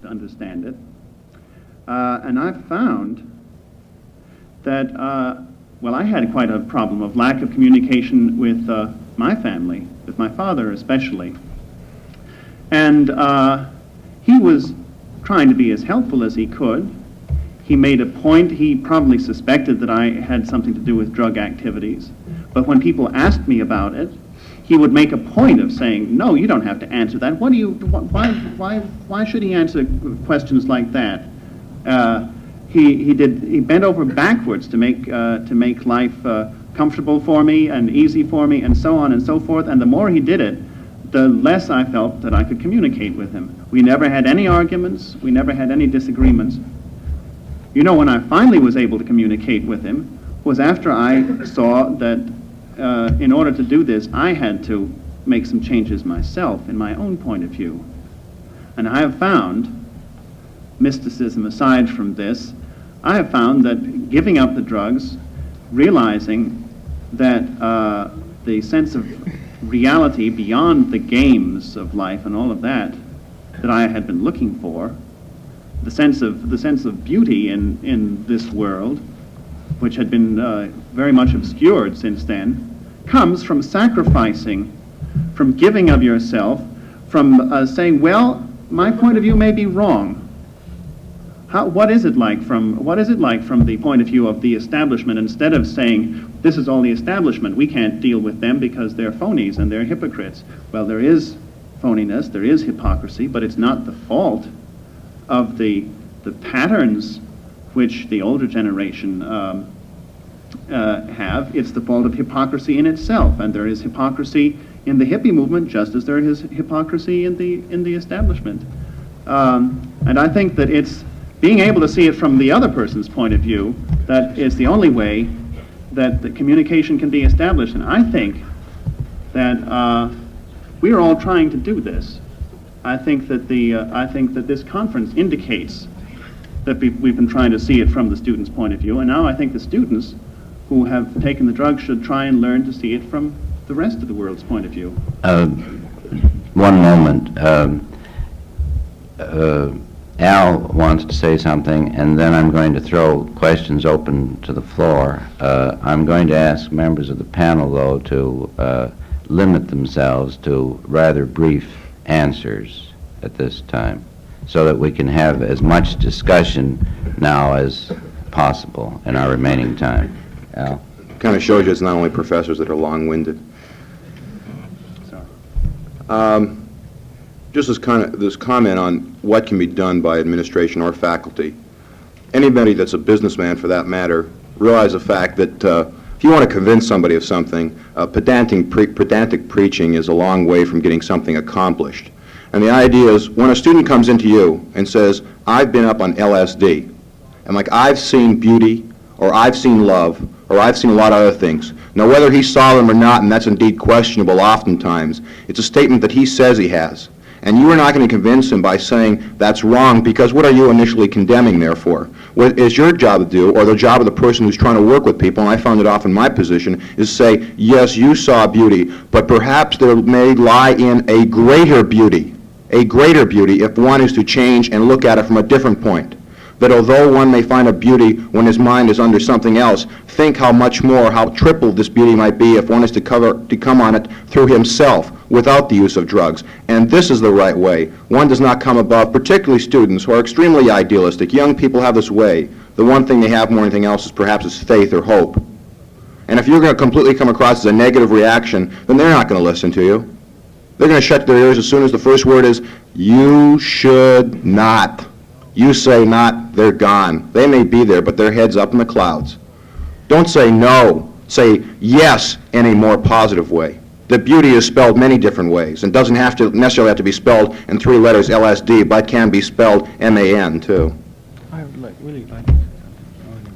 to understand it. And I found that, well, I had quite a problem of lack of communication with my family, with my father especially. And he was trying to be as helpful as he could. He made a point, he probably suspected that I had something to do with drug activities, but when people asked me about it, he would make a point of saying, no, you don't have to answer that. Why should he answer questions like that? He bent over backwards to make life comfortable for me and easy for me and so on and so forth, and the more he did it, the less I felt that I could communicate with him. We never had any arguments, we never had any disagreements. You know, when I finally was able to communicate with him was after I saw that in order to do this, I had to make some changes myself in my own point of view. And I have found, mysticism aside from this, I have found that giving up the drugs, realizing that the sense of reality beyond the games of life and all of that I had been looking for, the sense of beauty in this world, which had been very much obscured since then, comes from sacrificing, from giving of yourself, from saying, well, my point of view may be wrong. What is it like from the point of view of the establishment, instead of saying, this is all the establishment, we can't deal with them because they're phonies and they're hypocrites. Well, there is phoniness, there is hypocrisy, but it's not the fault of the patterns which the older generation have. It's the fault of hypocrisy in itself, and there is hypocrisy in the hippie movement just as there is hypocrisy in the establishment. And I think that it's being able to see it from the other person's point of view that is the only way that the communication can be established. And I think that we are all trying to do this. I think that this conference indicates that we've been trying to see it from the students' point of view, and now I think the students who have taken the drug should try and learn to see it from the rest of the world's point of view. One moment. Al wants to say something, and then I'm going to throw questions open to the floor. I'm going to ask members of the panel, though, to limit themselves to rather brief answers at this time, so that we can have as much discussion now as possible in our remaining time. Al? Kind of shows you it's not only professors that are long-winded. Just this comment on what can be done by administration or faculty. Anybody that's a businessman, for that matter, realize the fact that if you want to convince somebody of something, pedantic preaching is a long way from getting something accomplished. And the idea is, when a student comes into you and says, I've been up on LSD, and like, I've seen beauty, or I've seen love, or I've seen a lot of other things. Now, whether he saw them or not, and that's indeed questionable oftentimes, it's a statement that he says he has. And you are not going to convince him by saying that's wrong, because what are you initially condemning, therefore? What is your job to do, or the job of the person who's trying to work with people, and I found it often my position, is say, yes, you saw beauty, but perhaps there may lie in a greater beauty if one is to change and look at it from a different point. That although one may find a beauty when his mind is under something else, think how much more, how triple this beauty might be if one is to come on it through himself without the use of drugs. And this is the right way. One does not come above, particularly students who are extremely idealistic. Young people have this way. The one thing they have more than anything else is perhaps is faith or hope. And if you're going to completely come across as a negative reaction, then they're not going to listen to you. They're going to shut their ears as soon as the first word is, you should not. You say not, they're gone. They may be there, but their head's up in the clouds. Don't say no. Say yes in a more positive way. The beauty is spelled many different ways and doesn't have to necessarily have to be spelled in 3 letters LSD, but can be spelled MAN too. I would really like to say something.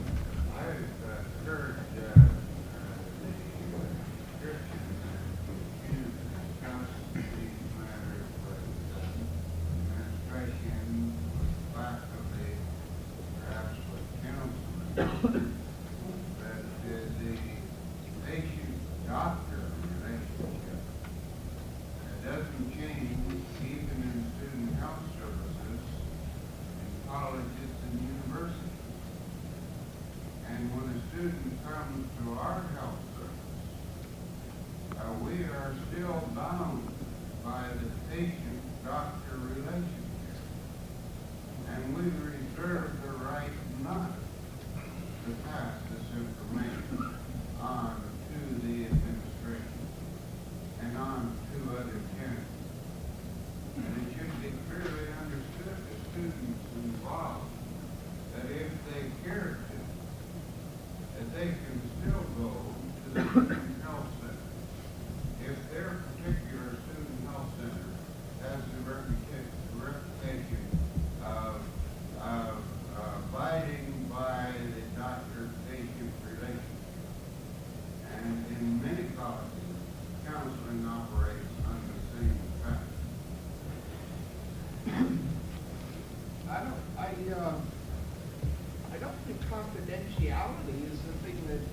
I don't think confidentiality is the thing that,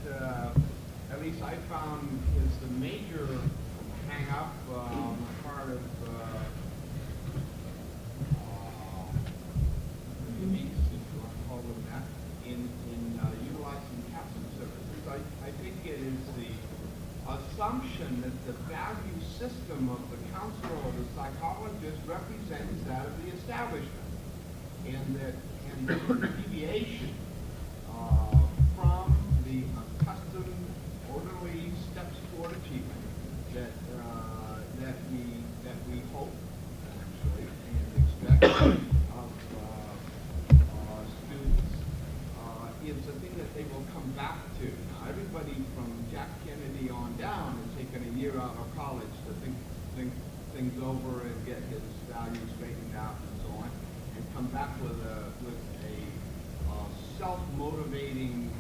at least I found is the major hang-up on the part of uniques, if you want to call them that, in utilizing counseling services. I think it is the assumption that the value system of the counselor or the psychologist represents that of the establishment, and that the deviation from the accustomed orderly steps toward achievement that we hope actually and expect of students is a thing that they will come back to. Now, everybody from Jack Kennedy on down has taken a year out of college to think things over and get his values straightened out and so on, and come back with a self-motivating,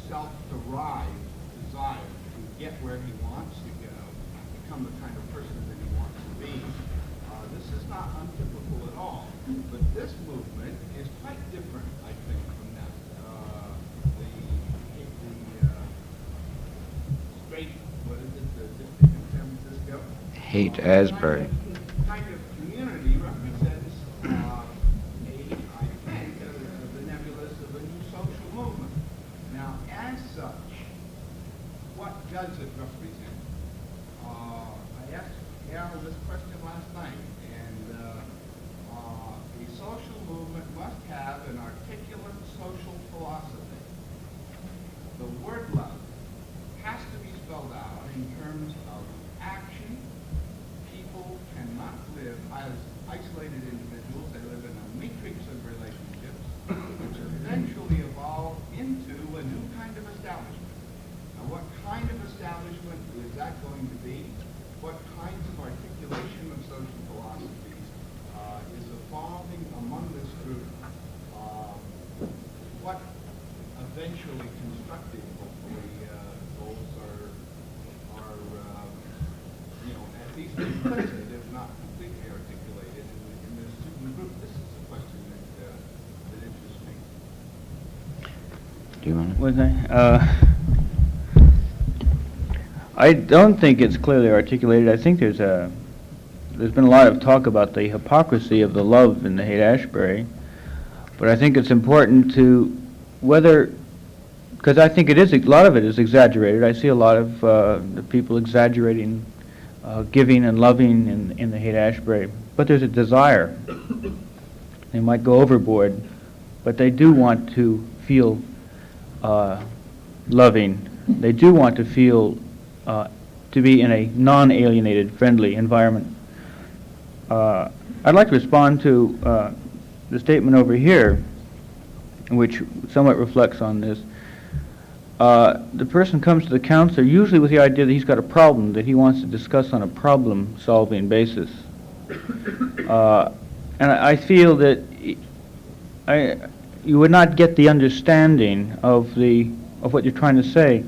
self-derived desire to get where he wants to go, become the kind of person that he wants to be. This is not untypical at all, but this movement is quite different, I think, from that. The straight, what is it, the district in San Francisco? Haight-Ashbury. Kind of community represents I think, the nebulous of a new social movement. Now, as such, what does it represent? I asked Al this question last night, and a social movement must have an articulate social philosophy. The word love has to be spelled out in terms of action. People cannot live as isolated individuals. They live in a matrix of relationships, which eventually evolve into a new kind of establishment. Now, what kind of establishment is that going to be? What kinds of articulation of social philosophies is evolving among this group? What eventually constructive, hopefully, goals are at least implicit, if not completely articulated in this student group? This is a question that interests me. Do you want to? Was I don't think it's clearly articulated. I think there's been a lot of talk about the hypocrisy of the love in the Haight-Ashbury, but I think it's important to because I think a lot of it is exaggerated. I see a lot of the people exaggerating giving and loving in the Haight-Ashbury, but there's a desire. They might go overboard, but they do want to feel loving. They do want to feel to be in a non-alienated, friendly environment. I'd like to respond to the statement over here, which somewhat reflects on this. The person comes to the counselor usually with the idea that he's got a problem that he wants to discuss on a problem-solving basis. And I feel that you would not get the understanding of what you're trying to say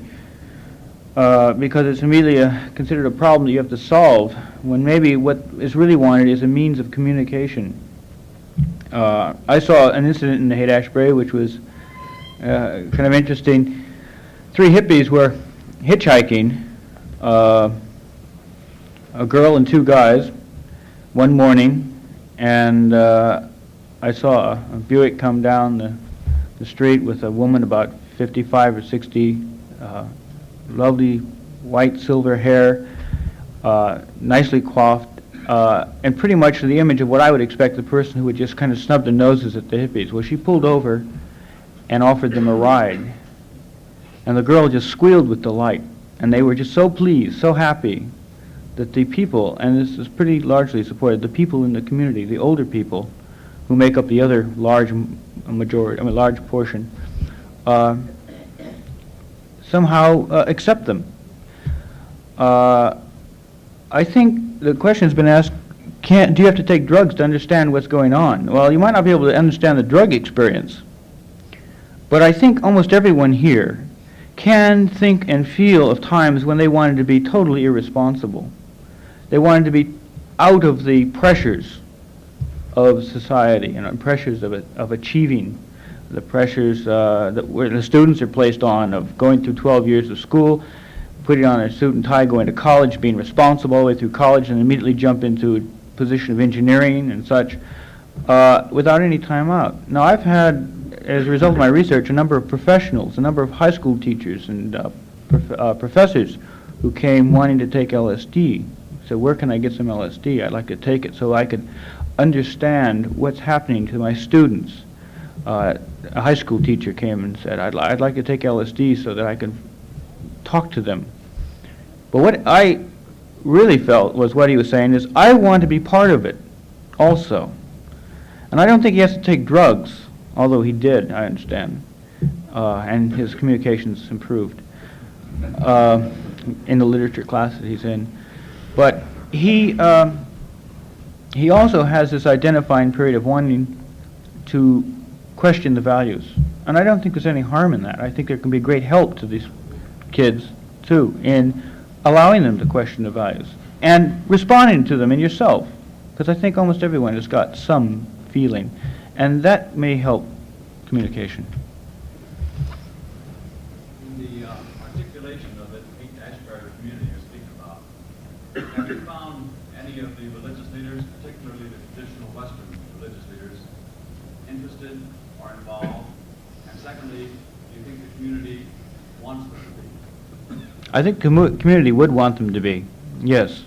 because it's immediately considered a problem that you have to solve, when maybe what is really wanted is a means of communication. I saw an incident in the Haight-Ashbury which was kind of interesting. 3 hippies were hitchhiking, a girl and 2 guys, one morning, and I saw a Buick come down the street with a woman about 55 or 60, lovely white silver hair, nicely coiffed, and pretty much the image of what I would expect the person who would just kind of snub their noses at the hippies. Well, she pulled over and offered them a ride. And the girl just squealed with delight. And they were just so pleased, so happy, that the people, and this is pretty largely supported, the people in the community, the older people, who make up the other large portion, somehow accept them. I think the question has been asked, do you have to take drugs to understand what's going on? Well, you might not be able to understand the drug experience, but I think almost everyone here can think and feel of times when they wanted to be totally irresponsible. They wanted to be out of the pressures of society and pressures of achieving, the pressures that where the students are placed on of going through 12 years of school, putting on a suit and tie, going to college, being responsible all the way through college, and immediately jump into a position of engineering and such without any time out. Now, I've had, as a result of my research, a number of professionals, a number of high school teachers and professors who came wanting to take LSD. So where can I get some LSD? I'd like to take it so I could understand what's happening to my students. A high school teacher came and said, I'd like to take LSD so that I can talk to them. But what I really felt was what he was saying is, I want to be part of it also. And I don't think he has to take drugs, although he did, I understand, and his communications improved in the literature class that he's in. But he also has this identifying period of wanting to question the values. And I don't think there's any harm in that. I think there can be great help to these kids, too, in allowing them to question the values and responding to them in yourself, because I think almost everyone has got some feeling, and that may help communication. In the articulation of the Ashbury community you're speaking about, have you found any of the religious leaders, particularly the traditional Western religious leaders, interested or involved? And secondly, do you think the community wants them to be? I think the community would want them to be, yes.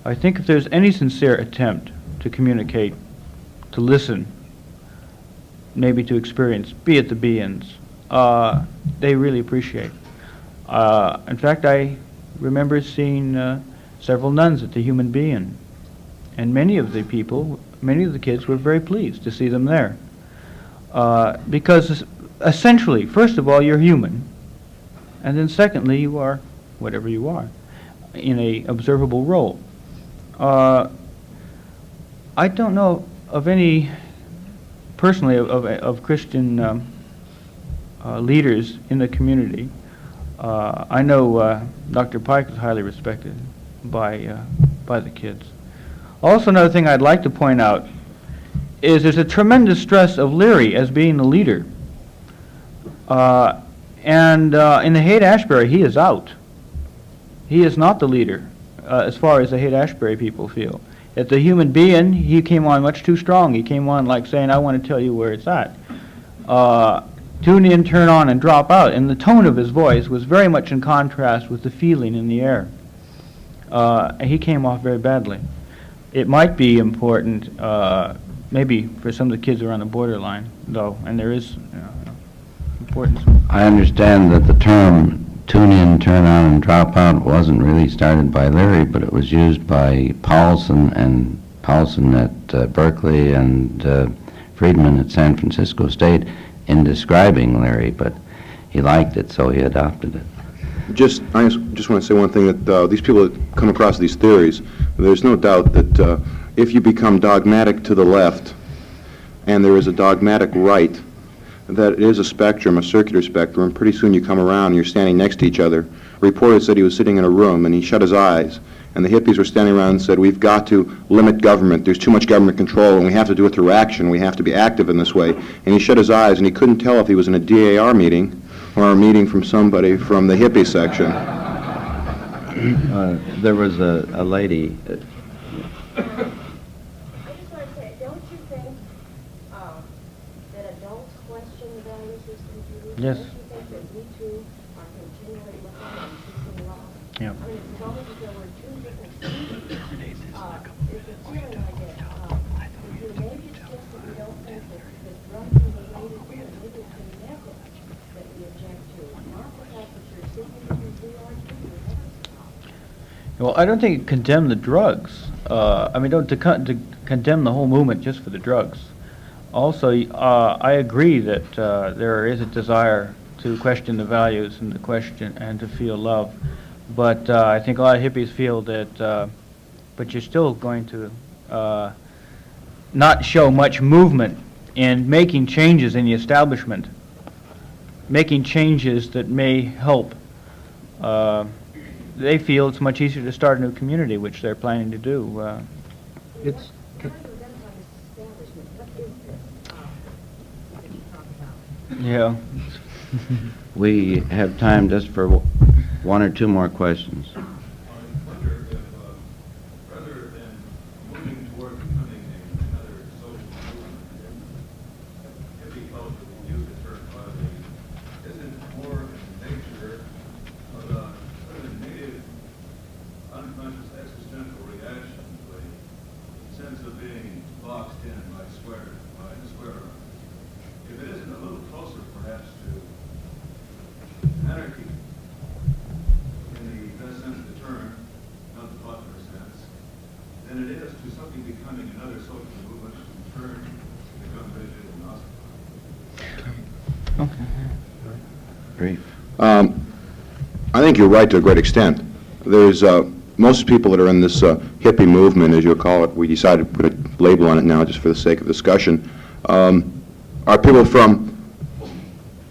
I think if there's any sincere attempt to communicate, to listen, maybe to experience, be it the be-ins, they really appreciate. In fact, I remember seeing several nuns at the Human Being, and many of the kids were very pleased to see them there. Because essentially, first of all, you're human, and then secondly, you are whatever you are in a observable role. I don't know of any, personally, of Christian leaders in the community. I know Dr. Pike is highly respected by the kids. Also, another thing I'd like to point out is there's a tremendous stress of Leary as being the leader. And in the Haight-Ashbury, he is out. He is not the leader, as far as the Haight-Ashbury people feel. At the Human Being, he came on much too strong. He came on like saying, I want to tell you where it's at. Tune in, turn on, and drop out. And the tone of his voice was very much in contrast with the feeling in the air. He came off very badly. It might be important, maybe for some of the kids who are on the borderline, though, and there is importance. I understand that the term tune in, turn on, and drop out wasn't really started by Leary, but it was used by Paulson at Berkeley and Friedman at San Francisco State in describing Leary, but he liked it, so he adopted it. I just want to say one thing, that these people that come across these theories, there's no doubt that if you become dogmatic to the left and there is a dogmatic right, that it is a spectrum, a circular spectrum, and pretty soon you come around and you're standing next to each other. A reporter said he was sitting in a room and he shut his eyes, and the hippies were standing around and said, we've got to limit government, there's too much government control, and we have to do it through action, we have to be active in this way. And he shut his eyes and he couldn't tell if he was in a DAR meeting or a meeting from somebody from the hippie section. There was a lady. I just want to say, don't you think that adults question the value system too? Yes. Don't you think that we too are continually looking at increasing law? Yeah. I mean, it's almost as though we're two different species. It's a feeling I get. Maybe it's just that we don't think that drugs are related to the nicotine method that we object to. Not the fact that you're simply because we are too. Well, I don't think condemn the drugs. I mean, don't to condemn the whole movement just for the drugs. Also, I agree that there is a desire to question the values and to feel love, but I think a lot of hippies feel that. But you're still going to not show much movement in making changes in the establishment, making changes that may help. They feel it's much easier to start a new community, which they're planning to do. It's Trying to identify the What is this that you talk about? Yeah. We have time just for one or two more questions. I wonder if, rather than moving toward becoming another social movement, hippie culture, we use the term broadly, isn't more in the nature of a sort of native, unconscious existential reaction to a sense of being boxed in by the square run? If it isn't a little closer, perhaps, to anarchy, in the best sense of the term, not the popular sense, than it is to something becoming another social movement to turn to become rigid and hostile. Brief. I think you're right to a great extent. There's most people that are in this hippie movement, as you'll call it, we decided to put a label on it now just for the sake of discussion, are people from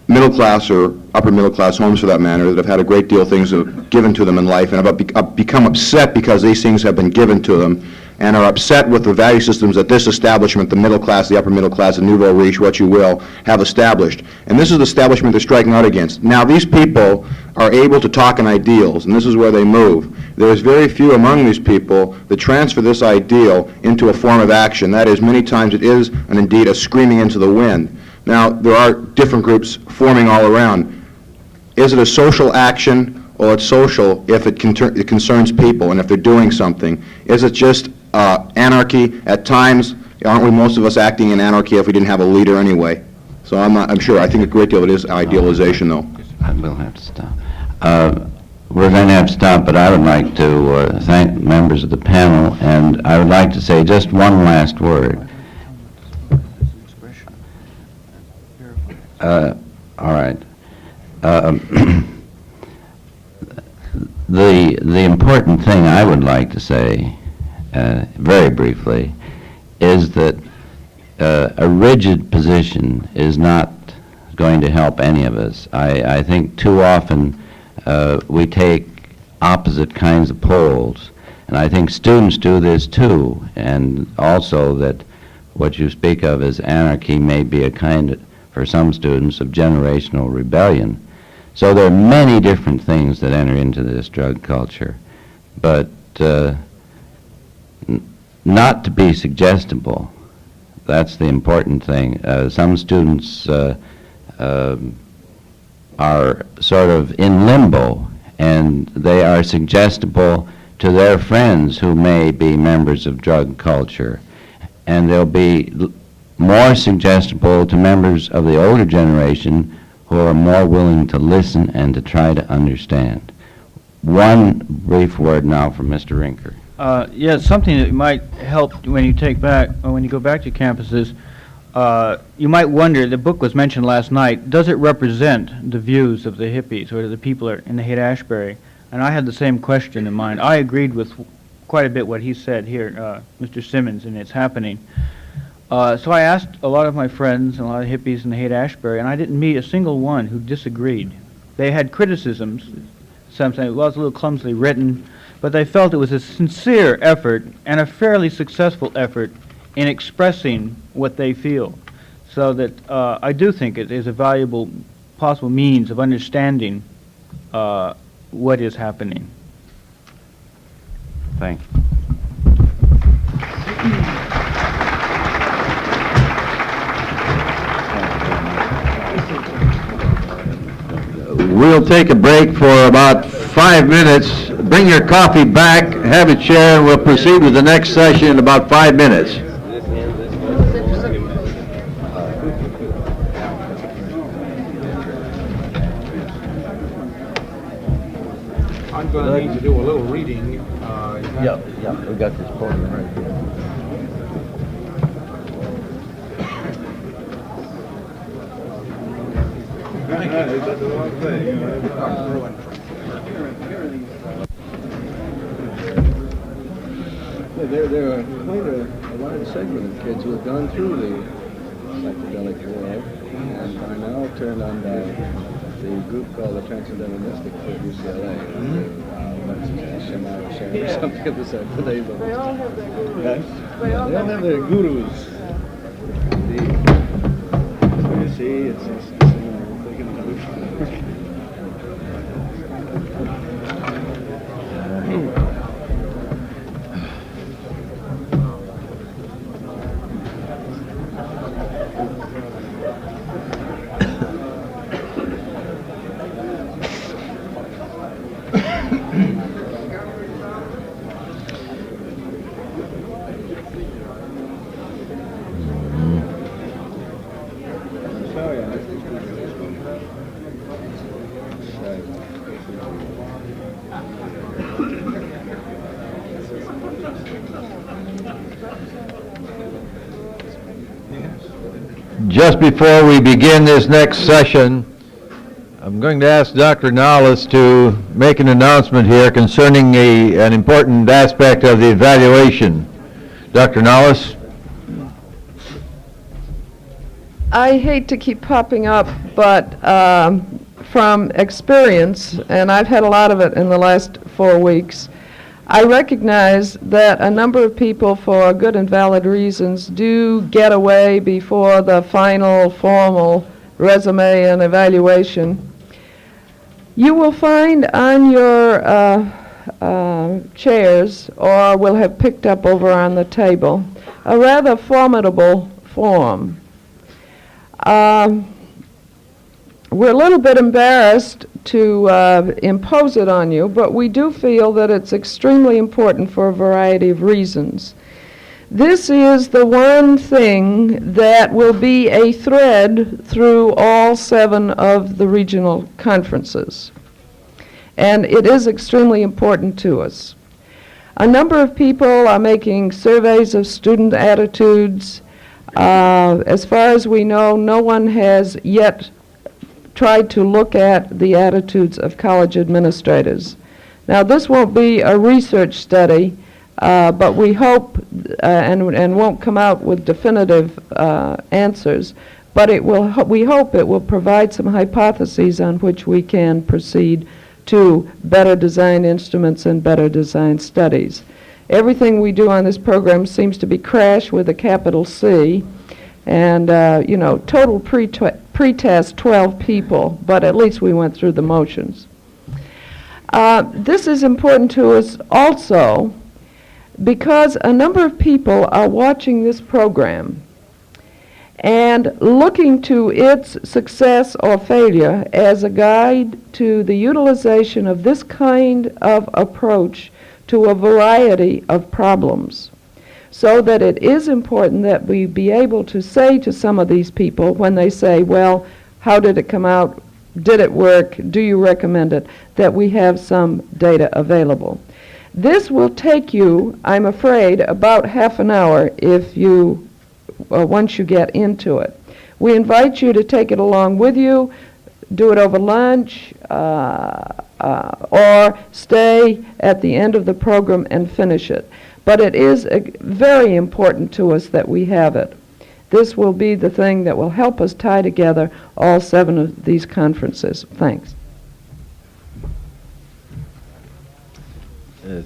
middle class or upper middle class homes, for that matter, that have had a great deal of things given to them in life and have become upset because these things have been given to them, and are upset with the value systems that this establishment, the middle class, the upper middle class, the nouveau riche, what you will, have established. And this is the establishment they're striking out against. Now, these people are able to talk in ideals, and this is where they move. There's very few among these people that transfer this ideal into a form of action. That is, many times it is, and indeed, a screaming into the wind. Now, there are different groups forming all around. Is it a social action? Well, it's social if it concerns people and if they're doing something. Is it just anarchy? At times, aren't we most of us acting in anarchy if we didn't have a leader anyway? So I'm sure. I think a great deal of it is idealization, though. I will have to stop. We're going to have to stop, but I would like to thank members of the panel, and I would like to say just one last word. All right. The important thing I would like to say, very briefly, is that a rigid position is not going to help any of us. I think too often we take opposite kinds of poles, and I think students do this too, and also that what you speak of as anarchy may be a kind, for some students, of generational rebellion. So there are many different things that enter into this drug culture, but not to be suggestible. That's the important thing. Some students are sort of in limbo, and they are suggestible to their friends who may be members of drug culture, and they'll be more suggestible to members of the older generation who are more willing to listen and to try to understand. One brief word now from Mr. Rinker. Yes, something that might help when you go back to campuses. You might wonder, the book was mentioned last night, does it represent the views of the hippies or the people in the Haight-Ashbury? And I had the same question in mind. I agreed with quite a bit what he said here, Mr. Simmons, and it's happening. So I asked a lot of my friends and a lot of hippies in the Haight-Ashbury, and I didn't meet a single one who disagreed. They had criticisms, some saying it was a little clumsily written, but they felt it was a sincere effort and a fairly successful effort in expressing what they feel. So that I do think it is a valuable possible means of understanding what is happening. Thanks. We'll take a break for about 5 minutes. Bring your coffee back, have a chair, and we'll proceed with the next session in about 5 minutes. I'm going to need to do a little reading. Yeah, we got this podium right here. There are quite a large segment of kids who have gone through the psychedelic world and are now turned on by the group called the Transcendental Mystics at UCLA. Or something of the sort. They all have their gurus. They all have their gurus. See, it's thinking Just before we begin this next session, I'm going to ask Dr. Nollis to make an announcement here concerning an important aspect of the evaluation. Dr. Nollis? I hate to keep popping up, but from experience, and I've had a lot of it in the last 4 weeks, I recognize that a number of people, for good and valid reasons, do get away before the final formal resume and evaluation. You will find on your chairs, or will have picked up over on the table, a rather formidable form. We're a little bit embarrassed to impose it on you, but we do feel that it's extremely important for a variety of reasons. This is the one thing that will be a thread through all 7 of the regional conferences, and it is extremely important to us. A number of people are making surveys of student attitudes. As far as we know, no one has yet tried to look at the attitudes of college administrators. Now, this won't be a research study, but we hope, and won't come out with definitive answers, but we hope it will provide some hypotheses on which we can proceed to better design instruments and better design studies. Everything we do on this program seems to be CRASH with a capital C, and total pretest 12 people, but at least we went through the motions. This is important to us also because a number of people are watching this program and looking to its success or failure as a guide to the utilization of this kind of approach to a variety of problems. So that it is important that we be able to say to some of these people when they say, well, how did it come out? Did it work? Do you recommend it? That we have some data available. This will take you, I'm afraid, about half an hour if you, once you get into it. We invite you to take it along with you, do it over lunch, or stay at the end of the program and finish it. But it is very important to us that we have it. This will be the thing that will help us tie together all 7 of these conferences. Thanks.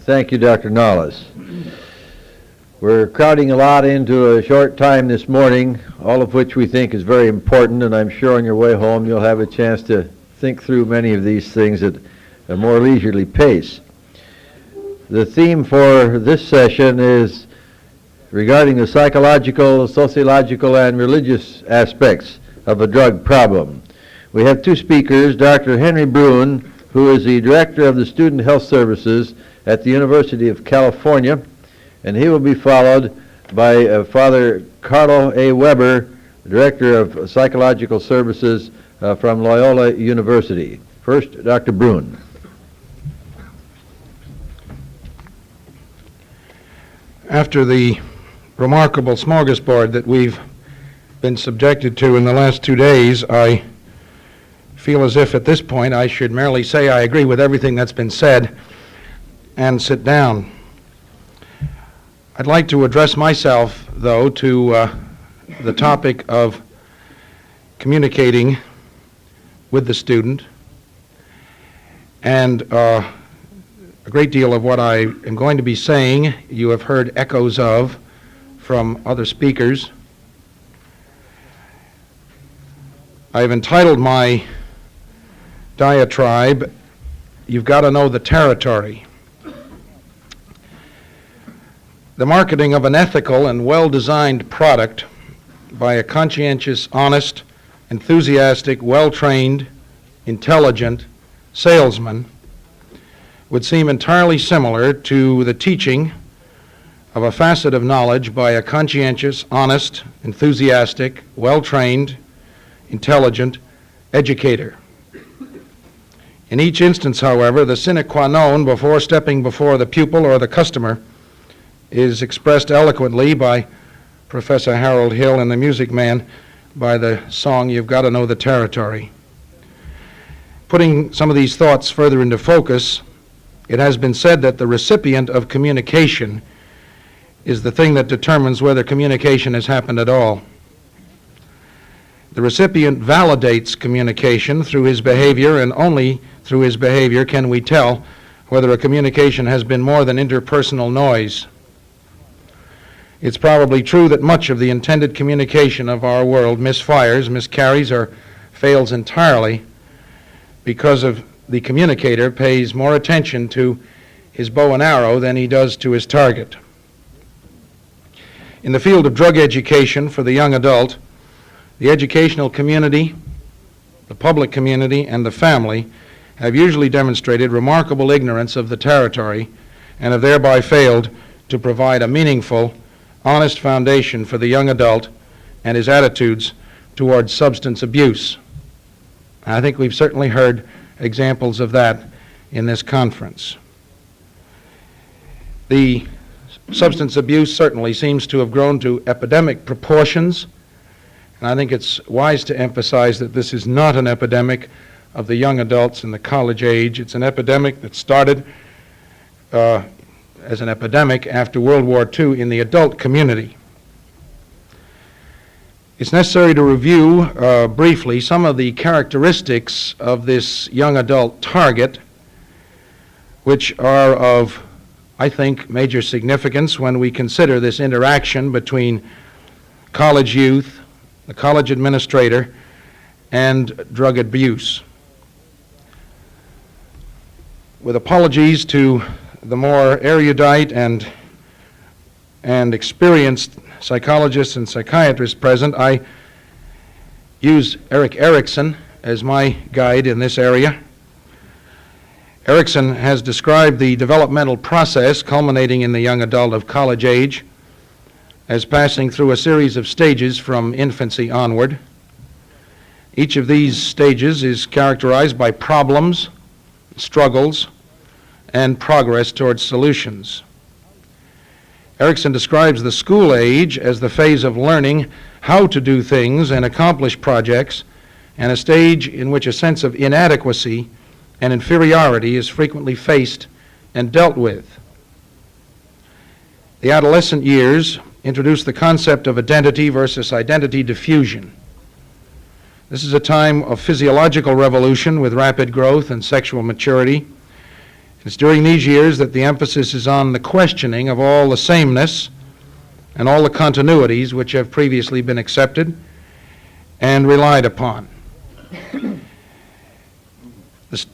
Thank you, Dr. Nollis. We're crowding a lot into a short time this morning, all of which we think is very important, and I'm sure on your way home you'll have a chance to think through many of these things at a more leisurely pace. The theme for this session is regarding the psychological, sociological, and religious aspects of a drug problem. We have 2 speakers, Dr. Henry Bruin, who is the Director of the Student Health Services at the University of California, and he will be followed by Father Carlo A. Weber, Director of Psychological Services from Loyola University. First, Dr. Bruin. After the remarkable smorgasbord that we've been subjected to in the last 2 days, I feel as if at this point I should merely say I agree with everything that's been said and sit down. I'd like to address myself, though, to the topic of communicating with the student, and a great deal of what I am going to be saying you have heard echoes of from other speakers. I've entitled my diatribe, "You've Got to Know the Territory." The marketing of an ethical and well-designed product by a conscientious, honest, enthusiastic, well-trained, intelligent salesman would seem entirely similar to the teaching of a facet of knowledge by a conscientious, honest, enthusiastic, well-trained, intelligent educator. In each instance, however, the sine qua non before stepping before the pupil or the customer is expressed eloquently by Professor Harold Hill and the Music Man by the song "You've Got to Know the Territory." Putting some of these thoughts further into focus, it has been said that the recipient of communication is the thing that determines whether communication has happened at all. The recipient validates communication through his behavior, and only through his behavior can we tell whether a communication has been more than interpersonal noise. It's probably true that much of the intended communication of our world misfires, miscarries, or fails entirely because of the communicator pays more attention to his bow and arrow than he does to his target. In the field of drug education for the young adult, the educational community, the public community, and the family have usually demonstrated remarkable ignorance of the territory and have thereby failed to provide a meaningful, honest foundation for the young adult and his attitudes towards substance abuse. I think we've certainly heard examples of that in this conference. The substance abuse certainly seems to have grown to epidemic proportions, and I think it's wise to emphasize that this is not an epidemic of the young adults in the college age. It's an epidemic that started as an epidemic after World War II in the adult community. It's necessary to review briefly some of the characteristics of this young adult target, which are of, I think, major significance when we consider this interaction between college youth, the college administrator, and drug abuse. With apologies to the more erudite and experienced psychologists and psychiatrists present, I use Erik Erikson as my guide in this area. Erikson has described the developmental process culminating in the young adult of college age as passing through a series of stages from infancy onward. Each of these stages is characterized by problems, struggles, and progress towards solutions. Erikson describes the school age as the phase of learning how to do things and accomplish projects, and a stage in which a sense of inadequacy and inferiority is frequently faced and dealt with. The adolescent years introduce the concept of identity versus identity diffusion. This is a time of physiological revolution with rapid growth and sexual maturity. It's during these years that the emphasis is on the questioning of all the sameness and all the continuities which have previously been accepted and relied upon.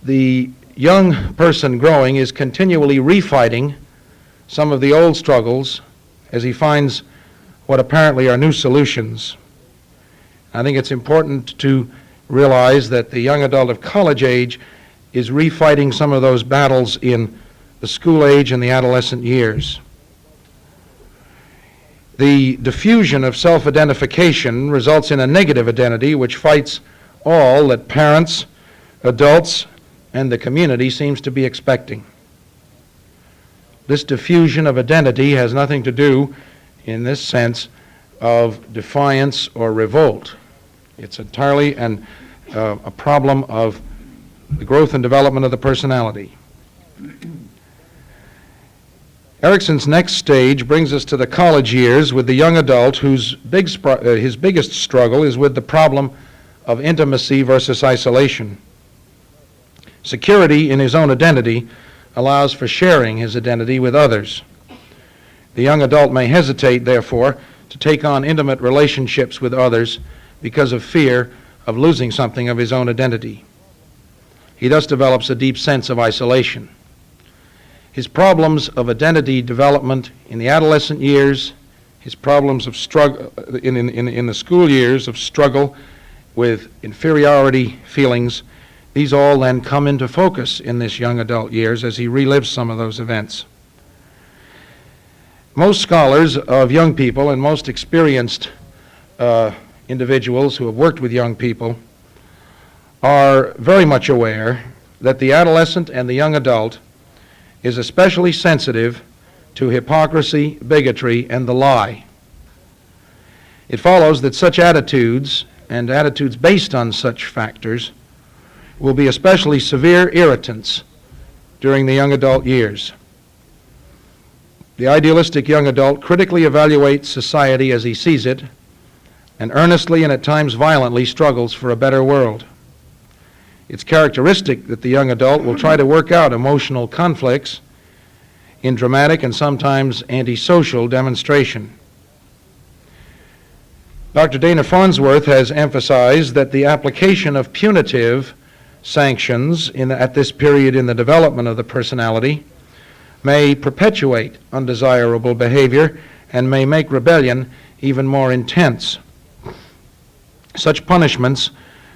The young person growing is continually refighting some of the old struggles as he finds what apparently are new solutions. I think it's important to realize that the young adult of college age is refighting some of those battles in the school age and the adolescent years. The diffusion of self-identification results in a negative identity which fights all that parents, adults, and the community seems to be expecting. This diffusion of identity has nothing to do, in this sense, of defiance or revolt. It's entirely a problem of the growth and development of the personality. Erikson's next stage brings us to the college years with the young adult whose his biggest struggle is with the problem of intimacy versus isolation. Security in his own identity allows for sharing his identity with others. The young adult may hesitate, therefore, to take on intimate relationships with others because of fear of losing something of his own identity. He thus develops a deep sense of isolation. His problems of identity development in the adolescent years, his problems of struggle in the school years of struggle with inferiority feelings, these all then come into focus in this young adult years as he relives some of those events. Most scholars of young people and most experienced individuals who have worked with young people are very much aware that the adolescent and the young adult is especially sensitive to hypocrisy, bigotry, and the lie. It follows that such attitudes, and attitudes based on such factors, will be especially severe irritants during the young adult years. The idealistic young adult critically evaluates society as he sees it, and earnestly and at times violently struggles for a better world. It's characteristic that the young adult will try to work out emotional conflicts in dramatic and sometimes antisocial demonstration. Dr. Dana Farnsworth has emphasized that the application of punitive sanctions at this period in the development of the personality may perpetuate undesirable behavior and may make rebellion even more intense. Such punishments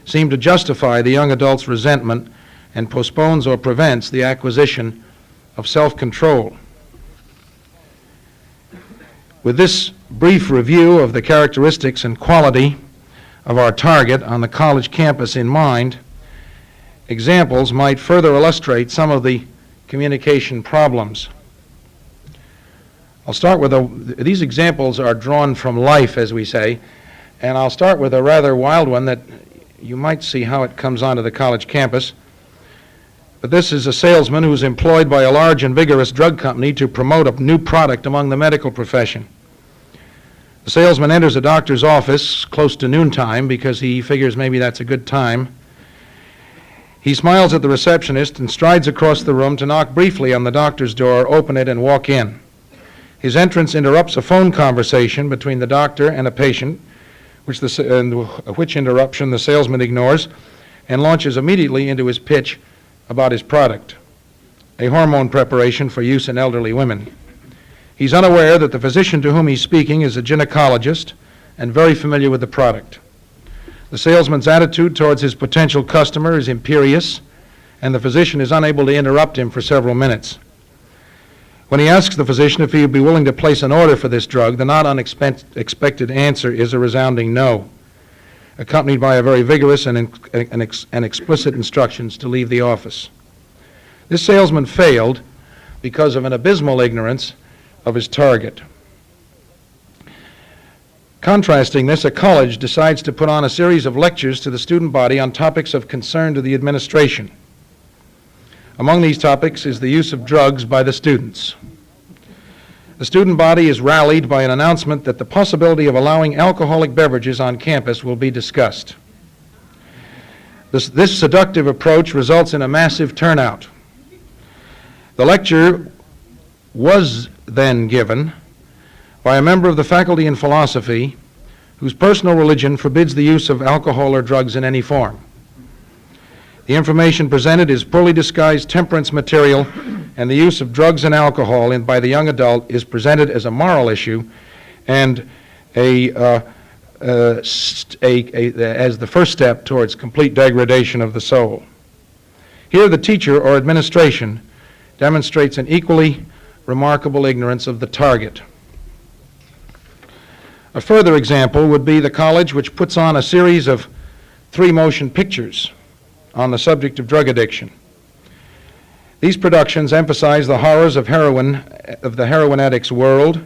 seem to justify the young adult's resentment and postpones or prevents the acquisition of self-control. With this brief review of the characteristics and quality of our target on the college campus in mind, examples might further illustrate some of the communication problems. I'll start with these examples are drawn from life, as we say, and I'll start with a rather wild one that you might see how it comes onto the college campus. But this is a salesman who's employed by a large and vigorous drug company to promote a new product among the medical profession. The salesman enters a doctor's office close to noontime because he figures maybe that's a good time. He smiles at the receptionist and strides across the room to knock briefly on the doctor's door, open it, and walk in. His entrance interrupts a phone conversation between the doctor and a patient, which interruption the salesman ignores and launches immediately into his pitch about his product, a hormone preparation for use in elderly women. He's unaware that the physician to whom he's speaking is a gynecologist and very familiar with the product. The salesman's attitude towards his potential customer is imperious, and the physician is unable to interrupt him for several minutes. When he asks the physician if he would be willing to place an order for this drug, the not unexpected answer is a resounding no, accompanied by a very vigorous and explicit instructions to leave the office. This salesman failed because of an abysmal ignorance of his target. Contrasting this, a college decides to put on a series of lectures to the student body on topics of concern to the administration. Among these topics is the use of drugs by the students. The student body is rallied by an announcement that the possibility of allowing alcoholic beverages on campus will be discussed. This seductive approach results in a massive turnout. The lecture was then given by a member of the faculty in philosophy whose personal religion forbids the use of alcohol or drugs in any form. The information presented is poorly disguised temperance material, and the use of drugs and alcohol by the young adult is presented as a moral issue and as the first step towards complete degradation of the soul. Here the teacher or administration demonstrates an equally remarkable ignorance of the target. A further example would be the college which puts on a series of 3 motion pictures on the subject of drug addiction. These productions emphasize the horrors of the heroin addict's world,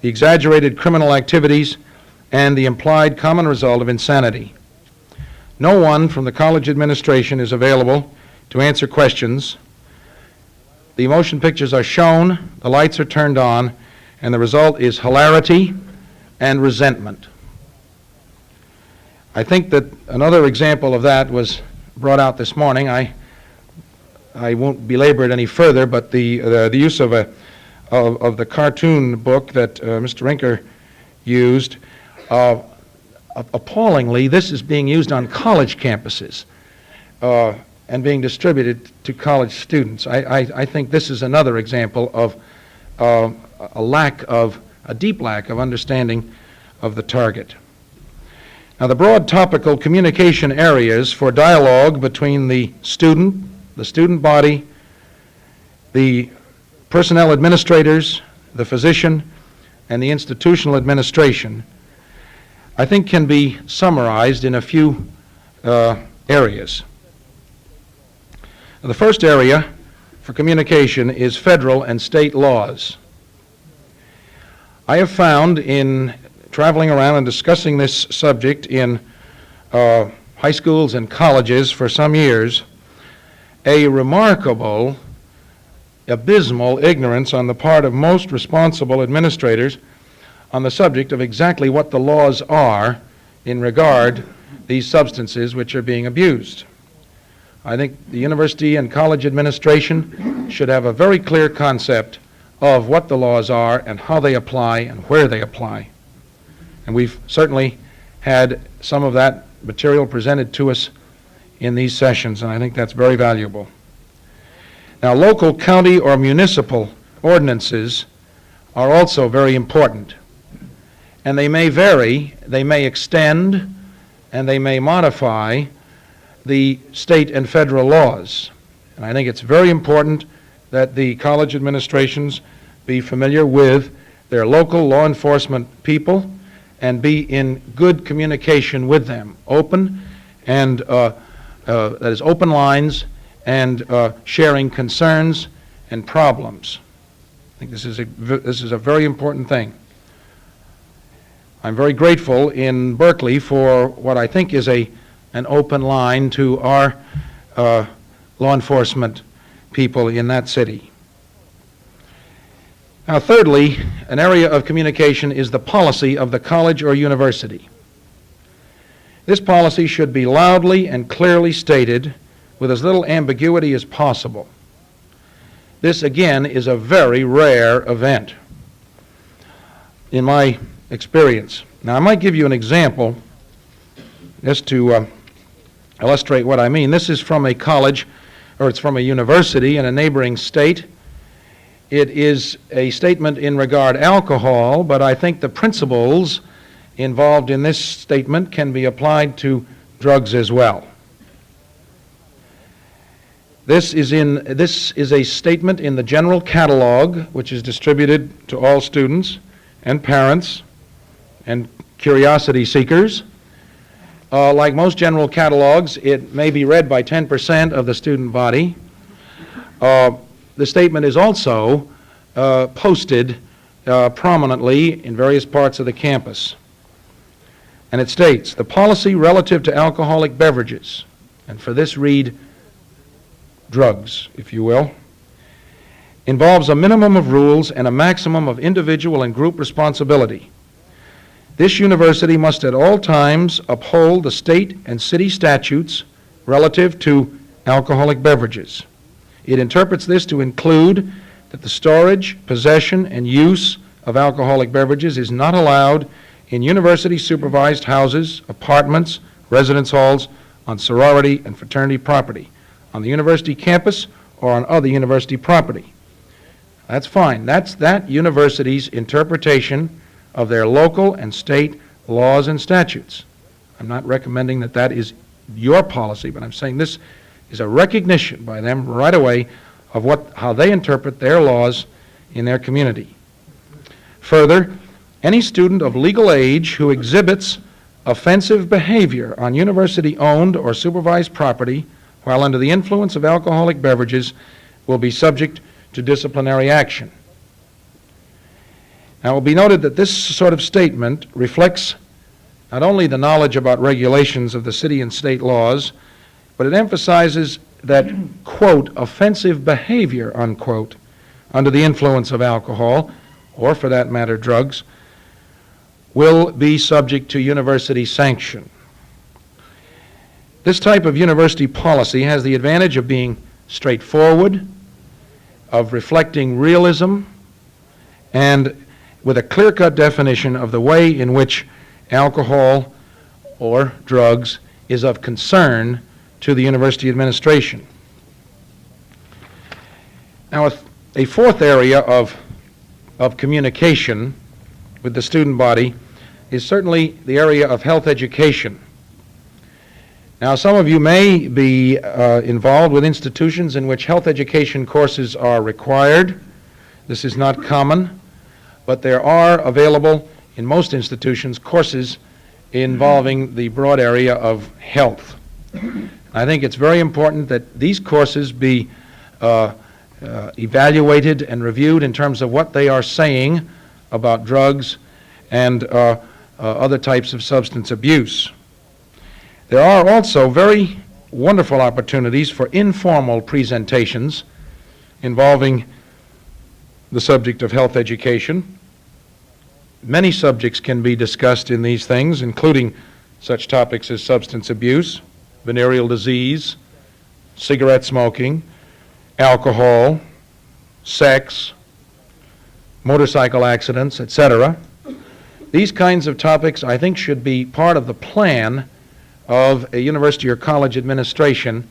the exaggerated criminal activities, and the implied common result of insanity. No one from the college administration is available to answer questions. The motion pictures are shown, the lights are turned on, and the result is hilarity and resentment. I think that another example of that was brought out this morning. I won't belabor it any further, but the use of the cartoon book that Mr. Rinker used appallingly, this is being used on college campuses and being distributed to college students. I think this is another example of a deep lack of understanding of the target. Now, the broad topical communication areas for dialogue between the student body, the personnel administrators, the physician, and the institutional administration, I think can be summarized in a few areas. The first area for communication is federal and state laws. I have found in traveling around and discussing this subject in high schools and colleges for some years, a remarkable, abysmal ignorance on the part of most responsible administrators on the subject of exactly what the laws are in regard these substances which are being abused. I think the university and college administration should have a very clear concept of what the laws are and how they apply and where they apply. And we've certainly had some of that material presented to us in these sessions, and I think that's very valuable. Now, local, county, or municipal ordinances are also very important. And they may vary, they may extend, and they may modify the state and federal laws. And I think it's very important that the college administrations be familiar with their local law enforcement people and be in good communication with them, open and that is open lines and sharing concerns and problems. I think this is a very important thing. I'm very grateful in Berkeley for what I think is an open line to our law enforcement people in that city. Now, thirdly, an area of communication is the policy of the college or university. This policy should be loudly and clearly stated with as little ambiguity as possible. This, again, is a very rare event in my experience. Now, I might give you an example just to illustrate what I mean. This is from a college, or it's from a university in a neighboring state. It is a statement in regard to alcohol, but I think the principles involved in this statement can be applied to drugs as well. This is a statement in the general catalog, which is distributed to all students and parents and curiosity seekers. Like most general catalogs, it may be read by 10% of the student body. The statement is also posted prominently in various parts of the campus. And it states, the policy relative to alcoholic beverages, and for this read drugs, if you will, involves a minimum of rules and a maximum of individual and group responsibility. This university must at all times uphold the state and city statutes relative to alcoholic beverages. It interprets this to include that the storage, possession, and use of alcoholic beverages is not allowed in university-supervised houses, apartments, residence halls, on sorority and fraternity property, on the university campus, or on other university property. That's fine. That's that university's interpretation of their local and state laws and statutes. I'm not recommending that that is your policy, but I'm saying this is a recognition by them right away of how they interpret their laws in their community. Further, any student of legal age who exhibits offensive behavior on university-owned or supervised property while under the influence of alcoholic beverages will be subject to disciplinary action. Now, it will be noted that this sort of statement reflects not only the knowledge about regulations of the city and state laws, but it emphasizes that, quote, offensive behavior, unquote, under the influence of alcohol, or for that matter, drugs, will be subject to university sanction. This type of university policy has the advantage of being straightforward, of reflecting realism, and with a clear-cut definition of the way in which alcohol or drugs is of concern to the university administration. Now, a fourth area of communication with the student body is certainly the area of health education. Now, some of you may be involved with institutions in which health education courses are required. This is not common, but there are available in most institutions courses involving the broad area of health. I think it's very important that these courses be evaluated and reviewed in terms of what they are saying about drugs and other types of substance abuse. There are also very wonderful opportunities for informal presentations involving the subject of health education. Many subjects can be discussed in these things, including such topics as substance abuse, venereal disease, cigarette smoking, alcohol, sex, motorcycle accidents, etc. These kinds of topics, I think, should be part of the plan of a university or college administration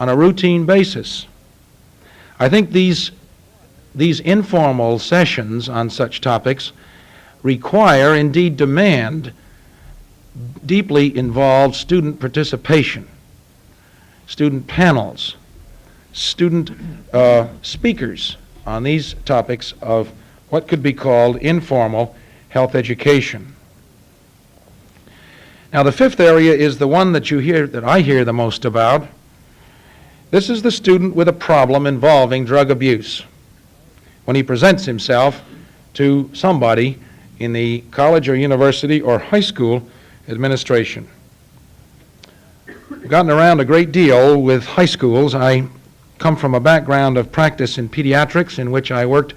on a routine basis. I think these informal sessions on such topics require, indeed demand, deeply involved student participation, student panels, student speakers on these topics of what could be called informal health education. Now, the fifth area is the one that I hear the most about. This is the student with a problem involving drug abuse. When he presents himself to somebody in the college or university or high school administration. I've gotten around a great deal with high schools. I come from a background of practice in pediatrics in which I worked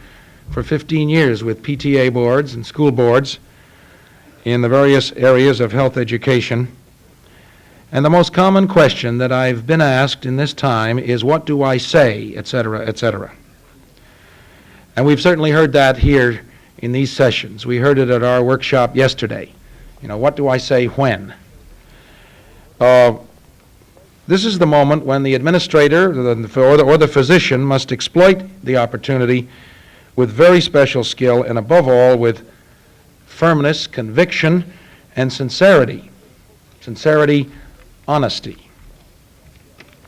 for 15 years with PTA boards and school boards in the various areas of health education. And the most common question that I've been asked in this time is, what do I say, etc., etc. And we've certainly heard that here in these sessions. We heard it at our workshop yesterday. What do I say when? This is the moment when the administrator or the physician must exploit the opportunity with very special skill and, above all, with firmness, conviction, and sincerity. Sincerity, honesty.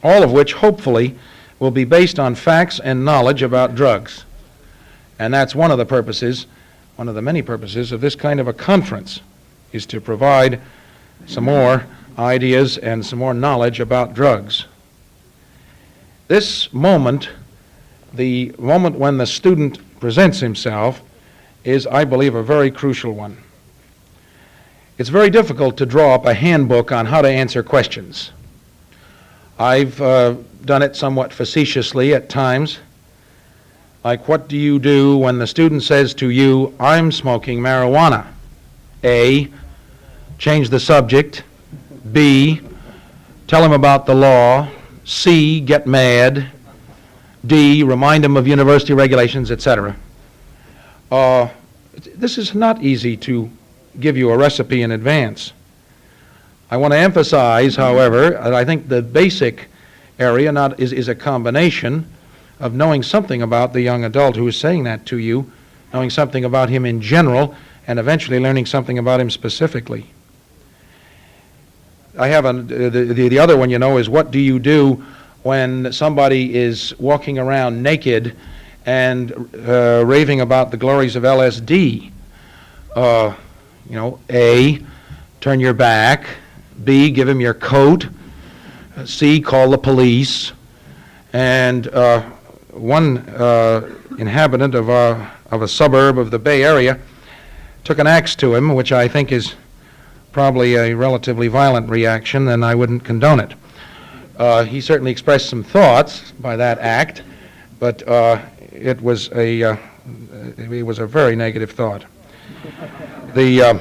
All of which, hopefully, will be based on facts and knowledge about drugs. And that's one of the purposes, one of the many purposes of this kind of a conference, is to provide some more ideas and some more knowledge about drugs. This moment, the moment when the student presents himself, is, I believe, a very crucial one. It's very difficult to draw up a handbook on how to answer questions. I've done it somewhat facetiously at times. Like, what do you do when the student says to you, I'm smoking marijuana? A, change the subject. B, tell him about the law. C, get mad. D, remind him of university regulations, etc. This is not easy to give you a recipe in advance. I want to emphasize, however, that I think the basic area is a combination of knowing something about the young adult who is saying that to you, knowing something about him in general, and eventually learning something about him specifically. I have the other one, is what do you do when somebody is walking around naked and raving about the glories of LSD? A, turn your back. B, give him your coat. C, call the police. And one inhabitant of a suburb of the Bay Area took an axe to him, which I think is probably a relatively violent reaction, and I wouldn't condone it. He certainly expressed some thoughts by that act, but it was a very negative thought. The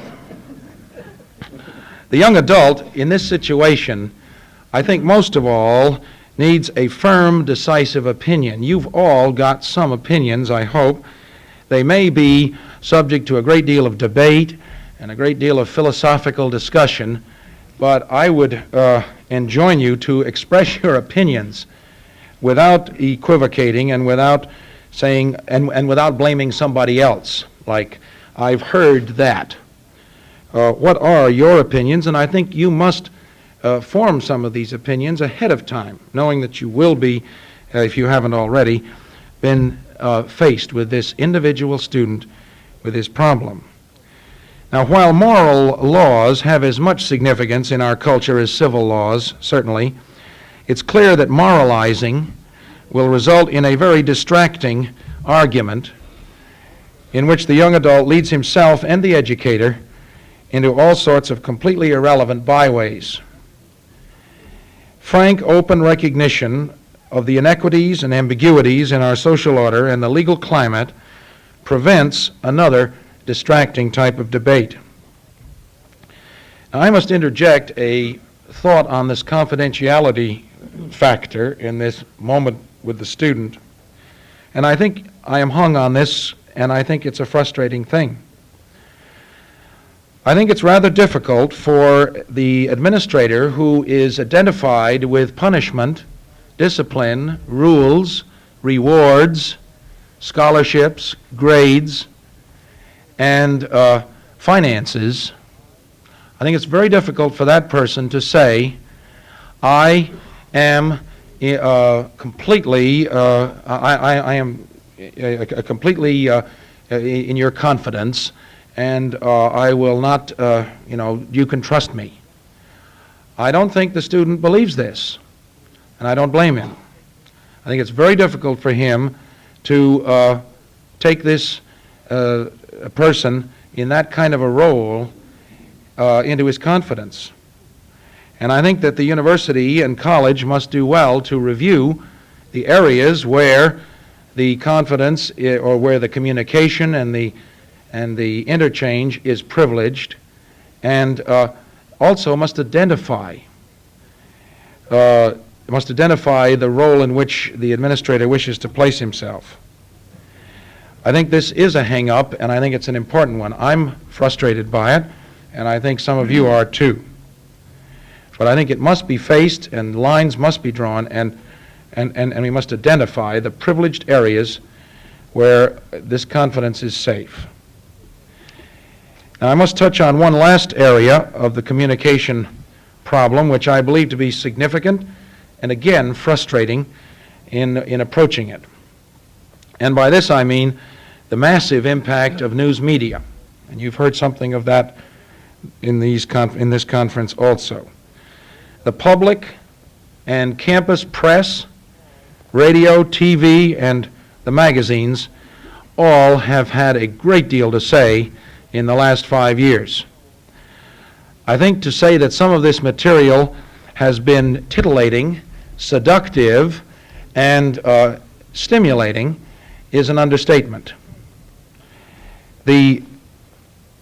young adult in this situation, I think most of all, needs a firm, decisive opinion. You've all got some opinions, I hope. They may be subject to a great deal of debate and a great deal of philosophical discussion, but I would enjoin you to express your opinions without equivocating and without saying, and without blaming somebody else, like, I've heard that. What are your opinions? And I think you must form some of these opinions ahead of time, knowing that you will be, if you haven't already, been faced with this individual student with his problem. Now, while moral laws have as much significance in our culture as civil laws, certainly, it's clear that moralizing will result in a very distracting argument in which the young adult leads himself and the educator into all sorts of completely irrelevant byways. Frank, open recognition of the inequities and ambiguities in our social order and the legal climate prevents another distracting type of debate. Now, I must interject a thought on this confidentiality factor in this moment with the student, and I think I am hung on this, and I think it's a frustrating thing. I think it's rather difficult for the administrator who is identified with punishment, discipline, rules, rewards, scholarships, grades, and finances. I think it's very difficult for that person to say, I am completely, I am completely in your confidence, and I will not, you can trust me. I don't think the student believes this, and I don't blame him. I think it's very difficult for him to take this person in that kind of a role into his confidence. And I think that the university and college must do well to review the areas where the confidence or where the communication and the interchange is privileged, and also must identify the role in which the administrator wishes to place himself. I think this is a hang-up, and I think it's an important one. I'm frustrated by it, and I think some of you are too. But I think it must be faced, and lines must be drawn, and we must identify the privileged areas where this confidence is safe. Now, I must touch on one last area of the communication problem, which I believe to be significant and, again, frustrating in approaching it. And by this I mean the massive impact of news media. And you've heard something of that in this conference also. The public and campus press, radio, TV, and the magazines all have had a great deal to say in the last 5 years. I think to say that some of this material has been titillating, seductive, and stimulating is an understatement. The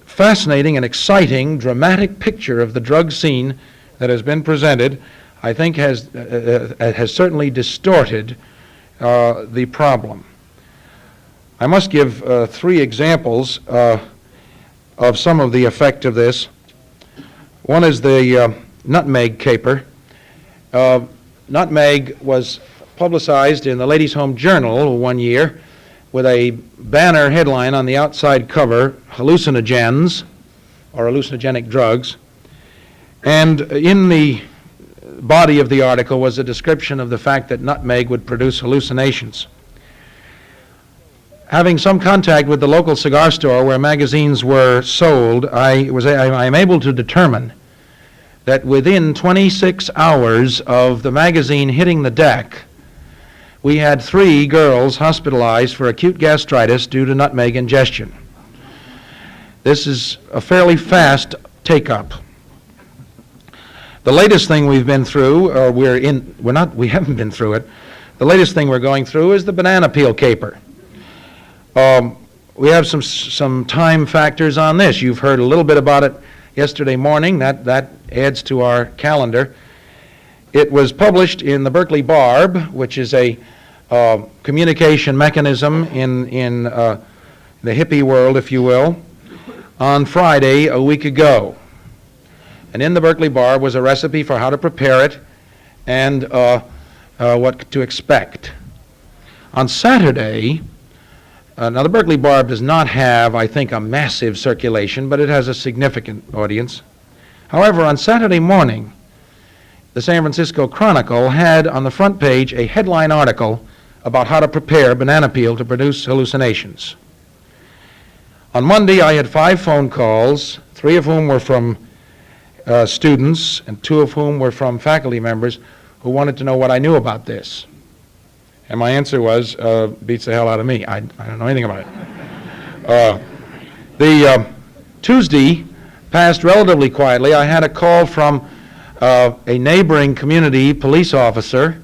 fascinating and exciting, dramatic picture of the drug scene that has been presented, I think, has certainly distorted the problem. I must give 3 examples of some of the effect of this. One is the nutmeg caper. Nutmeg was publicized in the Ladies' Home Journal one year with a banner headline on the outside cover, hallucinogens, or hallucinogenic drugs. And in the body of the article was a description of the fact that nutmeg would produce hallucinations. Having some contact with the local cigar store where magazines were sold, I am able to determine that within 26 hours of the magazine hitting the deck, we had 3 girls hospitalized for acute gastritis due to nutmeg ingestion. This is a fairly fast take-up. The latest thing we've been through, or we haven't been through it. The latest thing we're going through is the banana peel caper. We have some time factors on this. You've heard a little bit about it yesterday morning. That adds to our calendar. It was published in the Berkeley Barb, which is a communication mechanism in the hippie world, if you will, on Friday a week ago. And in the Berkeley Barb was a recipe for how to prepare it and what to expect. On Saturday, now the Berkeley Barb does not have, I think, a massive circulation, but it has a significant audience. However, on Saturday morning, the San Francisco Chronicle had on the front page a headline article about how to prepare banana peel to produce hallucinations. On Monday, I had 5 phone calls, 3 of whom were from students and 2 of whom were from faculty members who wanted to know what I knew about this. And my answer was, beats the hell out of me. I don't know anything about it. The Tuesday passed relatively quietly. I had a call from a neighboring community police officer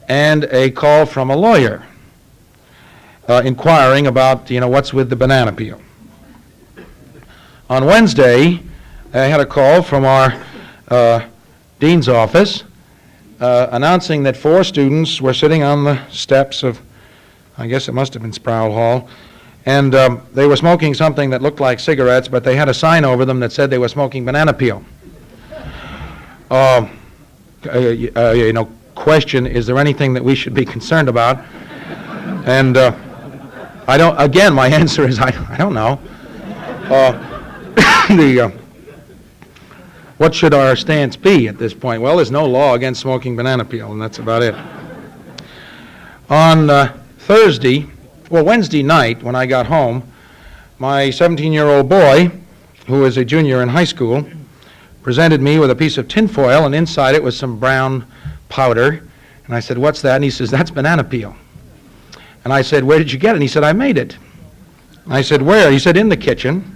and a call from a lawyer inquiring about, what's with the banana peel. On Wednesday, I had a call from our dean's office announcing that 4 students were sitting on the steps of, I guess it must have been Sproul Hall, and they were smoking something that looked like cigarettes, but they had a sign over them that said they were smoking banana peel. Question, is there anything that we should be concerned about? And I don't, again, my answer is I don't know. What should our stance be at this point? Well, there's no law against smoking banana peel, and that's about it. On Wednesday night, when I got home, my 17-year-old boy, who is a junior in high school, presented me with a piece of tinfoil, and inside it was some brown powder. And I said, "What's that?" And he says, "That's banana peel." And I said, "Where did you get it?" And he said, "I made it." And I said, "Where?" He said, "In the kitchen."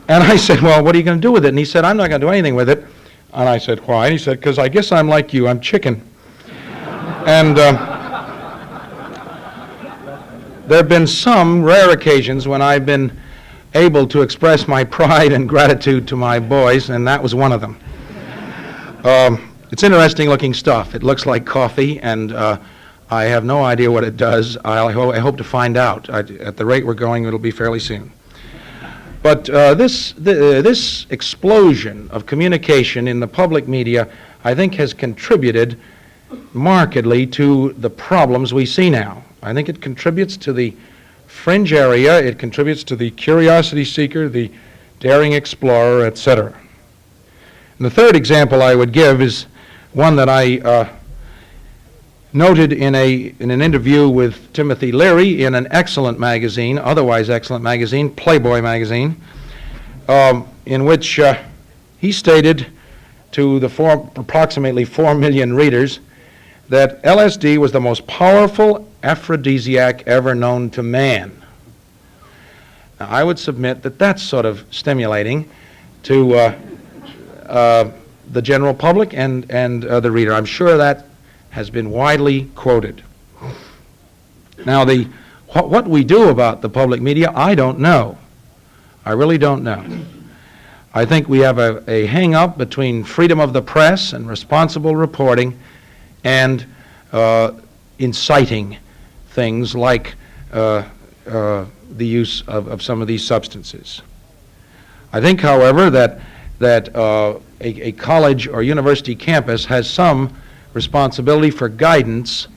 And I said, "Well, what are you going to do with it?" And he said, "I'm not going to do anything with it." And I said, "Why?" And he said, "Because I guess I'm like you, I'm chicken." And there have been some rare occasions when I've been able to express my pride and gratitude to my boys, and that was one of them. It's interesting looking stuff. It looks like coffee, and I have no idea what it does. I hope to find out. At the rate we're going, it'll be fairly soon. But this explosion of communication in the public media, I think, has contributed markedly to the problems we see now. I think it contributes to the fringe area, it contributes to the curiosity seeker, the daring explorer, etc. And the third example I would give is one that I noted in an interview with Timothy Leary in an excellent magazine, otherwise excellent magazine, Playboy magazine, in which he stated to the approximately 4 million readers that LSD was the most powerful aphrodisiac ever known to man. Now, I would submit that that's sort of stimulating to the general public and the reader. I'm sure that has been widely quoted. Now, what we do about the public media, I don't know. I really don't know. I think we have a hang-up between freedom of the press and responsible reporting and inciting things like the use of some of these substances. I think, however, that a college or university campus has some responsibility for guidance,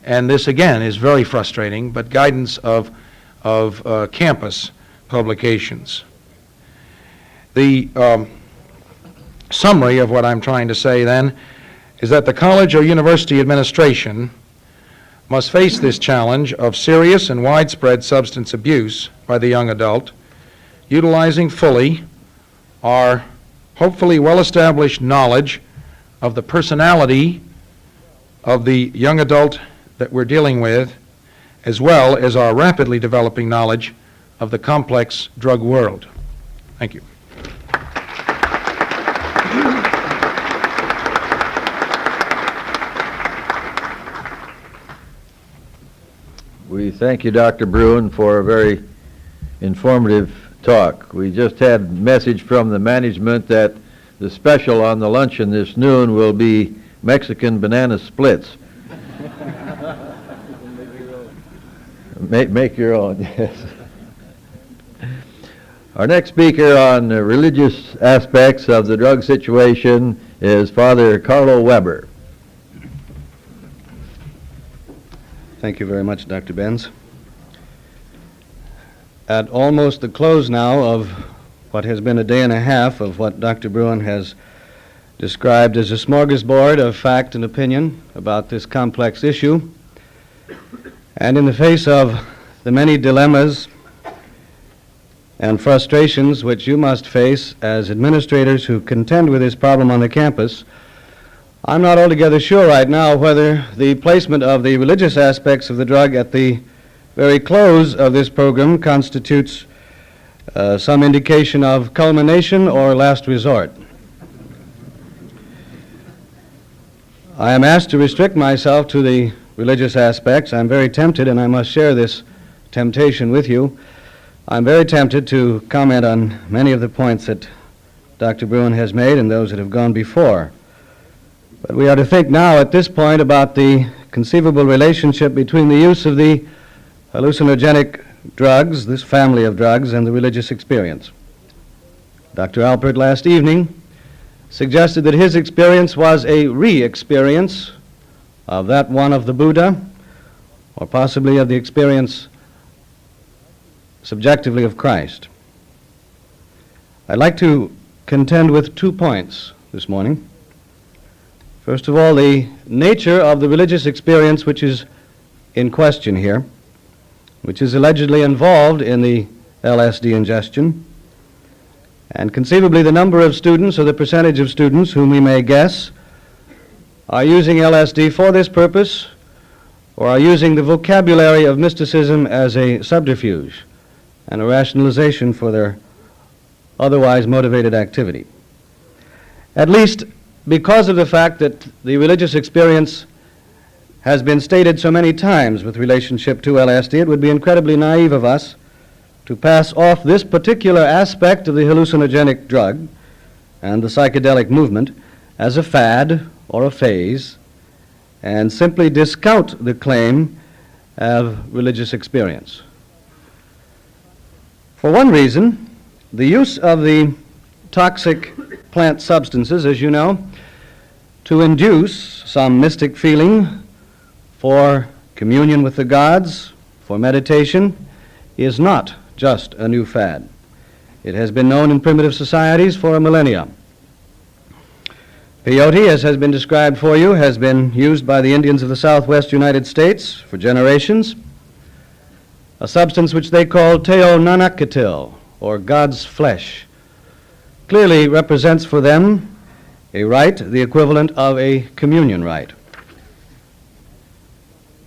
and this again is very frustrating, but guidance of campus publications. The summary of what I'm trying to say then is that the college or university administration must face this challenge of serious and widespread substance abuse by the young adult, utilizing fully our hopefully well-established knowledge of the personality of the young adult that we're dealing with, as well as our rapidly developing knowledge of the complex drug world. Thank you. We thank you, Dr. Bruin, for a very informative talk. We just had a message from the management that the special on the luncheon this noon will be Mexican banana splits. Make your own, yes. Our next speaker on the religious aspects of the drug situation is Father Carlo Weber. Thank you very much, Dr. Benz. At almost the close now of what has been a day and a half of what Dr. Bruin has described as a smorgasbord of fact and opinion about this complex issue, and in the face of the many dilemmas and frustrations which you must face as administrators who contend with this problem on the campus, I'm not altogether sure right now whether the placement of the religious aspects of the drug at the very close of this program constitutes some indication of culmination or last resort. I am asked to restrict myself to the religious aspects. I'm very tempted, and I must share this temptation with you. I'm very tempted to comment on many of the points that Dr. Bruin has made and those that have gone before. But we are to think now at this point about the conceivable relationship between the use of the hallucinogenic drugs, this family of drugs, and the religious experience. Dr. Alpert last evening suggested that his experience was a re-experience of that one of the Buddha, or possibly of the experience subjectively of Christ. I'd like to contend with 2 points this morning. First of all, the nature of the religious experience which is in question here, which is allegedly involved in the LSD ingestion, and conceivably the number of students or the percentage of students whom we may guess are using LSD for this purpose or are using the vocabulary of mysticism as a subterfuge and a rationalization for their otherwise motivated activity. At least because of the fact that the religious experience has been stated so many times with relationship to LSD, it would be incredibly naive of us to pass off this particular aspect of the hallucinogenic drug and the psychedelic movement as a fad or a phase and simply discount the claim of religious experience. For one reason, the use of the toxic plant substances, as you know, to induce some mystic feeling for communion with the gods, for meditation, is not just a new fad. It has been known in primitive societies for a millennia. Peyote, as has been described for you, has been used by the Indians of the southwest United States for generations, a substance which they call teo nanakatil, or God's flesh, clearly represents for them a rite, the equivalent of a communion rite.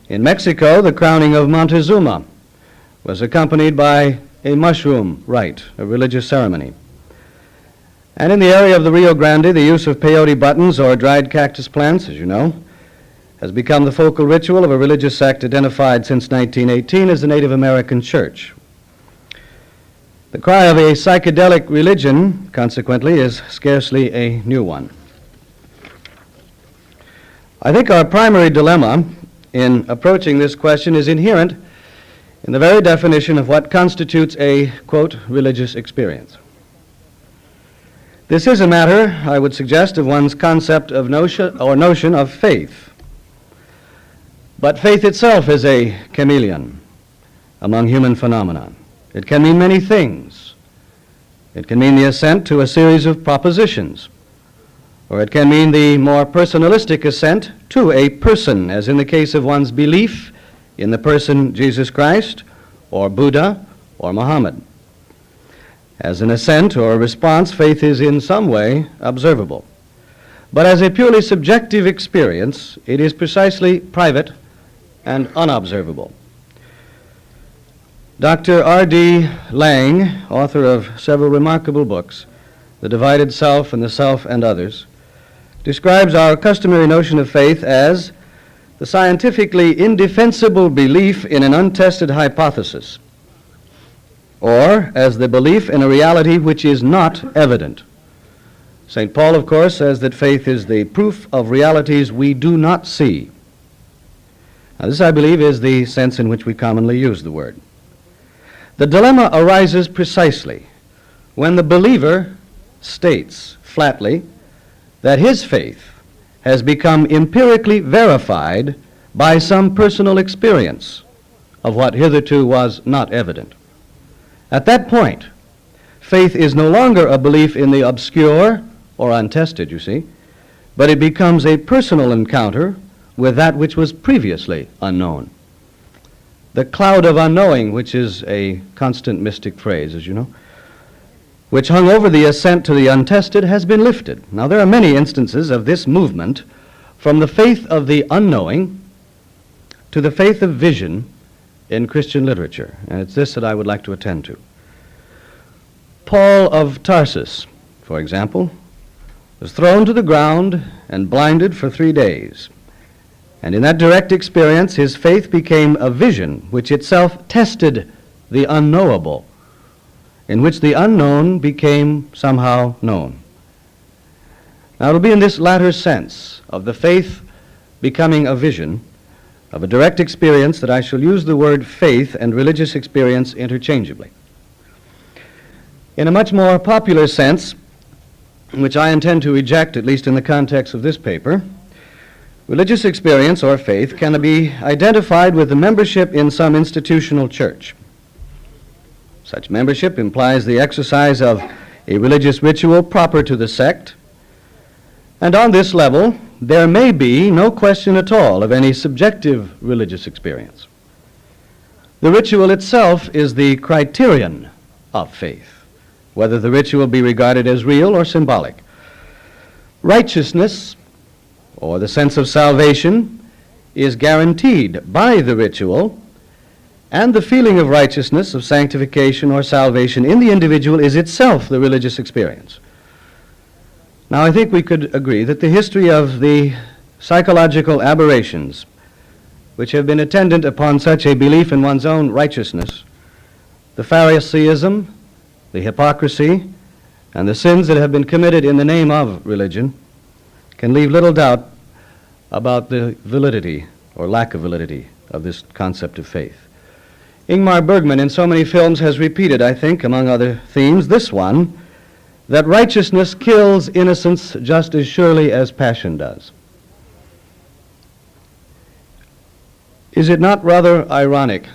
In Mexico, the crowning of Montezuma was accompanied by a mushroom rite, a religious ceremony. And in the area of the Rio Grande, the use of peyote buttons or dried cactus plants, as you know, has become the focal ritual of a religious sect identified since 1918 as the Native American Church. The cry of a psychedelic religion, consequently, is scarcely a new one. I think our primary dilemma in approaching this question is inherent in the very definition of what constitutes a, quote, religious experience. This is a matter, I would suggest, of one's concept of notion of faith. But faith itself is a chameleon among human phenomena. It can mean many things. It can mean the assent to a series of propositions, or it can mean the more personalistic assent to a person, as in the case of one's belief in the person Jesus Christ, or Buddha, or Muhammad. As an assent or a response, faith is in some way observable. But as a purely subjective experience, it is precisely private and unobservable. Dr. R.D. Lang, author of several remarkable books, The Divided Self and The Self and Others, describes our customary notion of faith as the scientifically indefensible belief in an untested hypothesis, or as the belief in a reality which is not evident. St. Paul, of course, says that faith is the proof of realities we do not see. Now, this, I believe, is the sense in which we commonly use the word. The dilemma arises precisely when the believer states flatly that his faith has become empirically verified by some personal experience of what hitherto was not evident. At that point, faith is no longer a belief in the obscure or untested, you see, but it becomes a personal encounter with that which was previously unknown. The cloud of unknowing, which is a constant mystic phrase, as you know, which hung over the ascent to the untested, has been lifted. Now, there are many instances of this movement from the faith of the unknowing to the faith of vision in Christian literature, and it's this that I would like to attend to. Paul of Tarsus, for example, was thrown to the ground and blinded for 3 days. And in that direct experience, his faith became a vision which itself tested the unknowable, in which the unknown became somehow known. Now, it'll be in this latter sense of the faith becoming a vision, of a direct experience, that I shall use the word faith and religious experience interchangeably. In a much more popular sense, which I intend to reject, at least in the context of this paper, religious experience or faith can be identified with the membership in some institutional church. Such membership implies the exercise of a religious ritual proper to the sect, and on this level, there may be no question at all of any subjective religious experience. The ritual itself is the criterion of faith, whether the ritual be regarded as real or symbolic. Righteousness, or the sense of salvation, is guaranteed by the ritual, and the feeling of righteousness, of sanctification or salvation in the individual is itself the religious experience. Now, I think we could agree that the history of the psychological aberrations which have been attendant upon such a belief in one's own righteousness, the Phariseeism, the hypocrisy, and the sins that have been committed in the name of religion, can leave little doubt about the validity or lack of validity of this concept of faith. Ingmar Bergman, in so many films, has repeated, I think, among other themes, this one, that righteousness kills innocence just as surely as passion does. Is it not rather ironic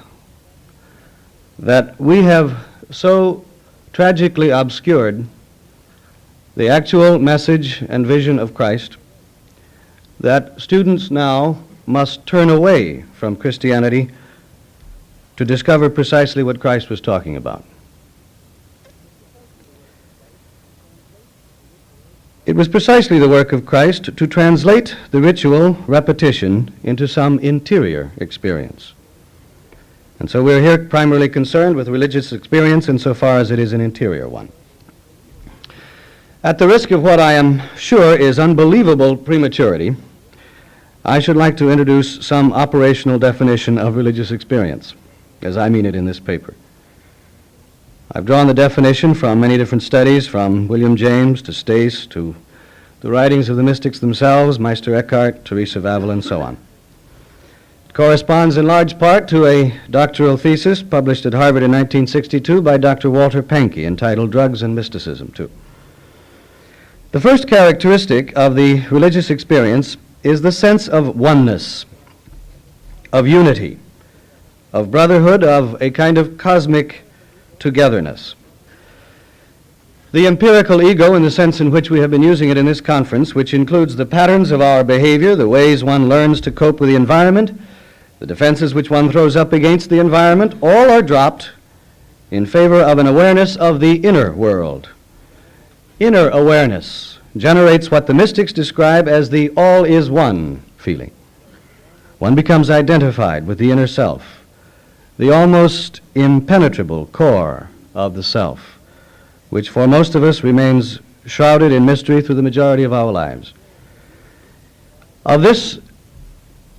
that we have so tragically obscured the actual message and vision of Christ that students now must turn away from Christianity to discover precisely what Christ was talking about? It was precisely the work of Christ to translate the ritual repetition into some interior experience. And so we're here primarily concerned with religious experience insofar as it is an interior one. At the risk of what I am sure is unbelievable prematurity, I should like to introduce some operational definition of religious experience, as I mean it in this paper. I've drawn the definition from many different studies, from William James to Stace to the writings of the mystics themselves, Meister Eckhart, Teresa of Avila, and so on. It corresponds in large part to a doctoral thesis published at Harvard in 1962 by Dr. Walter Pankey, entitled Drugs and Mysticism, too. The first characteristic of the religious experience is the sense of oneness, of unity, of brotherhood, of a kind of cosmic togetherness. The empirical ego, in the sense in which we have been using it in this conference, which includes the patterns of our behavior, the ways one learns to cope with the environment, the defenses which one throws up against the environment, all are dropped in favor of an awareness of the inner world. Inner awareness generates what the mystics describe as the all-is-one feeling. One becomes identified with the inner self, the almost impenetrable core of the self, which for most of us remains shrouded in mystery through the majority of our lives. Of this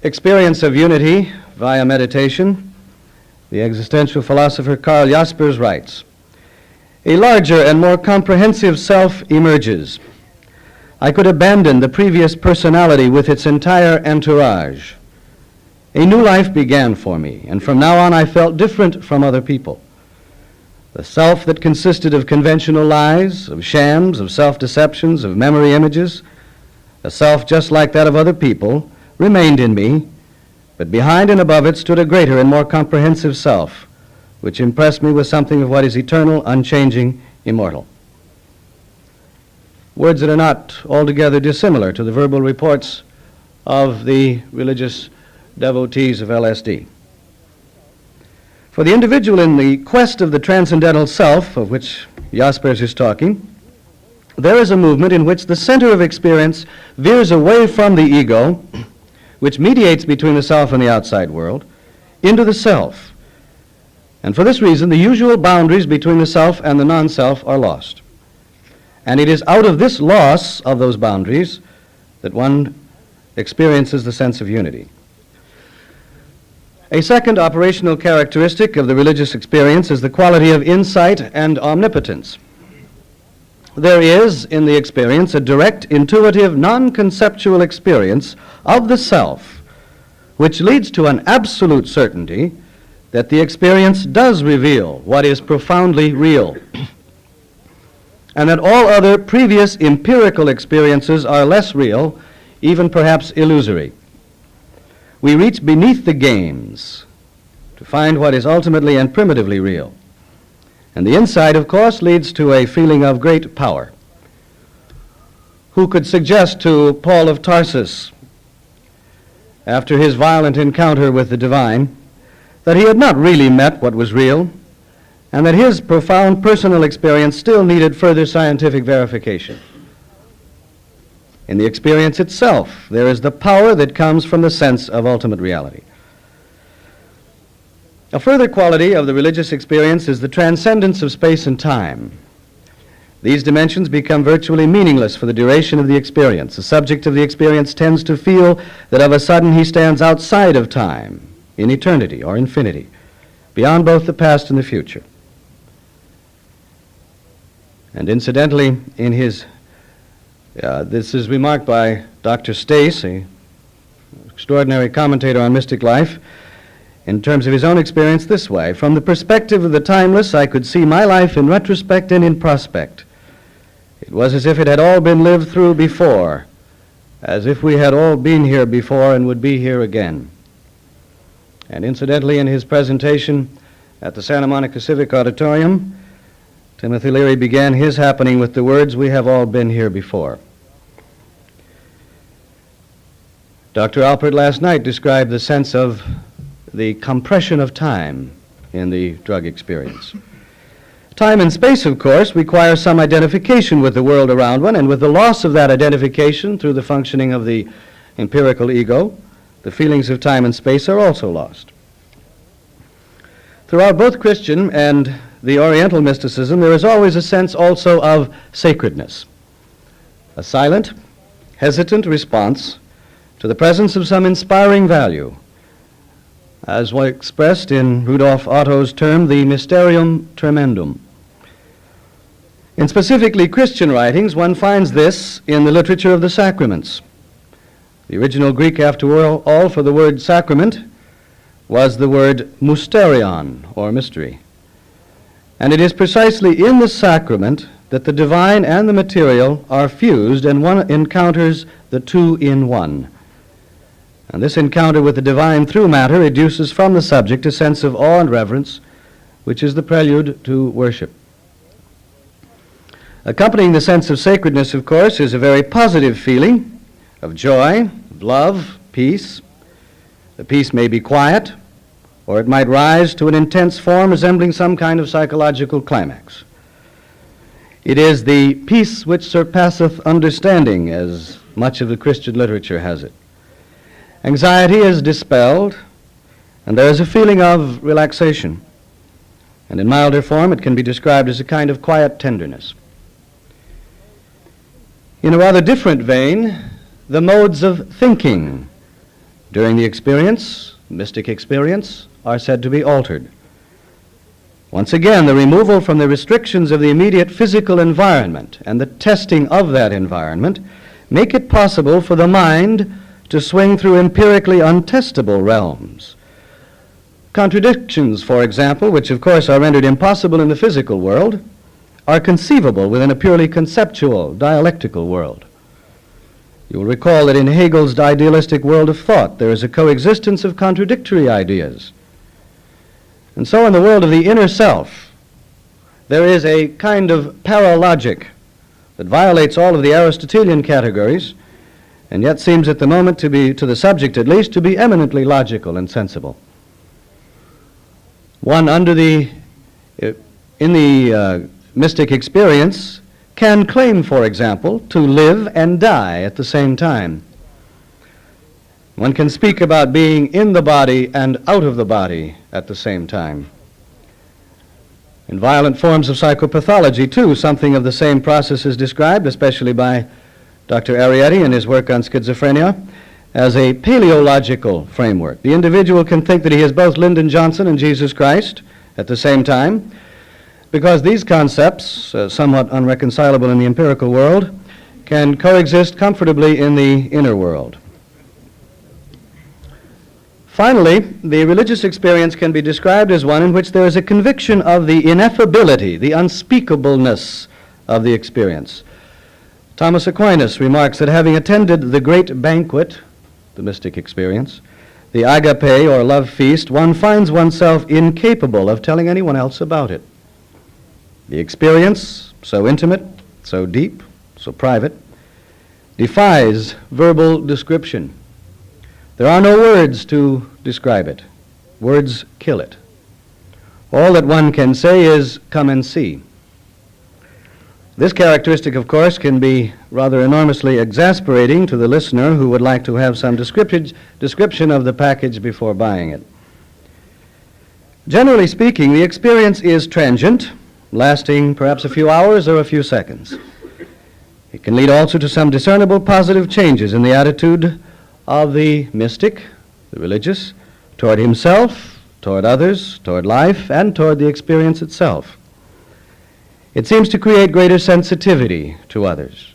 experience of unity via meditation, the existential philosopher Karl Jaspers writes, "A larger and more comprehensive self emerges. I could abandon the previous personality with its entire entourage. A new life began for me, and from now on I felt different from other people. The self that consisted of conventional lies, of shams, of self-deceptions, of memory images, a self just like that of other people, remained in me, but behind and above it stood a greater and more comprehensive self, which impressed me with something of what is eternal, unchanging, immortal. Words that are not altogether dissimilar to the verbal reports of the religious devotees of LSD. For the individual in the quest of the transcendental self, of which Jaspers is talking, there is a movement in which the center of experience veers away from the ego, which mediates between the self and the outside world, into the self. And for this reason, the usual boundaries between the self and the non-self are lost. And it is out of this loss of those boundaries that one experiences the sense of unity. A second operational characteristic of the religious experience is the quality of insight and omnipotence. There is, in the experience, a direct, intuitive, non-conceptual experience of the self, which leads to an absolute certainty that the experience does reveal what is profoundly real, and that all other previous empirical experiences are less real, even perhaps illusory. We reach beneath the games to find what is ultimately and primitively real. And the insight, of course, leads to a feeling of great power. Who could suggest to Paul of Tarsus, after his violent encounter with the divine, that he had not really met what was real, and that his profound personal experience still needed further scientific verification? In the experience itself, there is the power that comes from the sense of ultimate reality. A further quality of the religious experience is the transcendence of space and time. These dimensions become virtually meaningless for the duration of the experience. The subject of the experience tends to feel that of a sudden he stands outside of time, in eternity or infinity, beyond both the past and the future. And incidentally, in his this is remarked by Dr. Stace, an extraordinary commentator on mystic life, in terms of his own experience this way: from the perspective of the timeless, I could see my life in retrospect and in prospect. It was as if it had all been lived through before, as if we had all been here before and would be here again. And incidentally, in his presentation at the Santa Monica Civic Auditorium, Timothy Leary began his happening with the words, "We have all been here before." Dr. Alpert last night described the sense of the compression of time in the drug experience. Time and space, of course, require some identification with the world around one, and with the loss of that identification through the functioning of the empirical ego, the feelings of time and space are also lost. Throughout both Christian and the Oriental mysticism, there is always a sense also of sacredness, a silent, hesitant response to the presence of some inspiring value, as was expressed in Rudolf Otto's term, the mysterium tremendum. In specifically Christian writings, one finds this in the literature of the sacraments. The original Greek, after all, for the word sacrament was the word mysterion, or mystery. And it is precisely in the sacrament that the divine and the material are fused, and one encounters the two in one. And this encounter with the divine through matter reduces from the subject a sense of awe and reverence, which is the prelude to worship. Accompanying the sense of sacredness, of course, is a very positive feeling of joy, of love, peace. The peace may be quiet, or it might rise to an intense form resembling some kind of psychological climax. It is the peace which surpasseth understanding, as much of the Christian literature has it. Anxiety is dispelled, and there is a feeling of relaxation. And in milder form, it can be described as a kind of quiet tenderness. In a rather different vein, the modes of thinking during the experience, mystic experience, are said to be altered. Once again, the removal from the restrictions of the immediate physical environment and the testing of that environment make it possible for the mind to swing through empirically untestable realms, Contradictions, for example, which of course are rendered impossible in the physical world, are conceivable within a purely conceptual, dialectical world. You will recall that in Hegel's idealistic world of thought, there is a coexistence of contradictory ideas. And so in the world of the inner self, there is a kind of paralogic that violates all of the Aristotelian categories, and yet seems at the moment to be, to the subject at least, to be eminently logical and sensible. One in the mystic experience can claim, for example, to live and die at the same time. One can speak about being in the body and out of the body at the same time. In violent forms of psychopathology, too, something of the same process is described, especially by Dr. Arrietty in his work on schizophrenia, as a paleological framework. The individual can think that he is both Lyndon Johnson and Jesus Christ at the same time, because these concepts, somewhat unreconcilable in the empirical world, can coexist comfortably in the inner world. Finally, the religious experience can be described as one in which there is a conviction of the ineffability, the unspeakableness of the experience. Thomas Aquinas remarks that having attended the great banquet, the mystic experience, the agape or love feast, one finds oneself incapable of telling anyone else about it. The experience, so intimate, so deep, so private, defies verbal description. There are no words to describe it. Words kill it. All that one can say is, "Come and see." This characteristic, of course, can be rather enormously exasperating to the listener who would like to have some description of the package before buying it. Generally speaking, the experience is transient, lasting perhaps a few hours or a few seconds. It can lead also to some discernible positive changes in the attitude of the mystic, the religious, toward himself, toward others, toward life, and toward the experience itself. It seems to create greater sensitivity to others,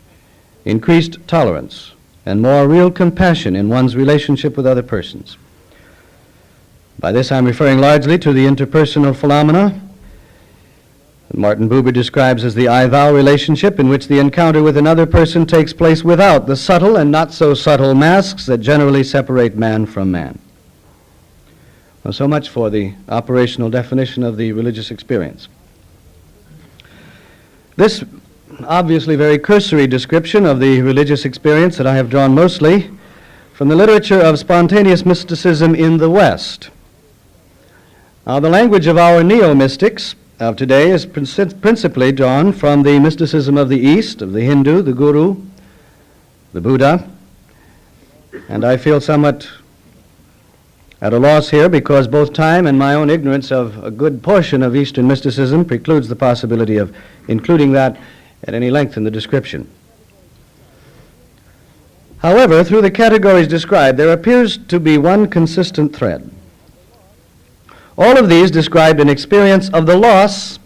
increased tolerance, and more real compassion in one's relationship with other persons. By this I'm referring largely to the interpersonal phenomena that Martin Buber describes as the I-thou relationship, in which the encounter with another person takes place without the subtle and not so subtle masks that generally separate man from man. Well, so much for the operational definition of the religious experience. This obviously very cursory description of the religious experience that I have drawn mostly from the literature of spontaneous mysticism in the West. Now, the language of our neo-mystics of today is principally drawn from the mysticism of the East, of the Hindu, the Guru, the Buddha, and I feel somewhat at a loss here because both time and my own ignorance of a good portion of Eastern mysticism precludes the possibility of including that at any length in the description. However, through the categories described, there appears to be one consistent thread. All of these describe an experience of the loss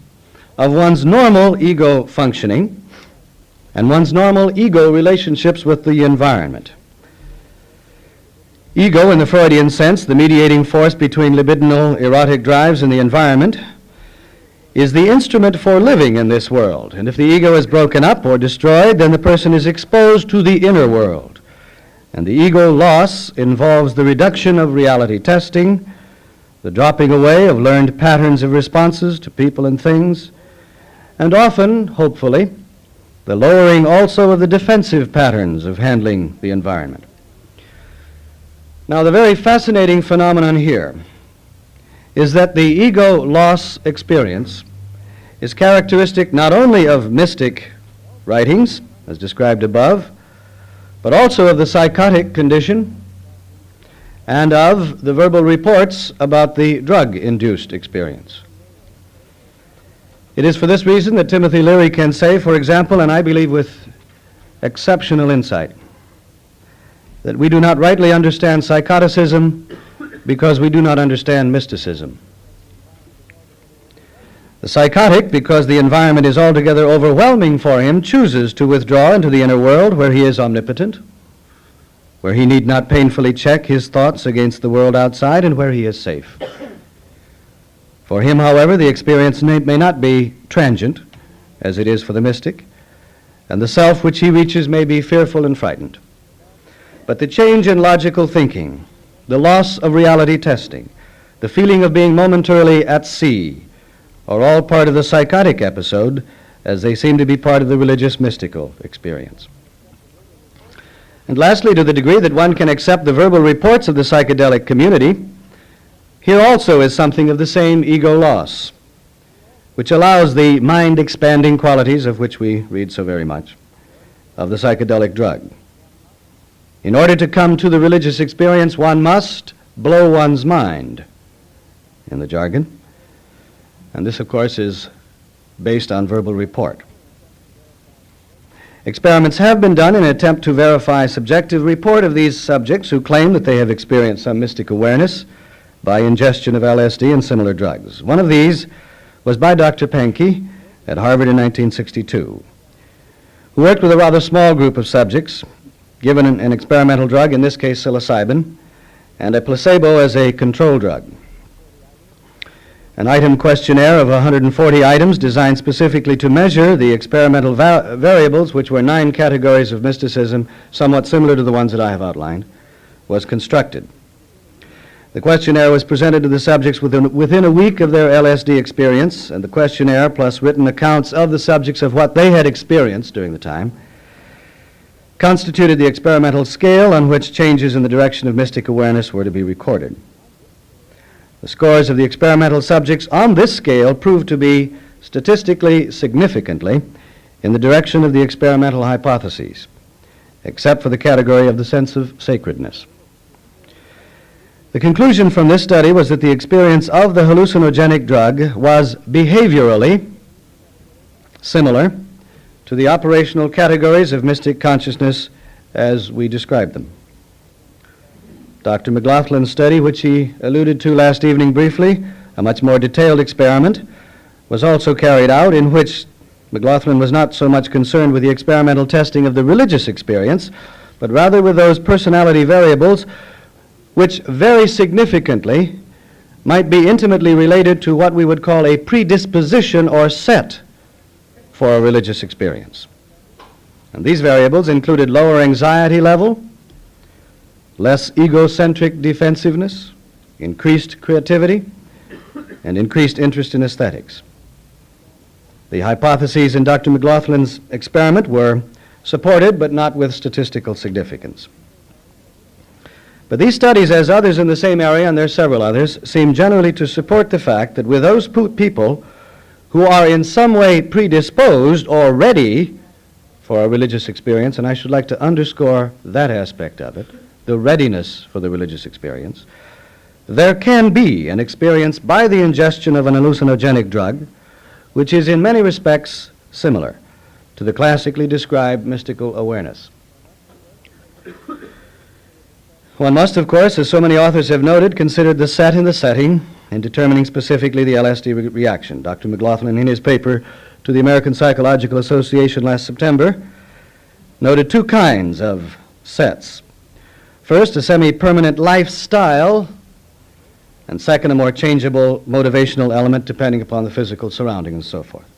of one's normal ego functioning and one's normal ego relationships with the environment. Ego, in the Freudian sense, the mediating force between libidinal erotic drives and the environment, is the instrument for living in this world. And if the ego is broken up or destroyed, then the person is exposed to the inner world. And the ego loss involves the reduction of reality testing, the dropping away of learned patterns of responses to people and things, and often, hopefully, the lowering also of the defensive patterns of handling the environment. Now, the very fascinating phenomenon here is that the ego loss experience is characteristic not only of mystic writings, as described above, but also of the psychotic condition and of the verbal reports about the drug-induced experience. It is for this reason that Timothy Leary can say, for example, and I believe with exceptional insight, that we do not rightly understand psychoticism because we do not understand mysticism. The psychotic, because the environment is altogether overwhelming for him, chooses to withdraw into the inner world where he is omnipotent, where he need not painfully check his thoughts against the world outside, and where he is safe. For him, however, the experience may not be transient, as it is for the mystic, and the self which he reaches may be fearful and frightened. But the change in logical thinking, the loss of reality testing, the feeling of being momentarily at sea, are all part of the psychotic episode, as they seem to be part of the religious mystical experience. And lastly, to the degree that one can accept the verbal reports of the psychedelic community, here also is something of the same ego loss, which allows the mind-expanding qualities of which we read so very much of the psychedelic drug. In order to come to the religious experience, one must blow one's mind, in the jargon. And this, of course, is based on verbal report. Experiments have been done in an attempt to verify subjective report of these subjects who claim that they have experienced some mystic awareness by ingestion of LSD and similar drugs. One of these was by Dr. Pankey at Harvard in 1962, who worked with a rather small group of subjects, given an experimental drug, in this case psilocybin, and a placebo as a control drug. An item questionnaire of 140 items designed specifically to measure the experimental variables, which were 9 categories of mysticism, somewhat similar to the ones that I have outlined, was constructed. The questionnaire was presented to the subjects within a week of their LSD experience, and the questionnaire, plus written accounts of the subjects of what they had experienced during the time, constituted the experimental scale on which changes in the direction of mystic awareness were to be recorded. The scores of the experimental subjects on this scale proved to be statistically significantly in the direction of the experimental hypotheses, except for the category of the sense of sacredness. The conclusion from this study was that the experience of the hallucinogenic drug was behaviorally similar to the operational categories of mystic consciousness as we described them. Dr. McLaughlin's study, which he alluded to last evening briefly, a much more detailed experiment, was also carried out, in which McLaughlin was not so much concerned with the experimental testing of the religious experience, but rather with those personality variables which very significantly might be intimately related to what we would call a predisposition or set for a religious experience. And these variables included lower anxiety level, less egocentric defensiveness, increased creativity, and increased interest in aesthetics. The hypotheses in Dr. McLaughlin's experiment were supported, but not with statistical significance. But these studies, as others in the same area, and there are several others, seem generally to support the fact that with those people who are in some way predisposed or ready for a religious experience, and I should like to underscore that aspect of it, the readiness for the religious experience, there can be an experience by the ingestion of an hallucinogenic drug which is in many respects similar to the classically described mystical awareness. One must, of course, as so many authors have noted, consider the set and the setting in determining specifically the LSD reaction. Dr. McLaughlin, in his paper to the American Psychological Association last September, noted 2 kinds of sets. First, a semi-permanent lifestyle, and second, a more changeable motivational element depending upon the physical surrounding and so forth.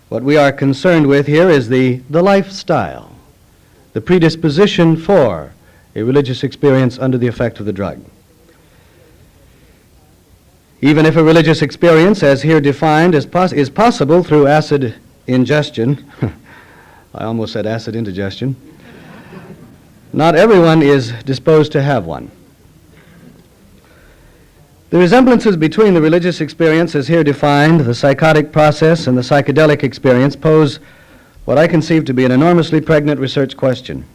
What we are concerned with here is the lifestyle, the predisposition for a religious experience under the effect of the drug. Even if a religious experience, as here defined, is possible through acid ingestion, I almost said acid indigestion, not everyone is disposed to have one. The resemblances between the religious experience as here defined, the psychotic process, and the psychedelic experience pose what I conceive to be an enormously pregnant research question.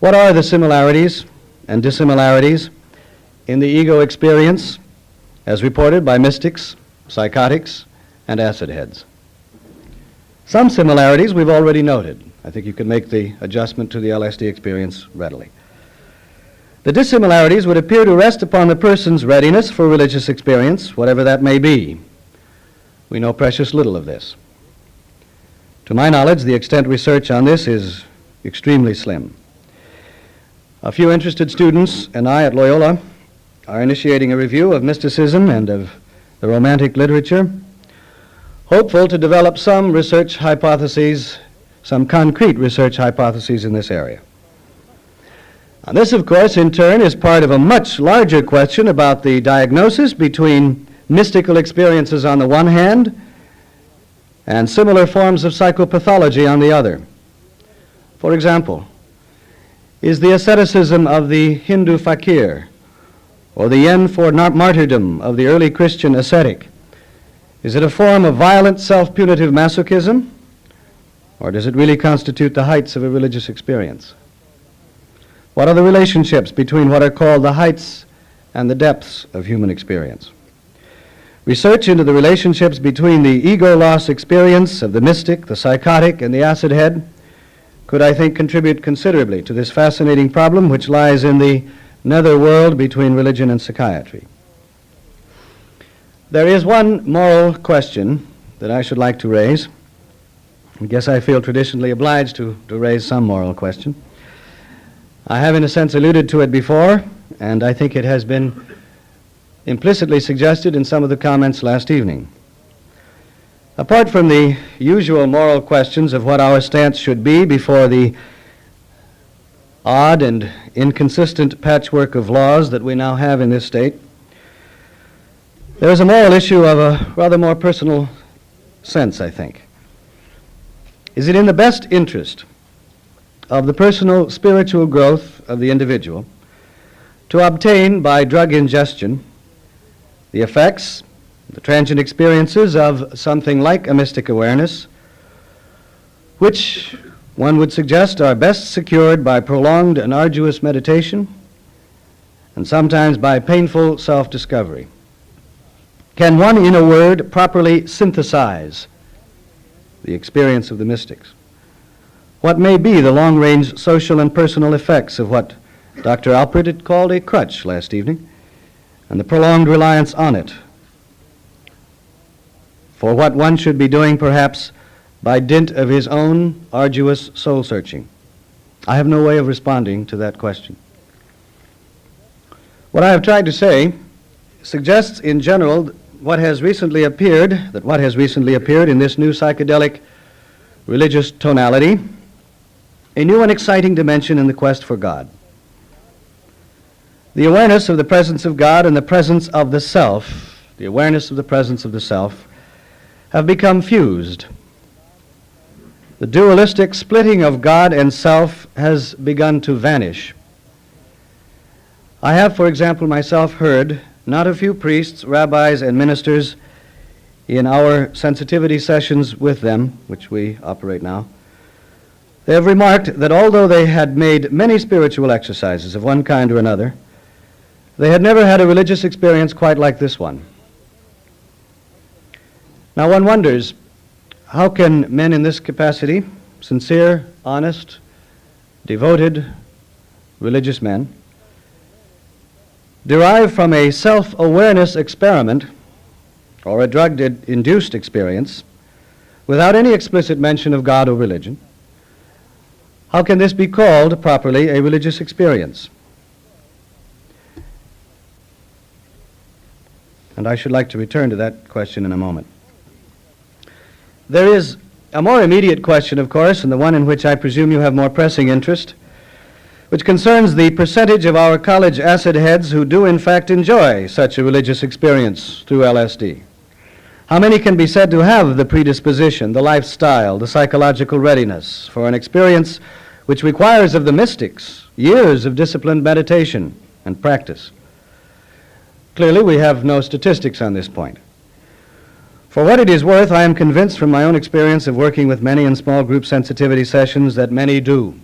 What are the similarities and dissimilarities in the ego experience as reported by mystics, psychotics, and acid heads? Some similarities we've already noted. I think you can make the adjustment to the LSD experience readily. The dissimilarities would appear to rest upon the person's readiness for religious experience, whatever that may be. We know precious little of this. To my knowledge, the extent research on this is extremely slim. A few interested students and I at Loyola are initiating a review of mysticism and of the Romantic literature, hopeful to develop some research hypotheses, some concrete research hypotheses in this area. Now, this, of course, in turn is part of a much larger question about the diagnosis between mystical experiences on the one hand and similar forms of psychopathology on the other. For example, is the asceticism of the Hindu fakir or the yen for martyrdom of the early Christian ascetic, is it a form of violent self-punitive masochism, or does it really constitute the heights of a religious experience? What are the relationships between what are called the heights and the depths of human experience? Research into the relationships between the ego loss experience of the mystic, the psychotic, and the acid head could, I think, contribute considerably to this fascinating problem which lies in the nether world between religion and psychiatry. There is one moral question that I should like to raise. I guess I feel traditionally obliged to raise some moral question. I have, in a sense, alluded to it before, and I think it has been implicitly suggested in some of the comments last evening. Apart from the usual moral questions of what our stance should be before the odd and inconsistent patchwork of laws that we now have in this state, there is a moral issue of a rather more personal sense, I think. Is it in the best interest of the personal spiritual growth of the individual to obtain by drug ingestion the effects, the transient experiences of something like a mystic awareness, which one would suggest are best secured by prolonged and arduous meditation and sometimes by painful self-discovery? Can one, in a word, properly synthesize the experience of the mystics? What may be the long-range social and personal effects of what Dr. Alpert had called a crutch last evening, and the prolonged reliance on it for what one should be doing perhaps by dint of his own arduous soul-searching? I have no way of responding to that question. What I have tried to say suggests in general that what has recently appeared in this new psychedelic religious tonality, a new and exciting dimension in the quest for God. The awareness of the presence of God and the presence of the self, the awareness of the presence of the self, have become fused. The dualistic splitting of God and self has begun to vanish. I have, for example, myself heard not a few priests, rabbis, and ministers in our sensitivity sessions with them, which we operate now. They have remarked that although they had made many spiritual exercises of one kind or another, they had never had a religious experience quite like this one. Now one wonders, how can men in this capacity, sincere, honest, devoted, religious men, derive from a self-awareness experiment or a drug-induced experience without any explicit mention of God or religion? How can this be called properly a religious experience? And I should like to return to that question in a moment. There is a more immediate question, of course, and the one in which I presume you have more pressing interest, which concerns the percentage of our college acid heads who do in fact enjoy such a religious experience through LSD. How many can be said to have the predisposition, the lifestyle, the psychological readiness for an experience which requires of the mystics years of disciplined meditation and practice? Clearly, we have no statistics on this point. For what it is worth, I am convinced from my own experience of working with many in small group sensitivity sessions that many do.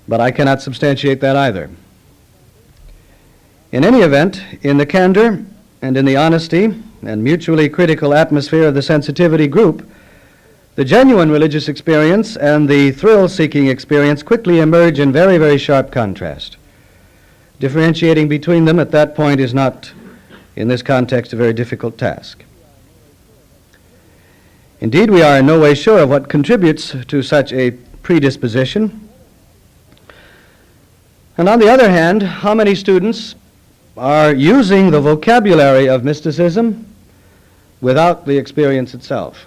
But I cannot substantiate that either. In any event, in the candor and in the honesty and mutually critical atmosphere of the sensitivity group, the genuine religious experience and the thrill-seeking experience quickly emerge in very, very sharp contrast. Differentiating between them at that point is not, in this context, a very difficult task. Indeed, we are in no way sure of what contributes to such a predisposition. And on the other hand, how many students are using the vocabulary of mysticism without the experience itself.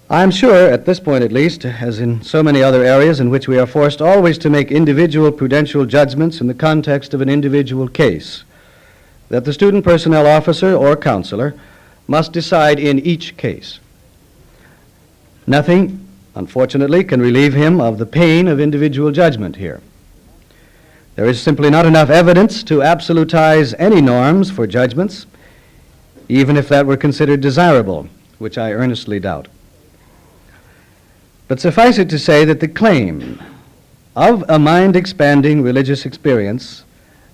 I'm sure, at this point at least, as in so many other areas in which we are forced always to make individual prudential judgments in the context of an individual case, that the student personnel officer or counselor must decide in each case. Nothing, unfortunately, can relieve him of the pain of individual judgment here. There is simply not enough evidence to absolutize any norms for judgments, even if that were considered desirable, which I earnestly doubt. But suffice it to say that the claim of a mind-expanding religious experience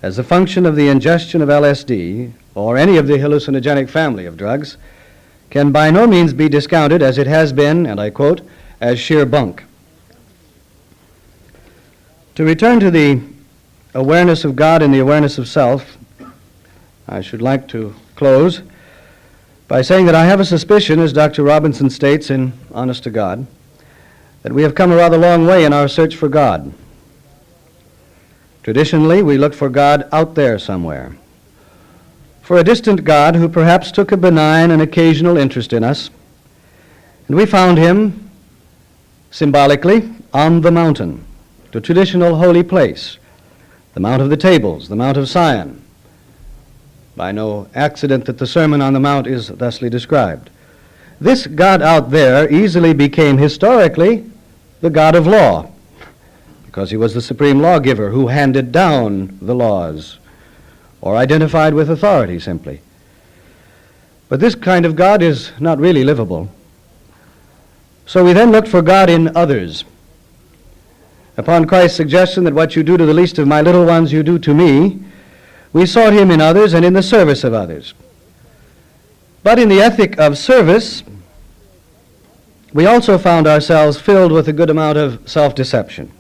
as a function of the ingestion of LSD or any of the hallucinogenic family of drugs can by no means be discounted as it has been, and I quote, as sheer bunk. To return to the awareness of God and the awareness of self, I should like to close by saying that I have a suspicion, as Dr. Robinson states in Honest to God, that we have come a rather long way in our search for God. Traditionally, we looked for God out there somewhere, for a distant God who perhaps took a benign and occasional interest in us, and we found him, symbolically, on the mountain, the traditional holy place, the Mount of the Tables, the Mount of Sion. By no accident that the Sermon on the Mount is thusly described. This God out there easily became historically the God of law, because he was the supreme lawgiver who handed down the laws, or identified with authority simply. But this kind of God is not really livable. So we then looked for God in others. Upon Christ's suggestion that what you do to the least of my little ones you do to me, we sought him in others and in the service of others. But in the ethic of service, we also found ourselves filled with a good amount of self-deception.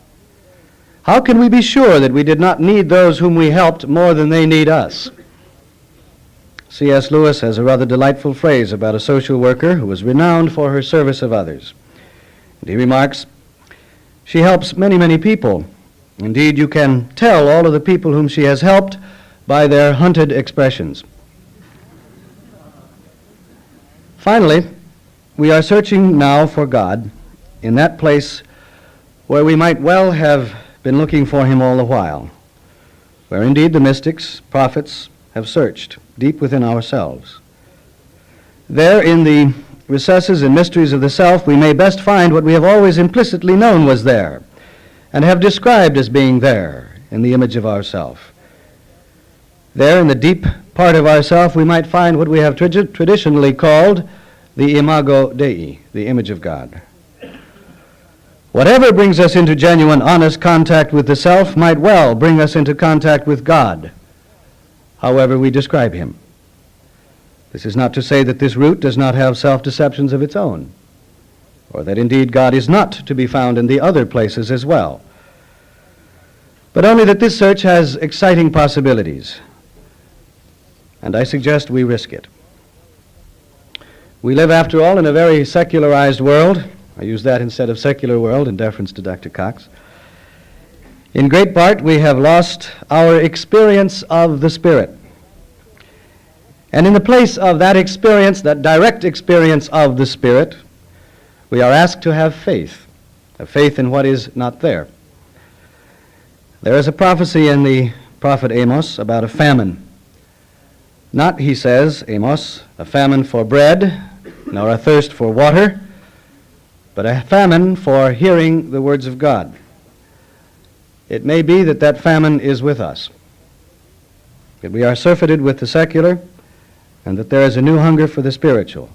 How can we be sure that we did not need those whom we helped more than they need us? C.S. Lewis has a rather delightful phrase about a social worker who was renowned for her service of others. And he remarks, "She helps many, many people. Indeed, you can tell all of the people whom she has helped by their hunted expressions." Finally, we are searching now for God in that place where we might well have been looking for him all the while, where indeed the mystics, prophets, have searched deep within ourselves. There, in the recesses and mysteries of the self, we may best find what we have always implicitly known was there, and have described as being there in the image of ourself. There, in the deep part of ourself, we might find what we have traditionally called the imago Dei, the image of God. Whatever brings us into genuine, honest contact with the self might well bring us into contact with God, however we describe him. This is not to say that this route does not have self-deceptions of its own, or that indeed God is not to be found in the other places as well, but only that this search has exciting possibilities, and I suggest we risk it. We live, after all, in a very secularized world. I use that instead of secular world in deference to Dr. Cox. In great part, we have lost our experience of the Spirit. And in the place of that experience, that direct experience of the Spirit, we are asked to have faith, a faith in what is not there. There is a prophecy in the prophet Amos about a famine. Not, he says, Amos, a famine for bread, nor a thirst for water, but a famine for hearing the words of God. It may be that that famine is with us, that we are surfeited with the secular, and that there is a new hunger for the spiritual,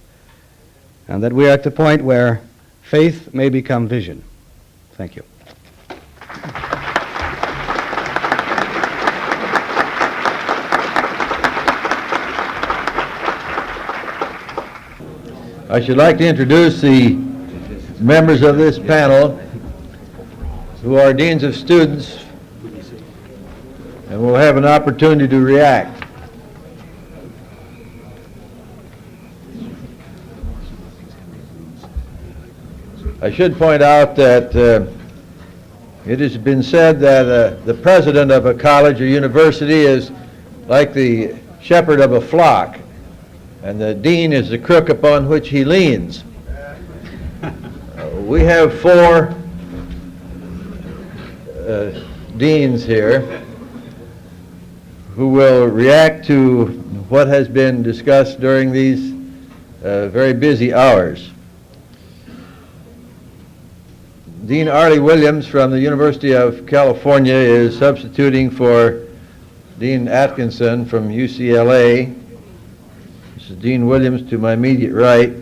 and that we are at the point where faith may become vision. Thank you. I should like to introduce the members of this panel who are deans of students and will have an opportunity to react. I should point out that It has been said that the president of a college or university is like the shepherd of a flock, and the dean is the crook upon which he leans. We have four deans here who will react to what has been discussed during these very busy hours. Dean Arlie Williams from the University of California is substituting for Dean Atkinson from UCLA. This is Dean Williams to my immediate right.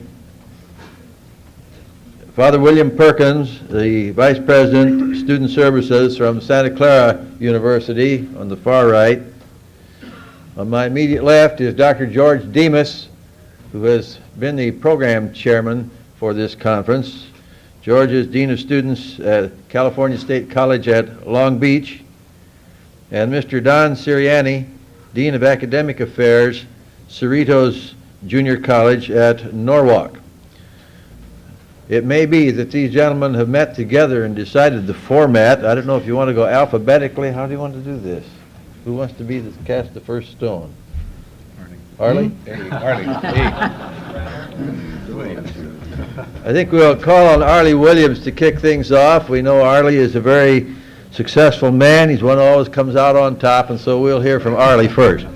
Father William Perkins, the Vice President, Student Services from Santa Clara University on the far right. On my immediate left is Dr. George Demas, who has been the program chairman for this conference. George is Dean of Students at California State College at Long Beach. And Mr. Don Sirianni, Dean of Academic Affairs, Cerritos Junior College at Norwalk. It may be that these gentlemen have met together and decided the format. I don't know if you want to go alphabetically. How do you want to do this? Who wants to be the cast the first stone? Arlie? Hey, Arlie. I think we'll call on Arlie Williams to kick things off. We know Arlie is a very successful man. He's one who always comes out on top, and so we'll hear from Arlie first.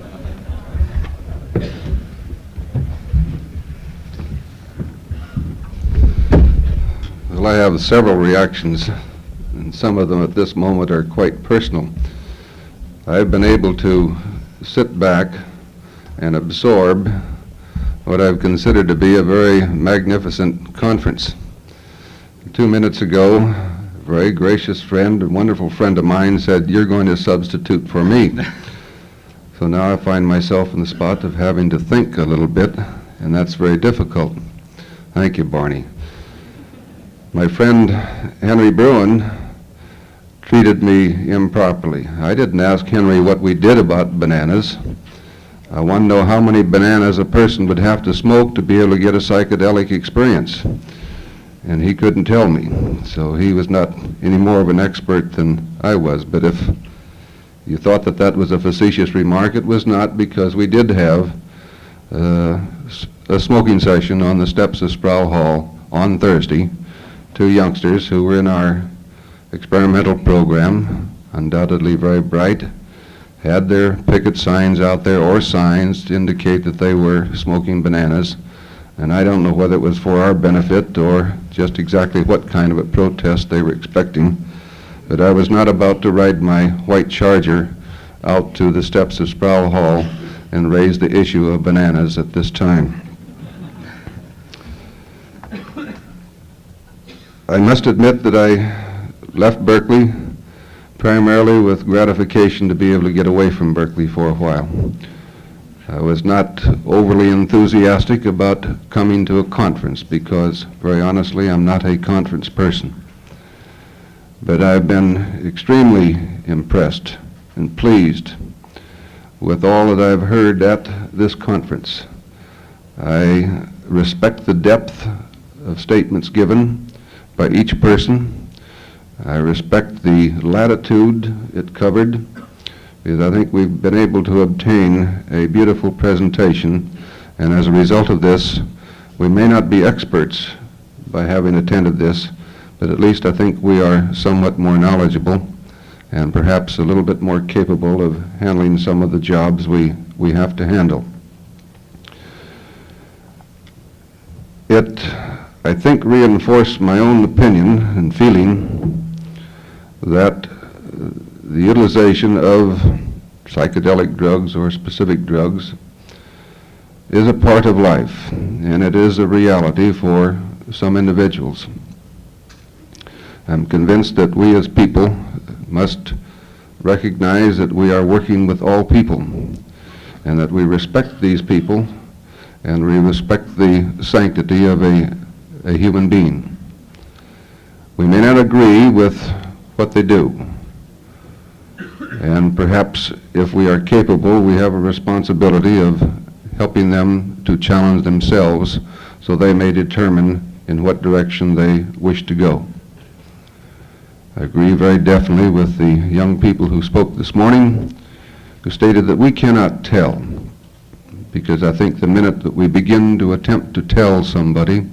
Well, I have several reactions, and some of them at this moment are quite personal. I've been able to sit back and absorb what I've considered to be a very magnificent conference. 2 minutes ago, a very gracious friend, a wonderful friend of mine said, "You're going to substitute for me." So now I find myself in the spot of having to think a little bit, and that's very difficult. Thank you, Barney. My friend Henry Bruin treated me improperly. I didn't ask Henry what we did about bananas. I want to know how many bananas a person would have to smoke to be able to get a psychedelic experience. And he couldn't tell me. So he was not any more of an expert than I was. But if you thought that that was a facetious remark, it was not, because we did have a smoking session on the steps of Sproul Hall on Thursday. 2 youngsters who were in our experimental program, undoubtedly very bright, had their picket signs out there, or signs to indicate that they were smoking bananas. And I don't know whether it was for our benefit or just exactly what kind of a protest they were expecting. But I was not about to ride my white Charger out to the steps of Sproul Hall and raise the issue of bananas at this time. I must admit that I left Berkeley primarily with gratification to be able to get away from Berkeley for a while. I was not overly enthusiastic about coming to a conference because, very honestly, I'm not a conference person. But I've been extremely impressed and pleased with all that I've heard at this conference. I respect the depth of statements given by each person. I respect the latitude it covered, because I think we've been able to obtain a beautiful presentation, and as a result of this, we may not be experts by having attended this, but at least I think we are somewhat more knowledgeable and perhaps a little bit more capable of handling some of the jobs we have to handle. It, I think, reinforced my own opinion and feeling that the utilization of psychedelic drugs or specific drugs is a part of life, and it is a reality for some individuals. I'm convinced that we as people must recognize that we are working with all people, and that we respect these people, and we respect the sanctity of a human being. We may not agree with what they do, and perhaps if we are capable, we have a responsibility of helping them to challenge themselves so they may determine in what direction they wish to go. I agree very definitely with the young people who spoke this morning, who stated that we cannot tell, because I think the minute that we begin to attempt to tell somebody,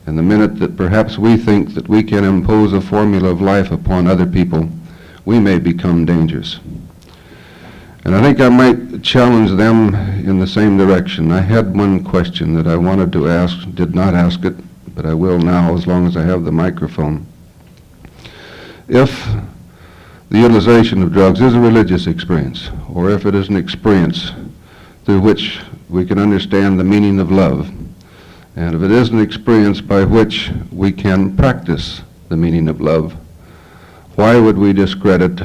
and the minute that perhaps we think that we can impose a formula of life upon other people, we may become dangerous. And I think I might challenge them in the same direction. I had one question that I wanted to ask, did not ask it, but I will now as long as I have the microphone. If the utilization of drugs is a religious experience, or if it is an experience through which we can understand the meaning of love, and if it is an experience by which we can practice the meaning of love, why would we discredit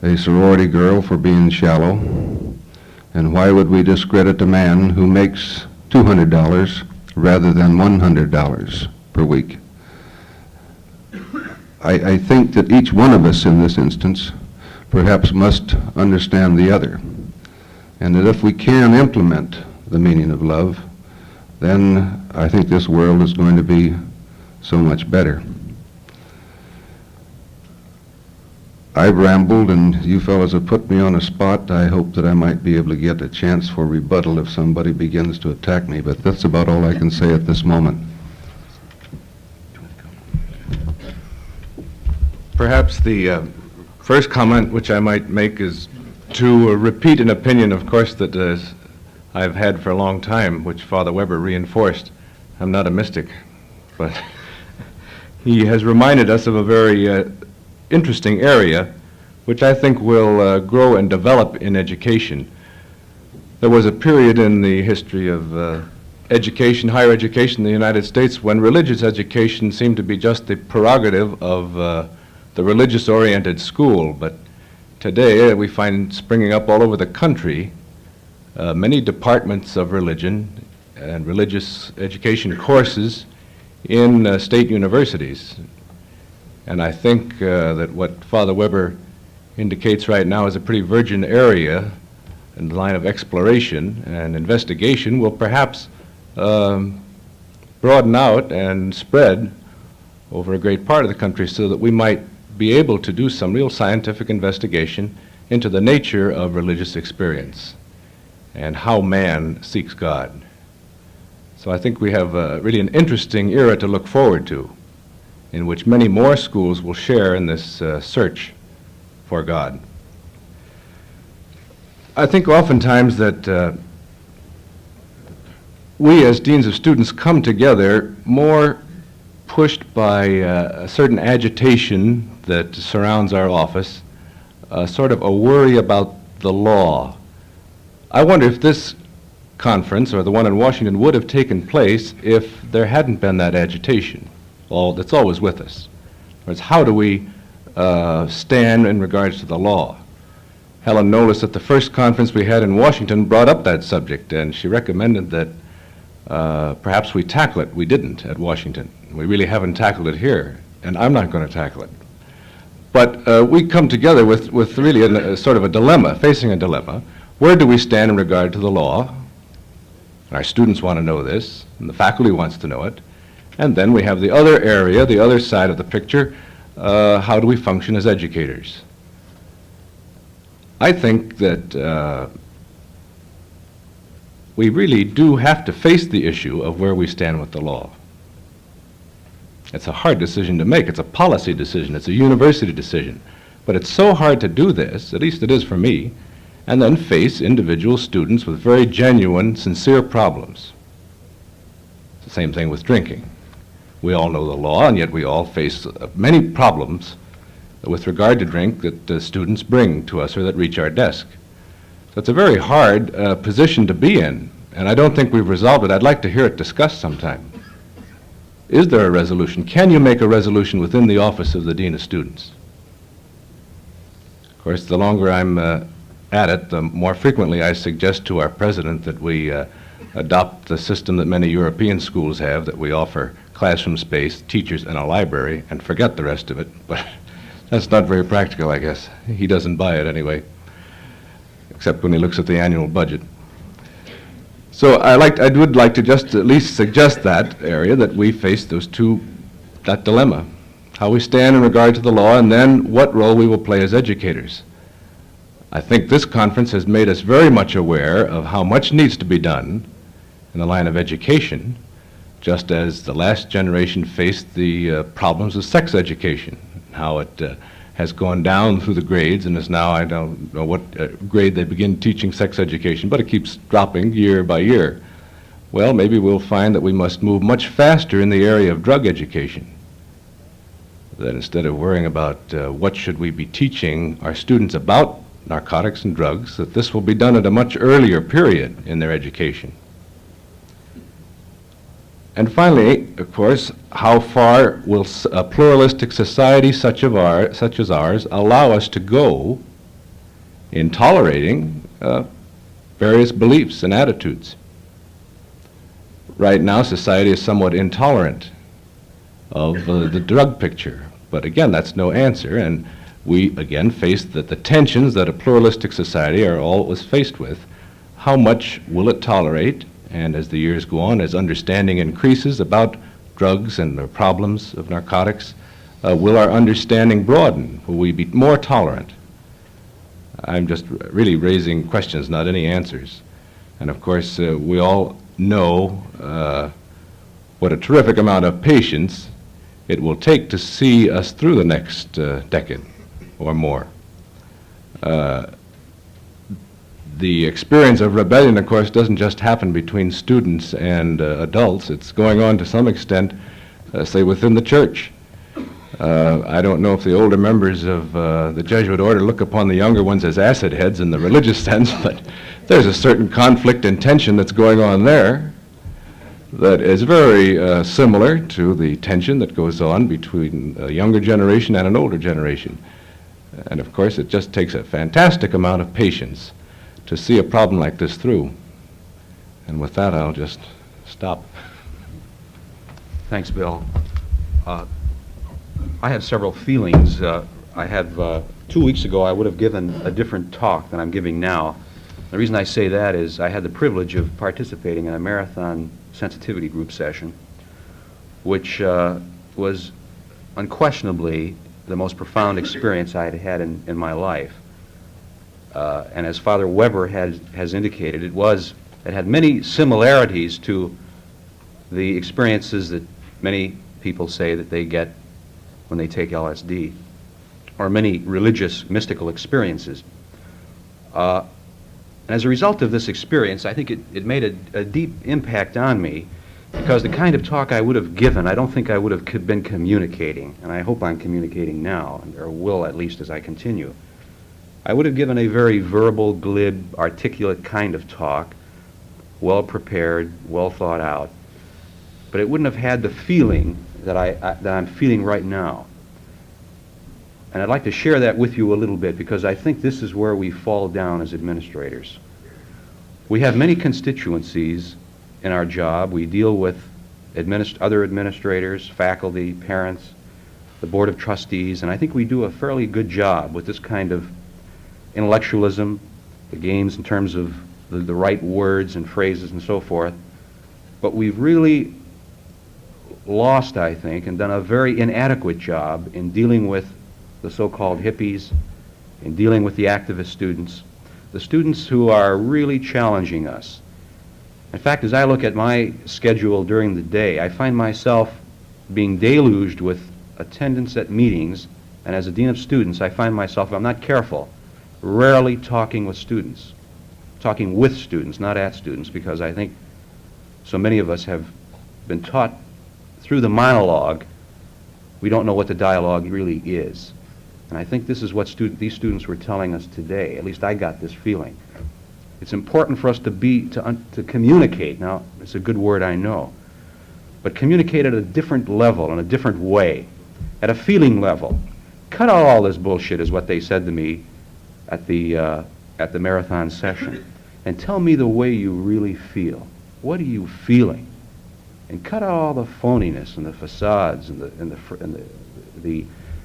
a sorority girl for being shallow? And why would we discredit a man who makes $200 rather than $100 per week? I think that each one of us in this instance perhaps must understand the other. And that if we can implement the meaning of love, then I think this world is going to be so much better. I've rambled, and you fellows have put me on a spot. I hope that I might be able to get a chance for rebuttal if somebody begins to attack me, but that's about all I can say at this moment. Perhaps the first comment which I might make is to repeat an opinion, of course, that I've had for a long time, which Father Weber reinforced. I'm not a mystic, but he has reminded us of a very interesting area, which I think will grow and develop in education. There was a period in the history of education, higher education in the United States, when religious education seemed to be just the prerogative of the religious-oriented school, but today we find springing up all over the country many departments of religion and religious education courses in state universities. And I think that what Father Weber indicates right now is a pretty virgin area in the line of exploration and investigation will perhaps broaden out and spread over a great part of the country so that we might be able to do some real scientific investigation into the nature of religious experience and how man seeks God. So I think we have really an interesting era to look forward to, in which many more schools will share in this search for God. I think oftentimes that we as deans of students come together more pushed by a certain agitation that surrounds our office, sort of a worry about the law. I wonder if this conference, or the one in Washington, would have taken place if there hadn't been that agitation. That's always with us. In other words, how do we stand in regards to the law? Helen Nolis at the first conference we had in Washington brought up that subject, and she recommended that perhaps we tackle it. We didn't at Washington. We really haven't tackled it here, and I'm not going to tackle it. But we come together with really a sort of a dilemma, facing a dilemma. Where do we stand in regard to the law? And our students want to know this, and the faculty wants to know it. And then we have the other area, the other side of the picture, how do we function as educators? I think that we really do have to face the issue of where we stand with the law. It's a hard decision to make. It's a policy decision. It's a university decision. But it's so hard to do this, at least it is for me, and then face individual students with very genuine, sincere problems. It's the same thing with drinking. We all know the law, and yet we all face many problems with regard to drink that students bring to us or that reach our desk. So it's a very hard position to be in, and I don't think we've resolved it. I'd like to hear it discussed sometime. Is there a resolution? Can you make a resolution within the office of the Dean of Students? Of course, the longer I'm at it, the more frequently I suggest to our president that we adopt the system that many European schools have, that we offer classroom space, teachers, and a library, and forget the rest of it. But that's not very practical, I guess. He doesn't buy it anyway, except when he looks at the annual budget. So I would like to just at least suggest that area, that we face that dilemma. how we stand in regard to the law, and then what role we will play as educators. I think this conference has made us very much aware of how much needs to be done in the line of education, just as the last generation faced the problems of sex education, how it has gone down through the grades and is now, I don't know what grade they begin teaching sex education, but it keeps dropping year by year. Well, maybe we'll find that we must move much faster in the area of drug education. That instead of worrying about what should we be teaching our students about narcotics and drugs, that this will be done at a much earlier period in their education. And finally, of course, how far will a pluralistic society such as ours allow us to go in tolerating various beliefs and attitudes? Right now, society is somewhat intolerant of the drug picture. But again, that's no answer, and we again face the tensions that a pluralistic society are always faced with. How much will it tolerate? And as the years go on, as understanding increases about drugs and the problems of narcotics, will our understanding broaden? Will we be more tolerant? I'm just really raising questions, not any answers. And of course, we all know what a terrific amount of patience it will take to see us through the next decade or more. The experience of rebellion, of course, doesn't just happen between students and adults. It's going on to some extent, say, within the church. I don't know if the older members of the Jesuit order look upon the younger ones as acid heads in the religious sense, but there's a certain conflict and tension that's going on there that is very similar to the tension that goes on between a younger generation and an older generation. And of course, it just takes a fantastic amount of patience to see a problem like this through. And with that, I'll just stop. Thanks, Bill. I have several feelings. I have 2 weeks ago, I would have given a different talk than I'm giving now. The reason I say that is I had the privilege of participating in a marathon sensitivity group session, which was unquestionably the most profound experience I had had in my life. And as Father Weber has indicated, it had many similarities to the experiences that many people say that they get when they take LSD, or many religious mystical experiences. And as a result of this experience, I think it made a deep impact on me, because the kind of talk I would have given, I don't think I would have been communicating, and I hope I'm communicating now, or will at least as I continue. I would have given a very verbal, glib, articulate kind of talk, well prepared, well thought out, but it wouldn't have had the feeling that I'm feeling right now. And I'd like to share that with you a little bit, because I think this is where we fall down as administrators. We have many constituencies in our job. We deal with other administrators, faculty, parents, the Board of Trustees, and I think we do a fairly good job with this kind of intellectualism, the games in terms of the right words and phrases and so forth. But we've really lost, I think, and done a very inadequate job in dealing with the so-called hippies, in dealing with the activist students, the students who are really challenging us. In fact, as I look at my schedule during the day, I find myself being deluged with attendance at meetings, and as a dean of students, I find myself, if I'm not careful, rarely talking with students, not at students, because I think so many of us have been taught through the monologue, we don't know what the dialogue really is. And I think this is what these students were telling us today. At least I got this feeling. It's important for us to communicate. Now, it's a good word, I know, but communicate at a different level, in a different way, at a feeling level. Cut out all this bullshit, is what they said to me at the marathon session, and tell me the way you really feel. What are you feeling? And cut out all the phoniness and the facades and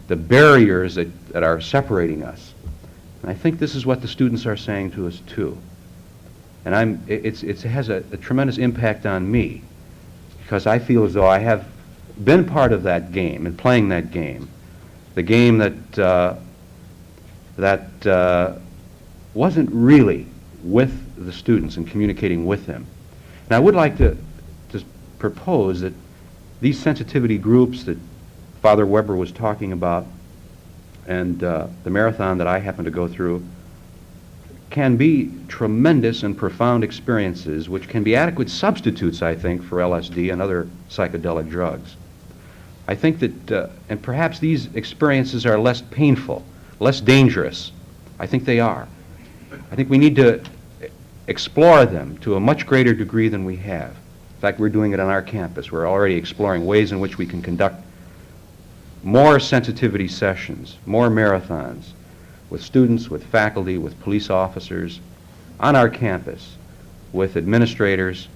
the barriers that are separating us. And I think this is what the students are saying to us too. And it has a tremendous impact on me, because I feel as though I have been part of that game and playing that game, the game that wasn't really with the students and communicating with them. And I would like to propose that these sensitivity groups that Father Weber was talking about and the marathon that I happen to go through can be tremendous and profound experiences which can be adequate substitutes, I think, for LSD and other psychedelic drugs. I think that, and perhaps these experiences are less painful, less dangerous. I think they are. I think we need to explore them to a much greater degree than we have. In fact, we're doing it on our campus. We're already exploring ways in which we can conduct more sensitivity sessions, more marathons, with students, with faculty, with police officers, on our campus, with administrators.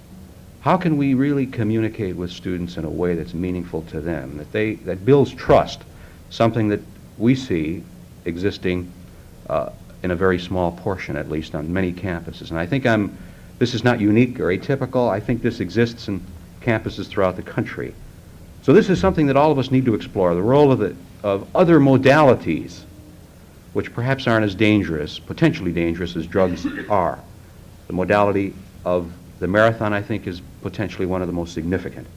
How can we really communicate with students in a way that's meaningful to them, that builds trust, something that we see existing in a very small portion, at least, on many campuses. And I think this is not unique or atypical. I think this exists in campuses throughout the country. So this is something that all of us need to explore, the role of other modalities, which perhaps aren't as dangerous, potentially dangerous, as drugs are. The modality of the marathon, I think, is potentially one of the most significant.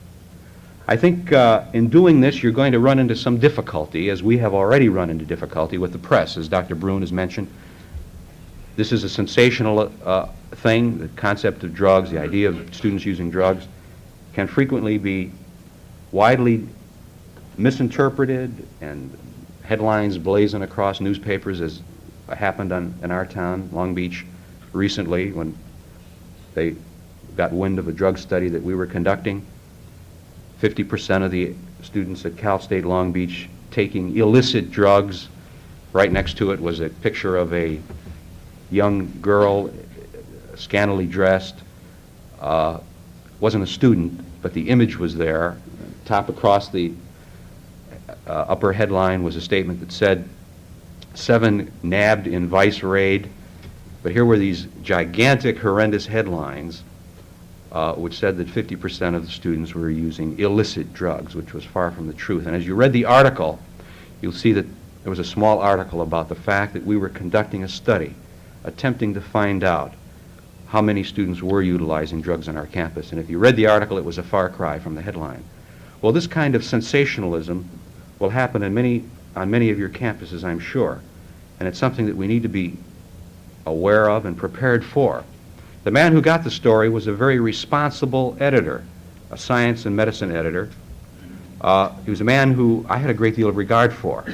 I think in doing this, you're going to run into some difficulty, as we have already run into difficulty with the press, as Dr. Brune has mentioned. This is a sensational thing. The concept of drugs, the idea of students using drugs, can frequently be widely misinterpreted, and headlines blazing across newspapers, as happened in our town, Long Beach, recently, when they got wind of a drug study that we were conducting. 50% of the students at Cal State Long Beach taking illicit drugs. Right next to it was a picture of a young girl, scantily dressed. Wasn't a student, but the image was there. Top across the upper headline was a statement that said, 7 nabbed in vice raid. But here were these gigantic, horrendous headlines which said that 50% of the students were using illicit drugs, which was far from the truth. And as you read the article, you'll see that there was a small article about the fact that we were conducting a study, attempting to find out how many students were utilizing drugs on our campus. And if you read the article, it was a far cry from the headline. Well, this kind of sensationalism will happen on many of your campuses, I'm sure. And it's something that we need to be aware of and prepared for. The man who got the story was a very responsible editor, a science and medicine editor. He was a man who I had a great deal of regard for.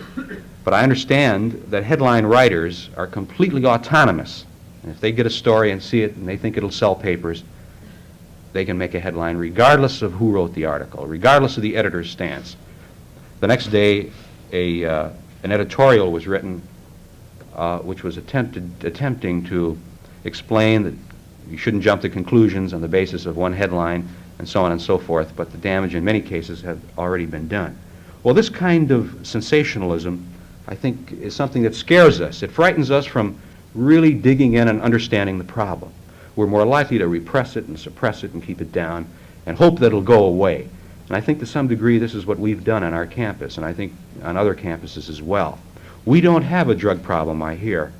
But I understand that headline writers are completely autonomous. And if they get a story and see it and they think it'll sell papers, they can make a headline regardless of who wrote the article, regardless of the editor's stance. The next day, an editorial was written which was attempting to explain that you shouldn't jump to conclusions on the basis of one headline and so on and so forth, but the damage in many cases had already been done. Well, this kind of sensationalism, I think, is something that scares us. It frightens us from really digging in and understanding the problem. We're more likely to repress it and suppress it and keep it down and hope that it'll go away. And I think to some degree this is what we've done on our campus, and I think on other campuses as well. We don't have a drug problem, I hear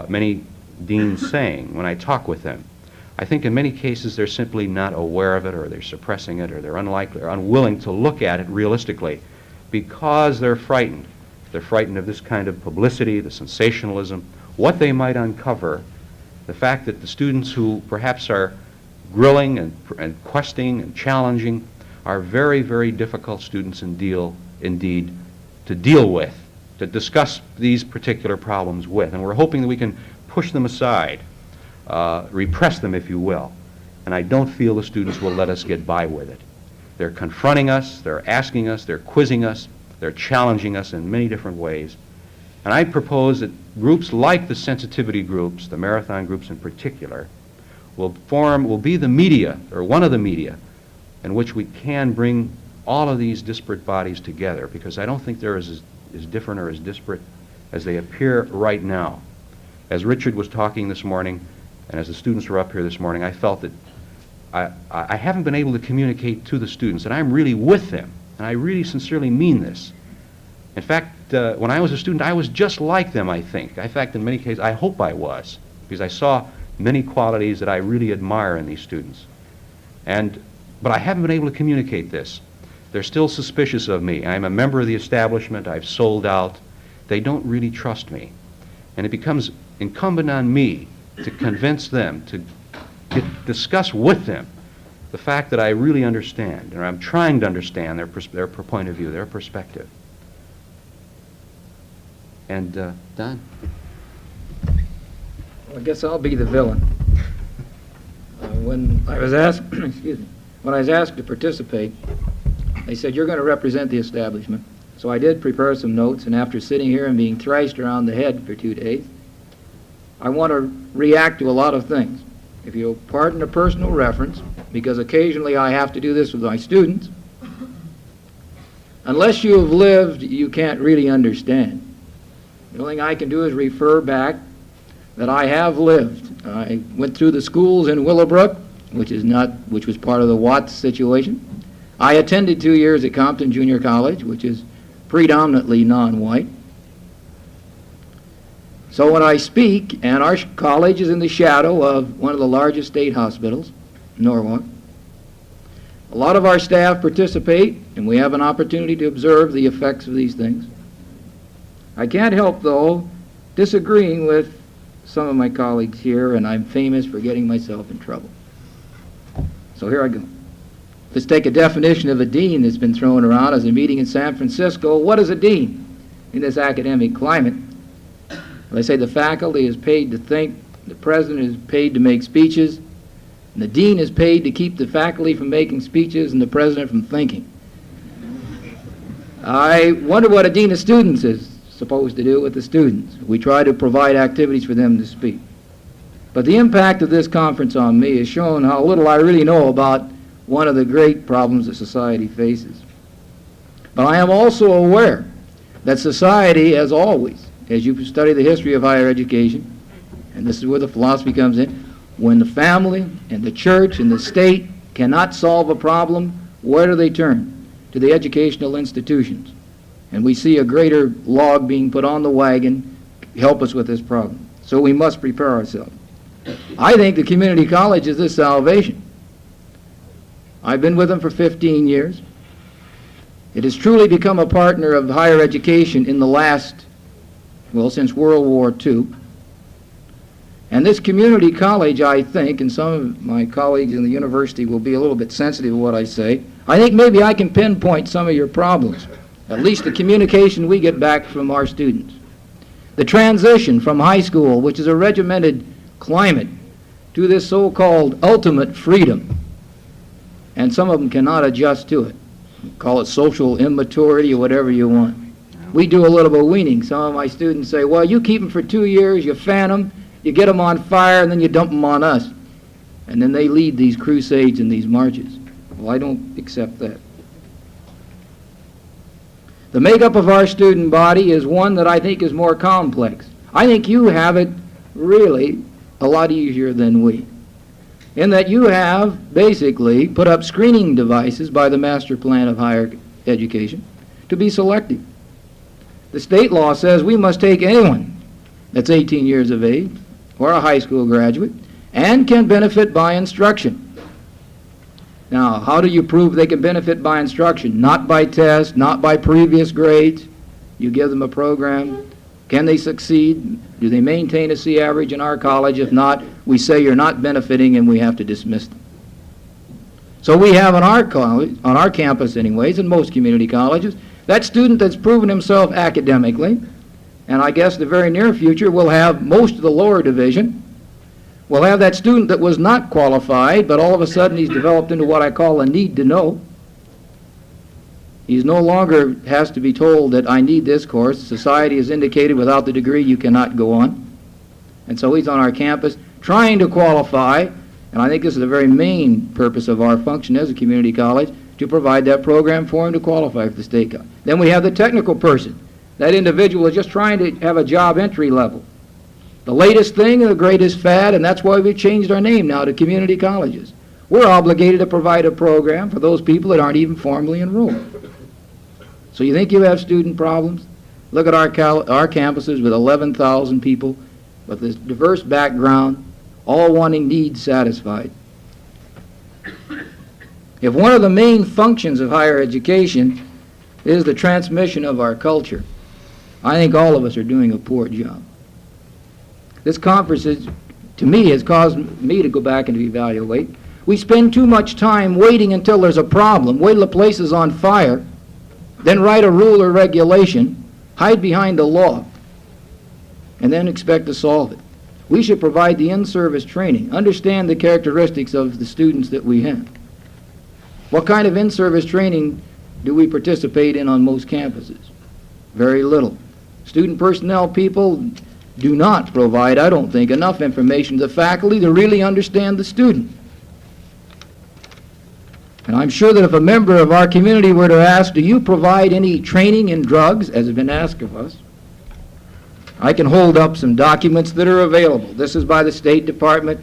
many deans saying when I talk with them. I think in many cases they're simply not aware of it, or they're suppressing it, or they're unlikely or unwilling to look at it realistically because they're frightened. They're frightened of this kind of publicity, the sensationalism, what they might uncover, the fact that the students who perhaps are grilling and questing and challenging are very, very difficult students indeed to deal with, to discuss these particular problems with. And we're hoping that we can push them aside, repress them, if you will. And I don't feel the students will let us get by with it. They're confronting us, they're asking us, they're quizzing us, they're challenging us in many different ways. And I propose that groups like the sensitivity groups, the marathon groups in particular, will be the media, or one of the media, in which we can bring all of these disparate bodies together, because I don't think they're as different or as disparate as they appear right now. As Richard was talking this morning, and as the students were up here this morning, I felt that I haven't been able to communicate to the students that I'm really with them, And I really sincerely mean this. In fact, when I was a student, I was just like them, I think. In fact, in many cases, I hope I was, because I saw many qualities that I really admire in these students. But I haven't been able to communicate this. They're still suspicious of me. I'm a member of the establishment. I've sold out. They don't really trust me. And it becomes incumbent on me to convince them, to discuss with them the fact that I really understand, or I'm trying to understand their point of view, their perspective. And, Don? Well, I guess I'll be the villain. When I was asked, excuse me, when I was asked to participate, they said, you're going to represent the establishment. So I did prepare some notes, and after sitting here and being thrashed around the head for 2 days, I want to react to a lot of things. If you'll pardon a personal reference, because occasionally I have to do this with my students, unless you have lived, you can't really understand. The only thing I can do is refer back that I have lived. I went through the schools in Willowbrook, which was part of the Watts situation. I attended 2 years at Compton Junior College, which is predominantly non-white. So when I speak, and our college is in the shadow of one of the largest state hospitals, Norwalk, a lot of our staff participate, and we have an opportunity to observe the effects of these things. I can't help, though, disagreeing with some of my colleagues here, and I'm famous for getting myself in trouble. So here I go. Let's take a definition of a dean that's been thrown around as a meeting in San Francisco. What is a dean in this academic climate? They say the faculty is paid to think, the president is paid to make speeches, and the dean is paid to keep the faculty from making speeches and the president from thinking. I wonder what a dean of students is supposed to do with the students. We try to provide activities for them to speak. But the impact of this conference on me has shown how little I really know about one of the great problems that society faces. But I am also aware that society, as always, as you study the history of higher education, and this is where the philosophy comes in, when the family and the church and the state cannot solve a problem, where do they turn? To the educational institutions. And we see a greater log being put on the wagon to help us with this problem. So we must prepare ourselves. I think the community college is this salvation. I've been with them for 15 years. It has truly become a partner of higher education in the last, well, since World War II. And this community college, I think, and some of my colleagues in the university will be a little bit sensitive to what I say, I think maybe I can pinpoint some of your problems, at least the communication we get back from our students. The transition from high school, which is a regimented climate, to this so-called ultimate freedom. And some of them cannot adjust to it. Call it social immaturity or whatever you want. We do a little bit of weaning. Some of my students say, well, you keep them for 2 years, you fan them, you get them on fire, and then you dump them on us. And then they lead these crusades and these marches. Well, I don't accept that. The makeup of our student body is one that I think is more complex. I think you have it really a lot easier than we, in that you have basically put up screening devices by the master plan of higher education to be selective. The state law says we must take anyone that's 18 years of age or a high school graduate and can benefit by instruction. Now, how do you prove they can benefit by instruction? Not by tests, not by previous grades. You give them a program. Can they succeed? Do they maintain a C average in our college? If not, we say you're not benefiting and we have to dismiss them. So we have on our college, on our campus anyways, in most community colleges, that student that's proven himself academically, and I guess the very near future will have most of the lower division. We'll have that student that was not qualified, but all of a sudden he's developed into what I call a need to know. He's no longer has to be told that I need this course. Society has indicated without the degree you cannot go on. And so he's on our campus trying to qualify, and I think this is the very main purpose of our function as a community college, to provide that program for him to qualify for the state college. Then we have the technical person. That individual is just trying to have a job entry level. The latest thing and the greatest fad, and that's why we've changed our name now to community colleges. We're obligated to provide a program for those people that aren't even formally enrolled. So you think you have student problems? Look at our campuses with 11,000 people with this diverse background, all wanting needs satisfied. If one of the main functions of higher education is the transmission of our culture, I think all of us are doing a poor job. This conference, to me, has caused me to go back and evaluate. We spend too much time waiting until there's a problem, wait till the place is on fire, then write a rule or regulation, hide behind the law, and then expect to solve it. We should provide the in-service training, understand the characteristics of the students that we have. What kind of in-service training do we participate in on most campuses? Very little. Student personnel people do not provide, I don't think, enough information to the faculty to really understand the student. And I'm sure that if a member of our community were to ask, do you provide any training in drugs, as has been asked of us, I can hold up some documents that are available. This is by the State Department,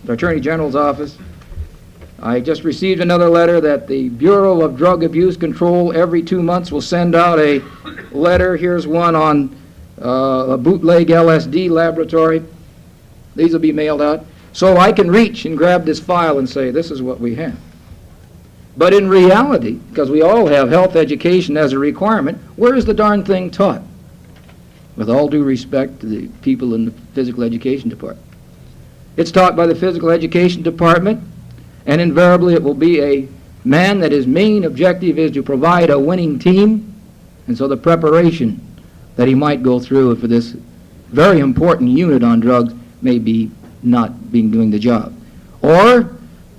the Attorney General's office. I just received another letter that the Bureau of Drug Abuse Control every 2 months will send out a letter. Here's one on a bootleg LSD laboratory. These will be mailed out. So I can reach and grab this file and say, this is what we have. But in reality, because we all have health education as a requirement, where is the darn thing taught? With all due respect to the people in the physical education department. It's taught by the physical education department, and invariably it will be a man that his main objective is to provide a winning team, and so the preparation that he might go through for this very important unit on drugs may be not doing the job. Or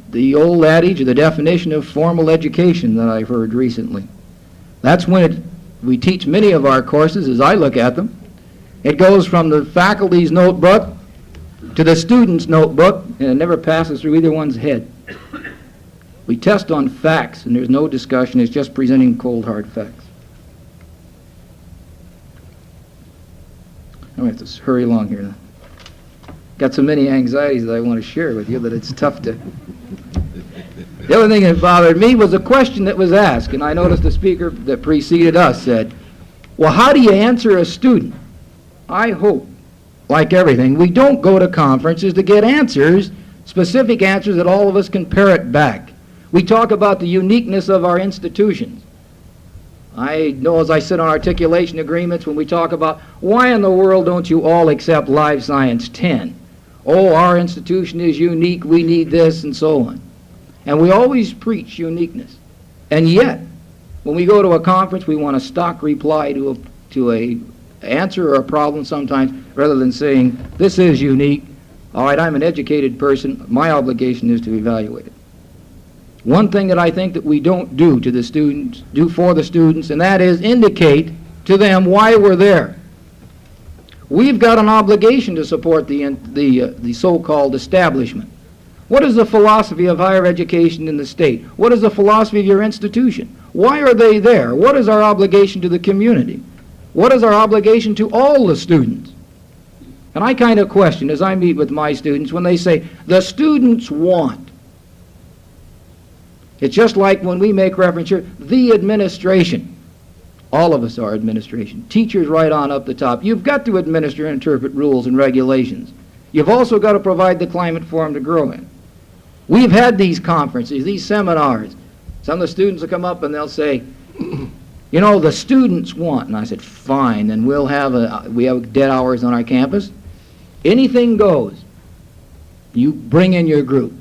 the old adage, or the definition of formal education that I've heard recently. That's when we teach many of our courses, as I look at them. It goes from the faculty's notebook to the student's notebook, and it never passes through either one's head. We test on facts, and there's no discussion. It's just presenting cold, hard facts. I'm going to have to hurry along here now. Got so many anxieties that I want to share with you that it's tough to... The other thing that bothered me was a question that was asked, and I noticed the speaker that preceded us said, well, how do you answer a student? I hope, like everything, we don't go to conferences to get answers, specific answers that all of us can parrot back. We talk about the uniqueness of our institutions. I know as I sit on articulation agreements when we talk about why in the world don't you all accept Life Science 10? Oh, our institution is unique, we need this, and so on. And we always preach uniqueness. And yet, when we go to a conference, we want a stock reply to a answer or a problem sometimes, rather than saying, this is unique. All right, I'm an educated person. My obligation is to evaluate it. One thing that I think that we don't do to the students, do for the students, and that is indicate to them why we're there. We've got an obligation to support the so-called establishment. What is the philosophy of higher education in the state? What is the philosophy of your institution? Why are they there? What is our obligation to the community? What is our obligation to all the students? And I kind of question, as I meet with my students, when they say, the students want. It's just like when we make reference here, the administration. All of us are administration. Teachers right on up the top. You've got to administer and interpret rules and regulations. You've also got to provide the climate for them to grow in. We've had these conferences, these seminars. Some of the students will come up and they'll say, you know, the students want. And I said, fine, then we have dead hours on our campus. Anything goes. You bring in your group.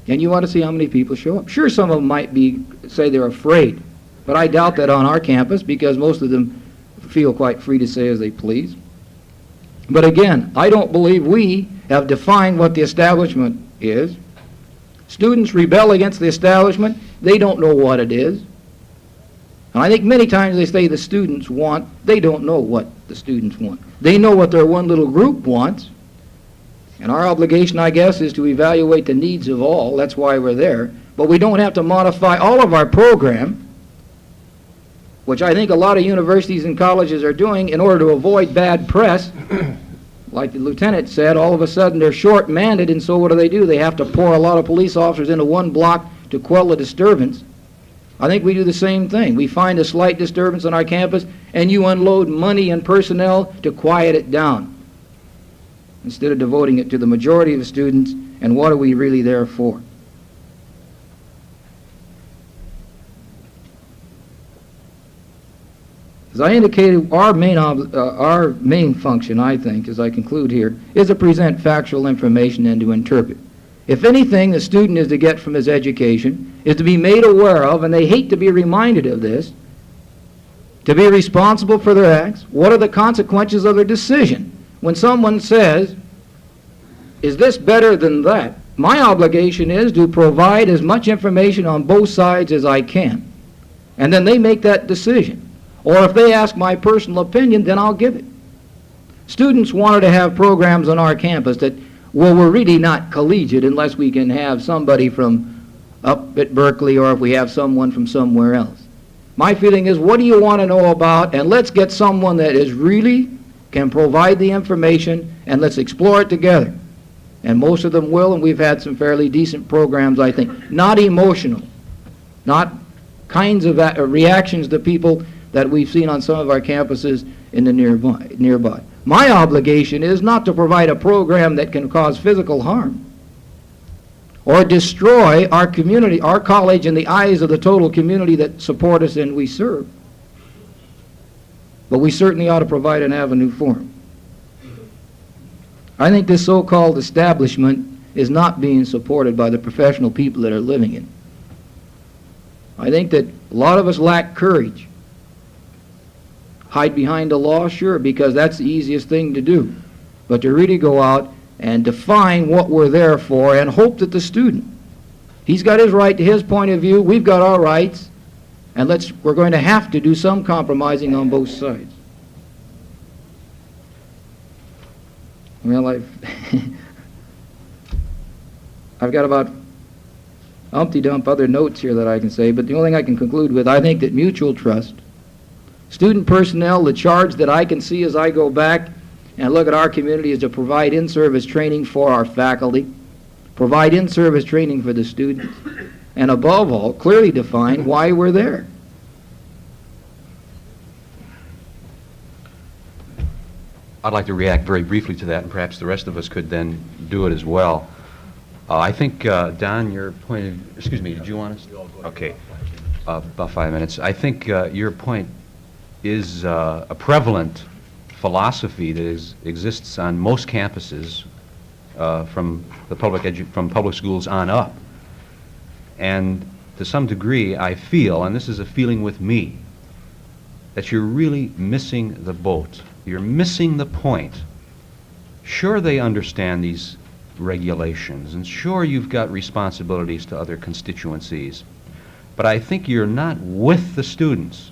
And you want to see how many people show up. Sure, some of them might say they're afraid. But I doubt that on our campus because most of them feel quite free to say as they please. But again, I don't believe we have defined what the establishment is. Students rebel against the establishment. They don't know what it is. And I think many times they say the students want. They don't know what the students want. They know what their one little group wants. And our obligation, I guess, is to evaluate the needs of all. That's why we're there. But we don't have to modify all of our program, which I think a lot of universities and colleges are doing in order to avoid bad press. Like the lieutenant said, all of a sudden they're short-manded, and so what do? They have to pour a lot of police officers into one block to quell the disturbance. I think we do the same thing. We find a slight disturbance on our campus, and you unload money and personnel to quiet it down, instead of devoting it to the majority of the students, and what are we really there for? As I indicated, our main function, I think, as I conclude here, is to present factual information and to interpret. If anything the student is to get from his education is to be made aware of, and they hate to be reminded of this, to be responsible for their acts. What are the consequences of their decision? When someone says, is this better than that? My obligation is to provide as much information on both sides as I can. And then they make that decision. Or if they ask my personal opinion, then I'll give it. Students wanted to have programs on our campus that, well, we're really not collegiate unless we can have somebody from up at Berkeley or if we have someone from somewhere else. My feeling is, what do you want to know about? And let's get someone that is really can provide the information, and let's explore it together. And most of them will, and we've had some fairly decent programs, I think. Not emotional, not kinds of reactions to people that we've seen on some of our campuses in the nearby. My obligation is not to provide a program that can cause physical harm or destroy our community, our college, in the eyes of the total community that support us and we serve. But we certainly ought to provide an avenue for them. I think this so-called establishment is not being supported by the professional people that are living in. I think that a lot of us lack courage. Hide behind the law, sure, because that's the easiest thing to do. But to really go out and define what we're there for and hope that the student, he's got his right to his point of view, we've got our rights, and we're going to have to do some compromising on both sides. Well, I've got about umpty-dump other notes here that I can say, but the only thing I can conclude with, I think that mutual trust, student personnel, the charge that I can see as I go back and look at our community is to provide in-service training for our faculty, provide in-service training for the students, and above all, clearly define why we're there. I'd like to react very briefly to that, and perhaps the rest of us could then do it as well. I think, Don, your point of, excuse me, did you want to? Okay, about 5 minutes. I think your point is a prevalent philosophy that exists on most campuses from public schools on up. And to some degree, I feel, and this is a feeling with me, that you're really missing the boat. You're missing the point. Sure, they understand these regulations, and sure, you've got responsibilities to other constituencies, but I think you're not with the students.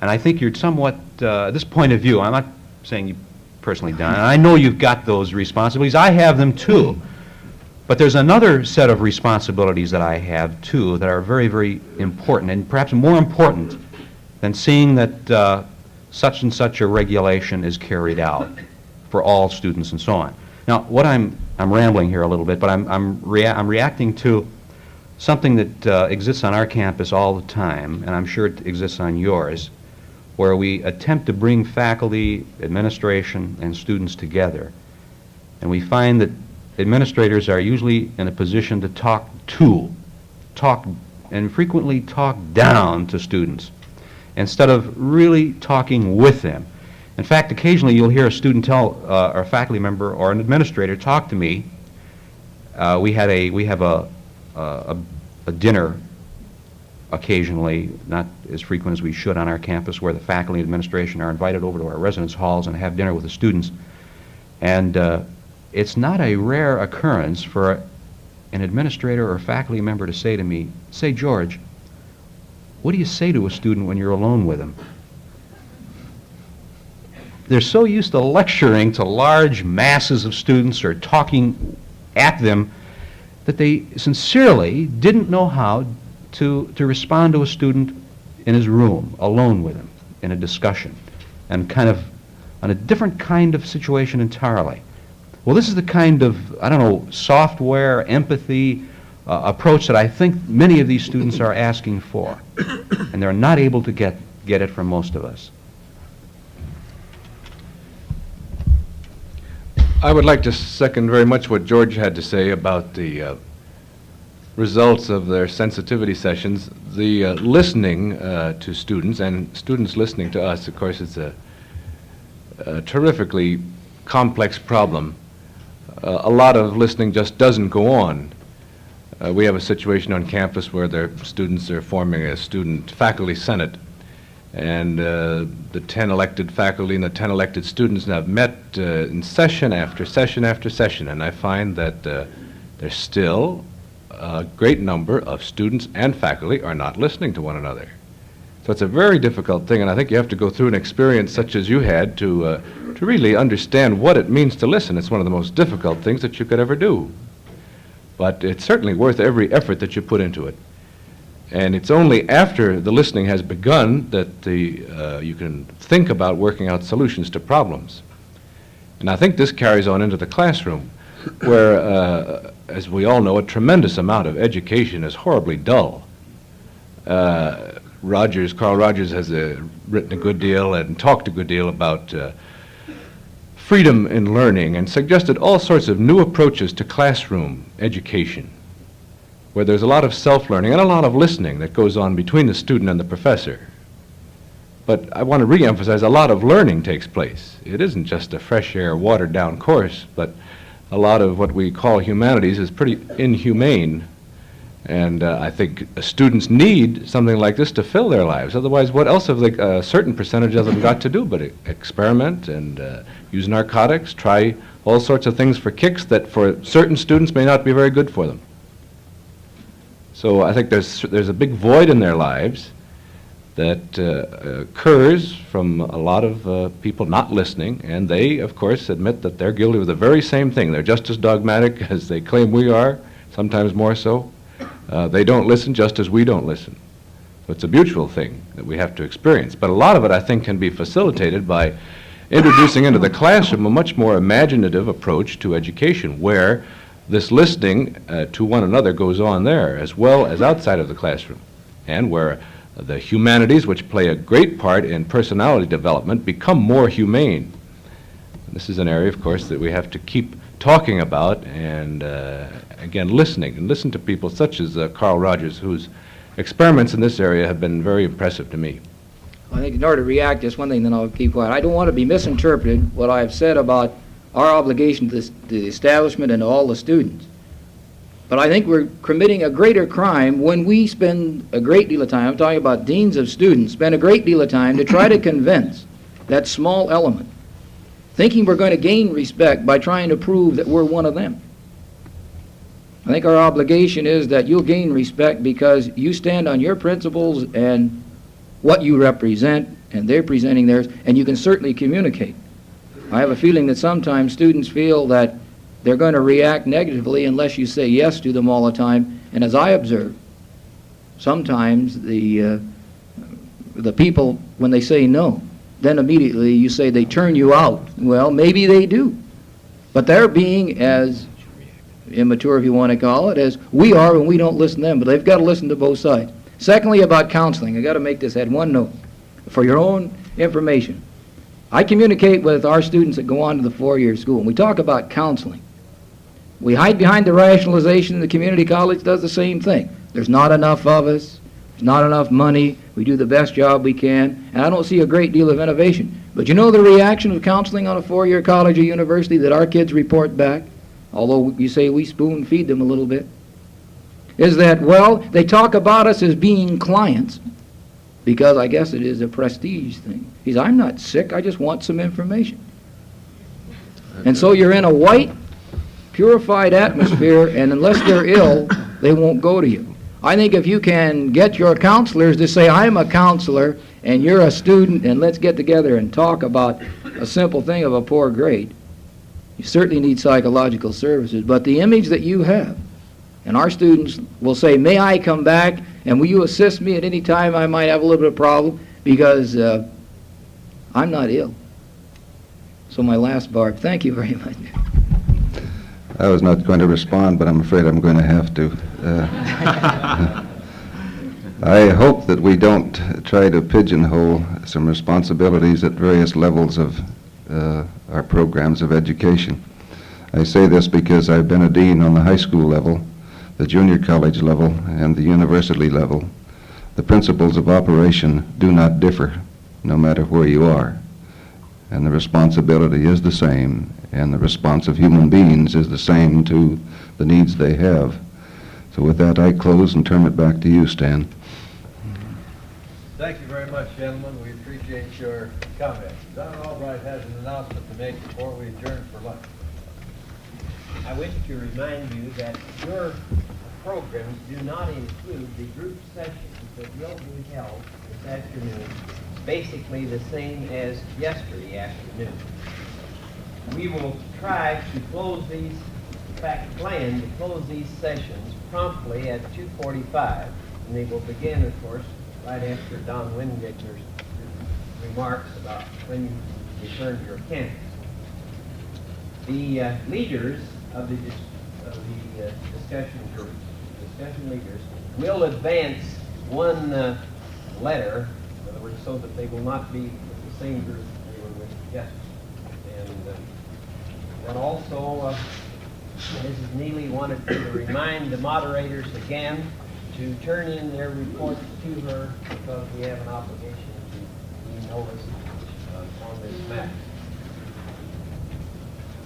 And I think you're somewhat, this point of view, I'm not saying you personally, Don, and I know you've got those responsibilities. I have them too. But there's another set of responsibilities that I have too that are very, very important, and perhaps more important than seeing that such and such a regulation is carried out for all students and so on. Now, what I'm rambling here a little bit, but I'm reacting to something that exists on our campus all the time, and I'm sure it exists on yours, where we attempt to bring faculty, administration, and students together. And we find that administrators are usually in a position to talk and frequently talk down to students, instead of really talking with them. In fact, occasionally you'll hear a student tell, or a faculty member or an administrator talk to me. We have a dinner occasionally, not as frequent as we should on our campus, where the faculty and administration are invited over to our residence halls and have dinner with the students. And it's not a rare occurrence for an administrator or faculty member to say to me, "Say, George, what do you say to a student when you're alone with him?" They're so used to lecturing to large masses of students or talking at them that they sincerely didn't know how to respond to a student in his room, alone with him, in a discussion, and kind of on a different kind of situation entirely. Well, this is the kind of, I don't know, software, empathy, approach that I think many of these students are asking for, and they're not able to get it from most of us. I would like to second very much what George had to say about the results of their sensitivity sessions. The listening to students, and students listening to us, of course, is a terrifically complex problem. A lot of listening just doesn't go on. We have a situation on campus where their students are forming a student-faculty senate, and the 10 elected faculty and the 10 elected students have met in session after session after session, and I find that there's still a great number of students and faculty are not listening to one another. So it's a very difficult thing, and I think you have to go through an experience such as you had to really understand what it means to listen. It's one of the most difficult things that you could ever do. But it's certainly worth every effort that you put into it. And it's only after the listening has begun that you can think about working out solutions to problems. And I think this carries on into the classroom, where, as we all know, a tremendous amount of education is horribly dull. Carl Rogers has written a good deal and talked a good deal about freedom in learning and suggested all sorts of new approaches to classroom education, where there's a lot of self-learning and a lot of listening that goes on between the student and the professor. But I want to re-emphasize, a lot of learning takes place. It isn't just a fresh air, watered-down course, but a lot of what we call humanities is pretty inhumane. And I think students need something like this to fill their lives. Otherwise, what else have a certain percentage of them got to do but experiment and use narcotics, try all sorts of things for kicks that for certain students may not be very good for them. So I think there's a big void in their lives that occurs from a lot of people not listening, and they, of course, admit that they're guilty of the very same thing. They're just as dogmatic as they claim we are, sometimes more so. They don't listen just as we don't listen. So it's a mutual thing that we have to experience. But a lot of it, I think, can be facilitated by introducing into the classroom a much more imaginative approach to education, where this listening to one another goes on there as well as outside of the classroom, and where the humanities, which play a great part in personality development, become more humane. And this is an area, of course, that we have to keep talking about and, again, listening, and listen to people such as Carl Rogers, whose experiments in this area have been very impressive to me. I think in order to react, just one thing, then I'll keep quiet. I don't want to be misinterpreted what I have said about our obligation to the establishment and to all the students. But I think we're committing a greater crime when we spend a great deal of time, I'm talking about deans of students, spend a great deal of time to try to convince that small element, thinking we're going to gain respect by trying to prove that we're one of them. I think our obligation is that you'll gain respect because you stand on your principles and what you represent, and they're presenting theirs, and you can certainly communicate. I have a feeling that sometimes students feel that they're going to react negatively unless you say yes to them all the time, and as I observe, sometimes the people, when they say no, then immediately you say they turn you out. Well, maybe they do, but they're being as immature, if you want to call it, as we are when we don't listen to them, but they've got to listen to both sides. Secondly, about counseling, I got to make this add one note for your own information. I communicate with our students that go on to the four-year school, and we talk about counseling. We hide behind the rationalization, the community college does the same thing. There's not enough of us, there's not enough money, we do the best job we can, and I don't see a great deal of innovation. But you know the reaction of counseling on a four-year college or university that our kids report back, although you say we spoon feed them a little bit, is that, well, they talk about us as being clients, because I guess it is a prestige thing. He says, I'm not sick, I just want some information. And so you're in a white, purified atmosphere, and unless they're ill, they won't go to you. I think if you can get your counselors to say, I'm a counselor, and you're a student, and let's get together and talk about a simple thing of a poor grade, you certainly need psychological services. But the image that you have, and our students will say, may I come back, and will you assist me at any time I might have a little bit of problem, because I'm not ill. So my last barb. Thank you very much. I was not going to respond, but I'm afraid I'm going to have to. I hope that we don't try to pigeonhole some responsibilities at various levels of our programs of education. I say this because I've been a dean on the high school level, the junior college level, and the university level. The principles of operation do not differ, no matter where you are. And the responsibility is the same, and the response of human beings is the same to the needs they have. So with that, I close and turn it back to you, Stan. Thank you very much, gentlemen. We appreciate your comments. Don Albright has an announcement to make before we adjourn for lunch. I wish to remind you that your programs do not include the group sessions that will be held this afternoon, basically the same as yesterday afternoon. We will try to close these, in fact, plan to close these sessions promptly at 2:45, and they will begin, of course, right after Don Wingegler's remarks about when you return to your campus. The leaders of the discussion group, discussion leaders, will advance one letter, in other words, so that they will not be with the same group they were with yesterday. And then also, Mrs. Neely wanted to remind the moderators again to turn in their reports to her because we have an obligation to be noticed on this matter.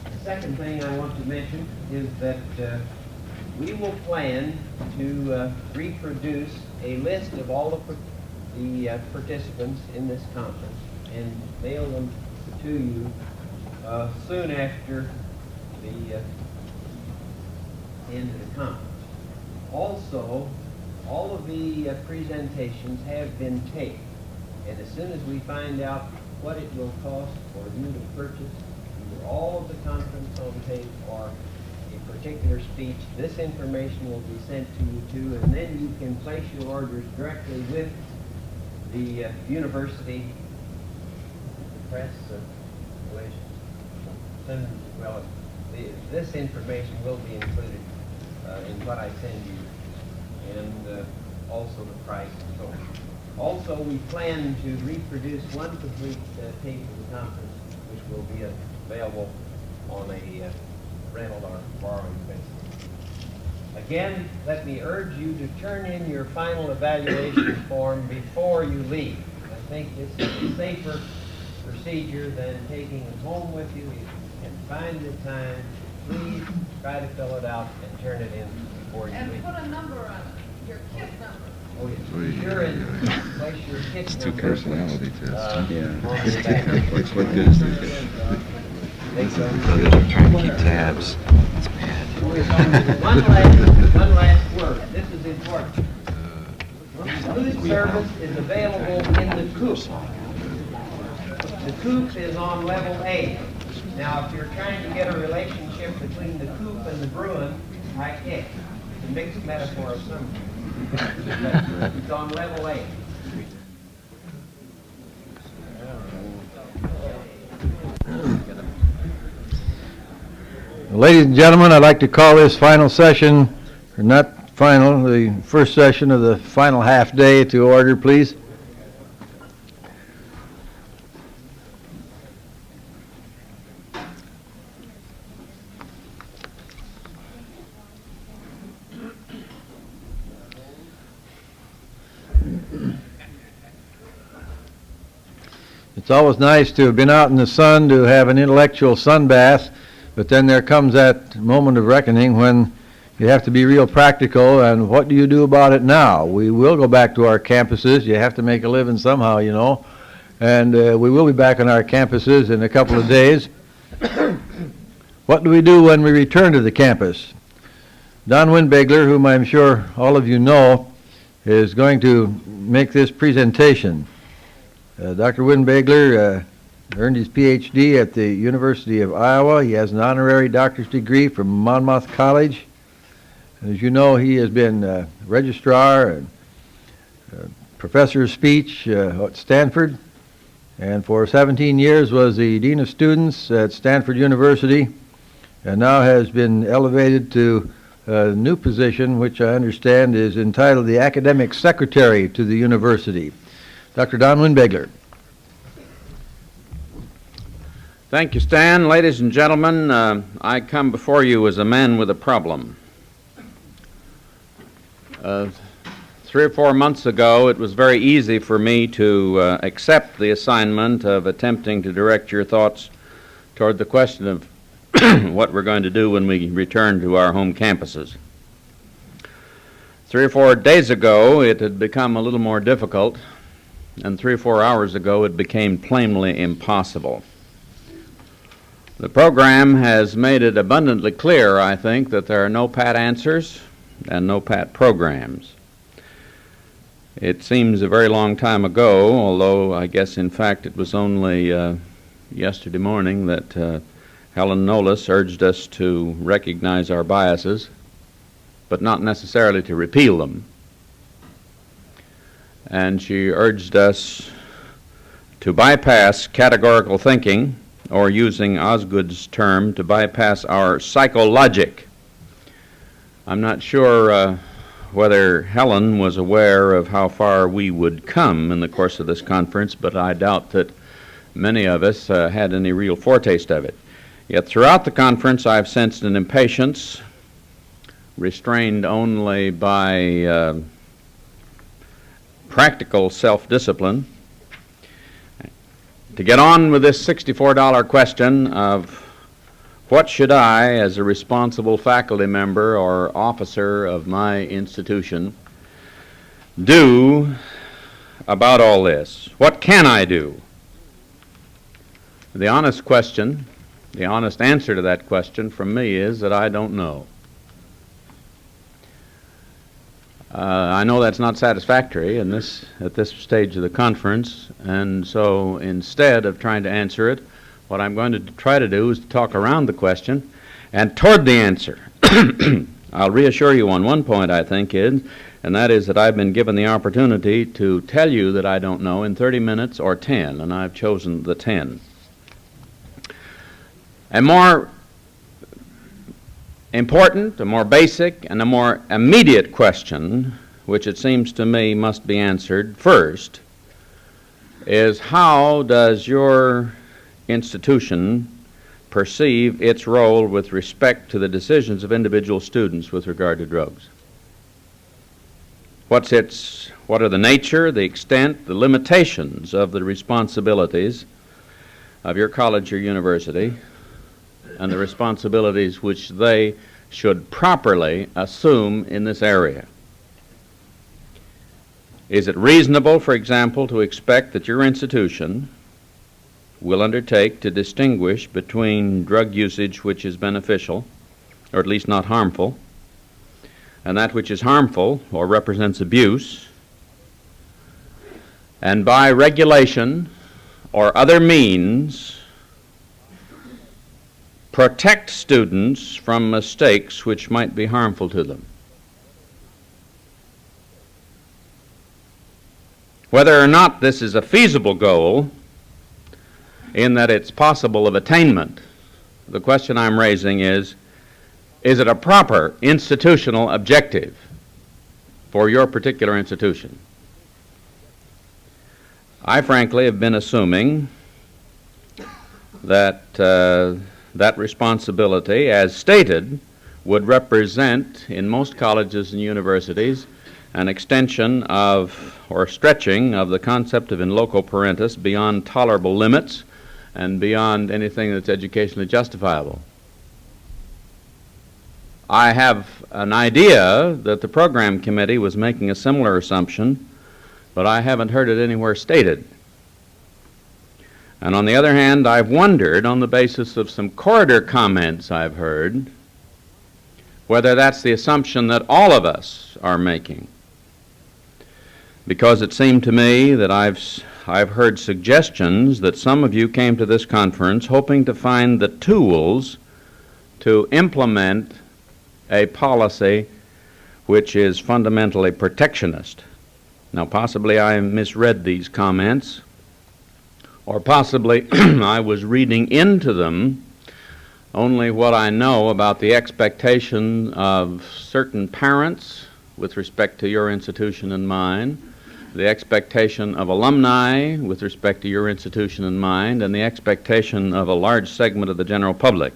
The second thing I want to mention is that we will plan to reproduce a list of all the participants in this conference and mail them to you soon after the end of the conference. Also, all of the presentations have been taped, and as soon as we find out what it will cost for you to purchase either all of the conference on tape or a particular speech, this information will be sent to you too, and then you can place your orders directly with the university press relations. Well, this information will be included in what I send you, and also the price and so on. Also, we plan to reproduce one complete tape of the conference, which will be available on a rental or borrowing basis. Again, let me urge you to turn in your final evaluation form before you leave. I think this is a safer procedure than taking it home with you. If you can find the time, please try to fill it out and turn it in before you leave. And put a number on it, your KIT number. Oh, yes. Sure, and place your KIT It's number. two personality tests. It's too careful. What good is this? They're trying to keep tabs. It's bad. One last word. This is important. Food service is available in the coop. The coop is on level A. Now, if you're trying to get a relationship between the coop and the Bruin, I can't. It's a mixed metaphor of some kind. It's on level A. Ladies and gentlemen, I'd like to call this final session, or not final, the first session of the final half day to order, please. It's always nice to have been out in the sun, to have an intellectual sunbath, but then there comes that moment of reckoning when you have to be real practical, and what do you do about it now? We will go back to our campuses. You have to make a living somehow, you know, and we will be back on our campuses in a couple of days. What do we do when we return to the campus? Don Windbegler, whom I'm sure all of you know, is going to make this presentation. Dr. Windbegler earned his Ph.D. at the University of Iowa. He has an honorary doctorate degree from Monmouth College. As you know, he has been registrar and professor of speech at Stanford, and for 17 years was the dean of students at Stanford University, and now has been elevated to new position, which I understand is entitled the Academic Secretary to the University. Dr. Don Winbegler. Thank you, Stan. Ladies and gentlemen, I come before you as a man with a problem. 3 or 4 months ago, it was very easy for me to accept the assignment of attempting to direct your thoughts toward the question of what we're going to do when we return to our home campuses. 3 or 4 days ago, it had become a little more difficult, and 3 or 4 hours ago, it became plainly impossible. The program has made it abundantly clear, I think, that there are no pat answers and no pat programs. It seems a very long time ago, although I guess in fact it was only yesterday morning that Helen Nolis urged us to recognize our biases, but not necessarily to repeal them. And she urged us to bypass categorical thinking, or using Osgood's term, to bypass our psychologic. I'm not sure whether Helen was aware of how far we would come in the course of this conference, but I doubt that many of us had any real foretaste of it. Yet throughout the conference I've sensed an impatience restrained only by practical self-discipline to get on with this $64 question of what should I, as a responsible faculty member or officer of my institution, do about all this? What can I do? The honest question, the honest answer to that question from me is that I don't know. I know that's not satisfactory at this stage of the conference, and so instead of trying to answer it, what I'm going to try to do is to talk around the question and toward the answer. I'll reassure you on one point, I think, and that is that I've been given the opportunity to tell you that I don't know in 30 minutes or 10, and I've chosen the 10. A more important, a more basic, and a more immediate question, which it seems to me must be answered first, is how does your institution perceive its role with respect to the decisions of individual students with regard to drugs? What are the nature, the extent, the limitations of the responsibilities of your college or university, and the responsibilities which they should properly assume in this area? Is it reasonable, for example, to expect that your institution will undertake to distinguish between drug usage which is beneficial, or at least not harmful, and that which is harmful or represents abuse, and by regulation or other means protect students from mistakes which might be harmful to them? Whether or not this is a feasible goal, in that it's possible of attainment, the question I'm raising is it a proper institutional objective for your particular institution? I frankly have been assuming that that responsibility, as stated, would represent, in most colleges and universities, an extension of, or stretching of, the concept of in loco parentis beyond tolerable limits and beyond anything that's educationally justifiable. I have an idea that the program committee was making a similar assumption, but I haven't heard it anywhere stated. And on the other hand, I've wondered, on the basis of some corridor comments I've heard, whether that's the assumption that all of us are making. Because it seemed to me that I've heard suggestions that some of you came to this conference hoping to find the tools to implement a policy which is fundamentally protectionist. Now, possibly I misread these comments, or possibly I was reading into them only what I know about the expectation of certain parents with respect to your institution and mine, the expectation of alumni with respect to your institution and mine, and the expectation of a large segment of the general public.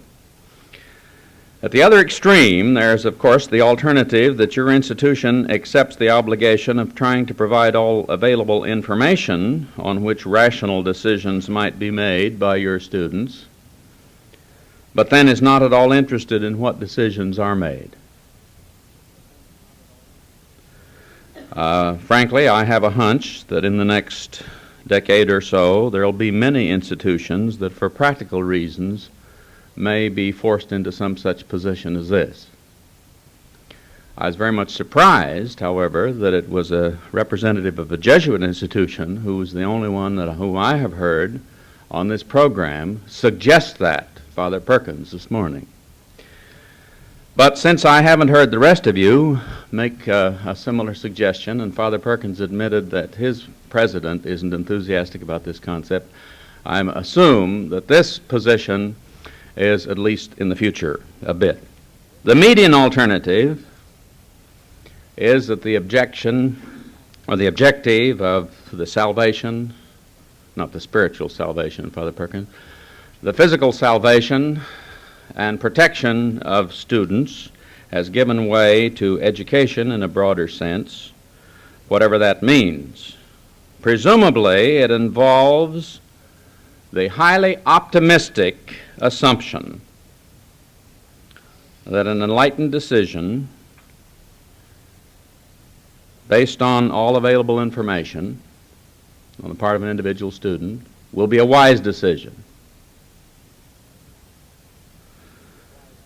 At the other extreme, there's, of course, the alternative that your institution accepts the obligation of trying to provide all available information on which rational decisions might be made by your students, but then is not at all interested in what decisions are made. Frankly, I have a hunch that in the next decade or so, there will be many institutions that, for practical reasons, may be forced into some such position as this. I was very much surprised, however, that it was a representative of a Jesuit institution who was the only one whom I have heard on this program suggest that, Father Perkins, this morning. But since I haven't heard the rest of you make a similar suggestion, and Father Perkins admitted that his president isn't enthusiastic about this concept, I assume that this position is, at least in the future, a bit. The median alternative is that the objection, or the objective of the salvation, not the spiritual salvation, Father Perkins, the physical salvation and protection of students has given way to education in a broader sense, whatever that means. Presumably, it involves the highly optimistic assumption that an enlightened decision based on all available information on the part of an individual student will be a wise decision.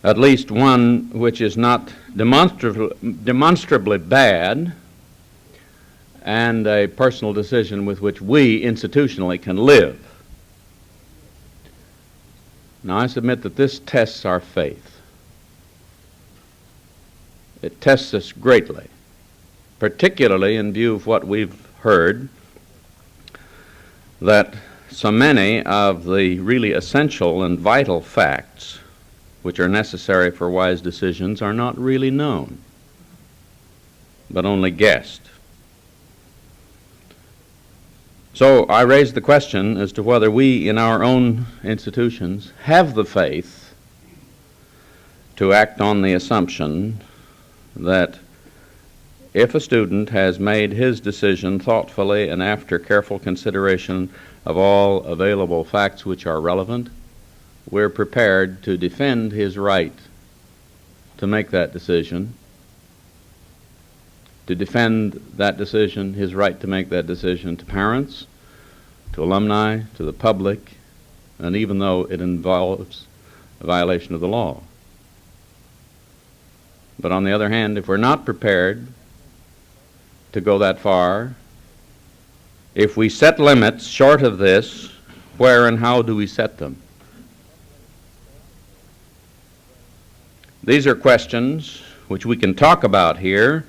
At least one which is not demonstrably bad, and a personal decision with which we institutionally can live. Now, I submit that this tests our faith. It tests us greatly, particularly in view of what we've heard, that so many of the really essential and vital facts which are necessary for wise decisions are not really known, but only guessed. So I raise the question as to whether we in our own institutions have the faith to act on the assumption that if a student has made his decision thoughtfully and after careful consideration of all available facts which are relevant, we're prepared to defend his right to make that decision, to defend that decision, his right to make that decision to parents, to alumni, to the public, and even though it involves a violation of the law. But on the other hand, if we're not prepared to go that far, if we set limits short of this, where and how do we set them? These are questions which we can talk about here,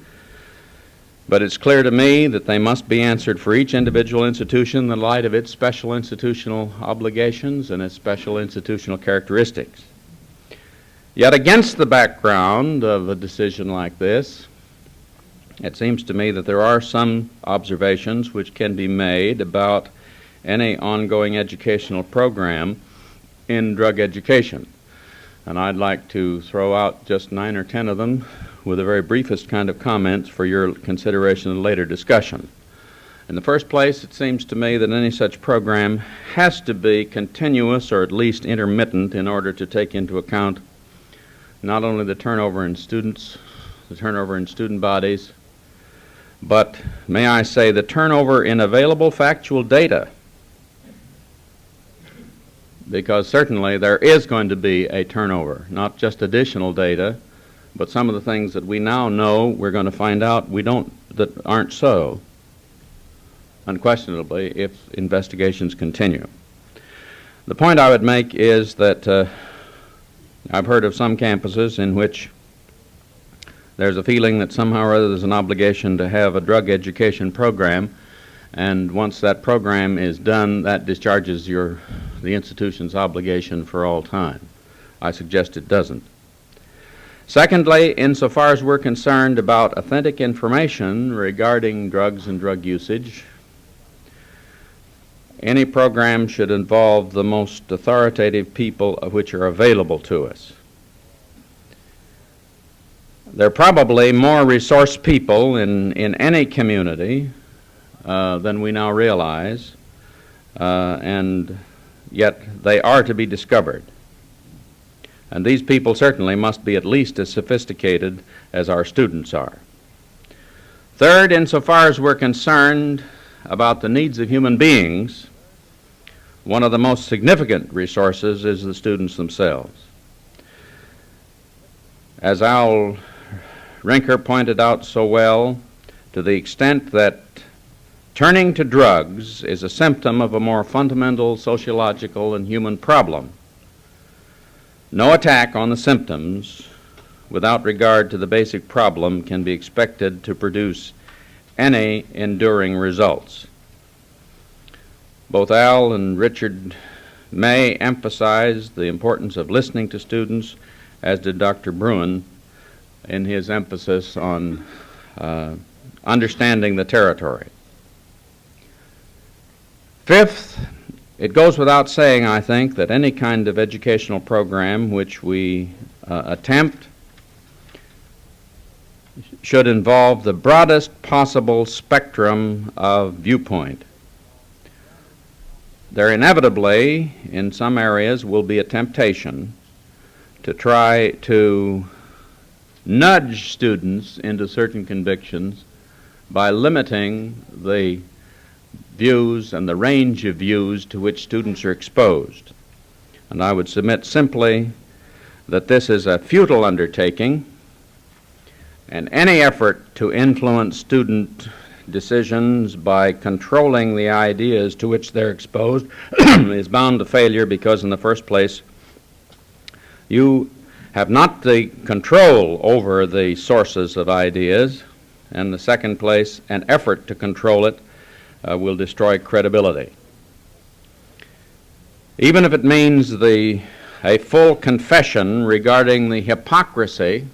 but it's clear to me that they must be answered for each individual institution in the light of its special institutional obligations and its special institutional characteristics. Yet against the background of a decision like this, it seems to me that there are some observations which can be made about any ongoing educational program in drug education. And I'd like to throw out just 9 or 10 of them with the very briefest kind of comments for your consideration and later discussion. In the first place, it seems to me that any such program has to be continuous or at least intermittent in order to take into account not only the turnover in students, the turnover in student bodies, but, may I say, the turnover in available factual data. Because certainly there is going to be a turnover, not just additional data, but some of the things that we now know we're going to find out that aren't so, unquestionably, if investigations continue. The point I would make is that I've heard of some campuses in which there's a feeling that somehow or other there's an obligation to have a drug education program, and once that program is done, that discharges the institution's obligation for all time. I suggest it doesn't. Secondly, insofar as we're concerned about authentic information regarding drugs and drug usage, any program should involve the most authoritative people which are available to us. There are probably more resource people in any community than we now realize, and yet they are to be discovered. And these people certainly must be at least as sophisticated as our students are. Third, insofar as we're concerned about the needs of human beings, one of the most significant resources is the students themselves. As Al Rinker pointed out so well, to the extent that turning to drugs is a symptom of a more fundamental sociological and human problem, no attack on the symptoms without regard to the basic problem can be expected to produce any enduring results. Both Al and Richard May emphasized the importance of listening to students, as did Dr. Bruin in his emphasis on understanding the territory. Fifth, it goes without saying, I think, that any kind of educational program which we attempt should involve the broadest possible spectrum of viewpoint. There inevitably, in some areas, will be a temptation to try to nudge students into certain convictions by limiting the views and the range of views to which students are exposed. And I would submit simply that this is a futile undertaking, and any effort to influence student decisions by controlling the ideas to which they're exposed is bound to failure, because in the first place, you have not the control over the sources of ideas, and in the second place, an effort to control it will destroy credibility. Even if it means a full confession regarding the hypocrisy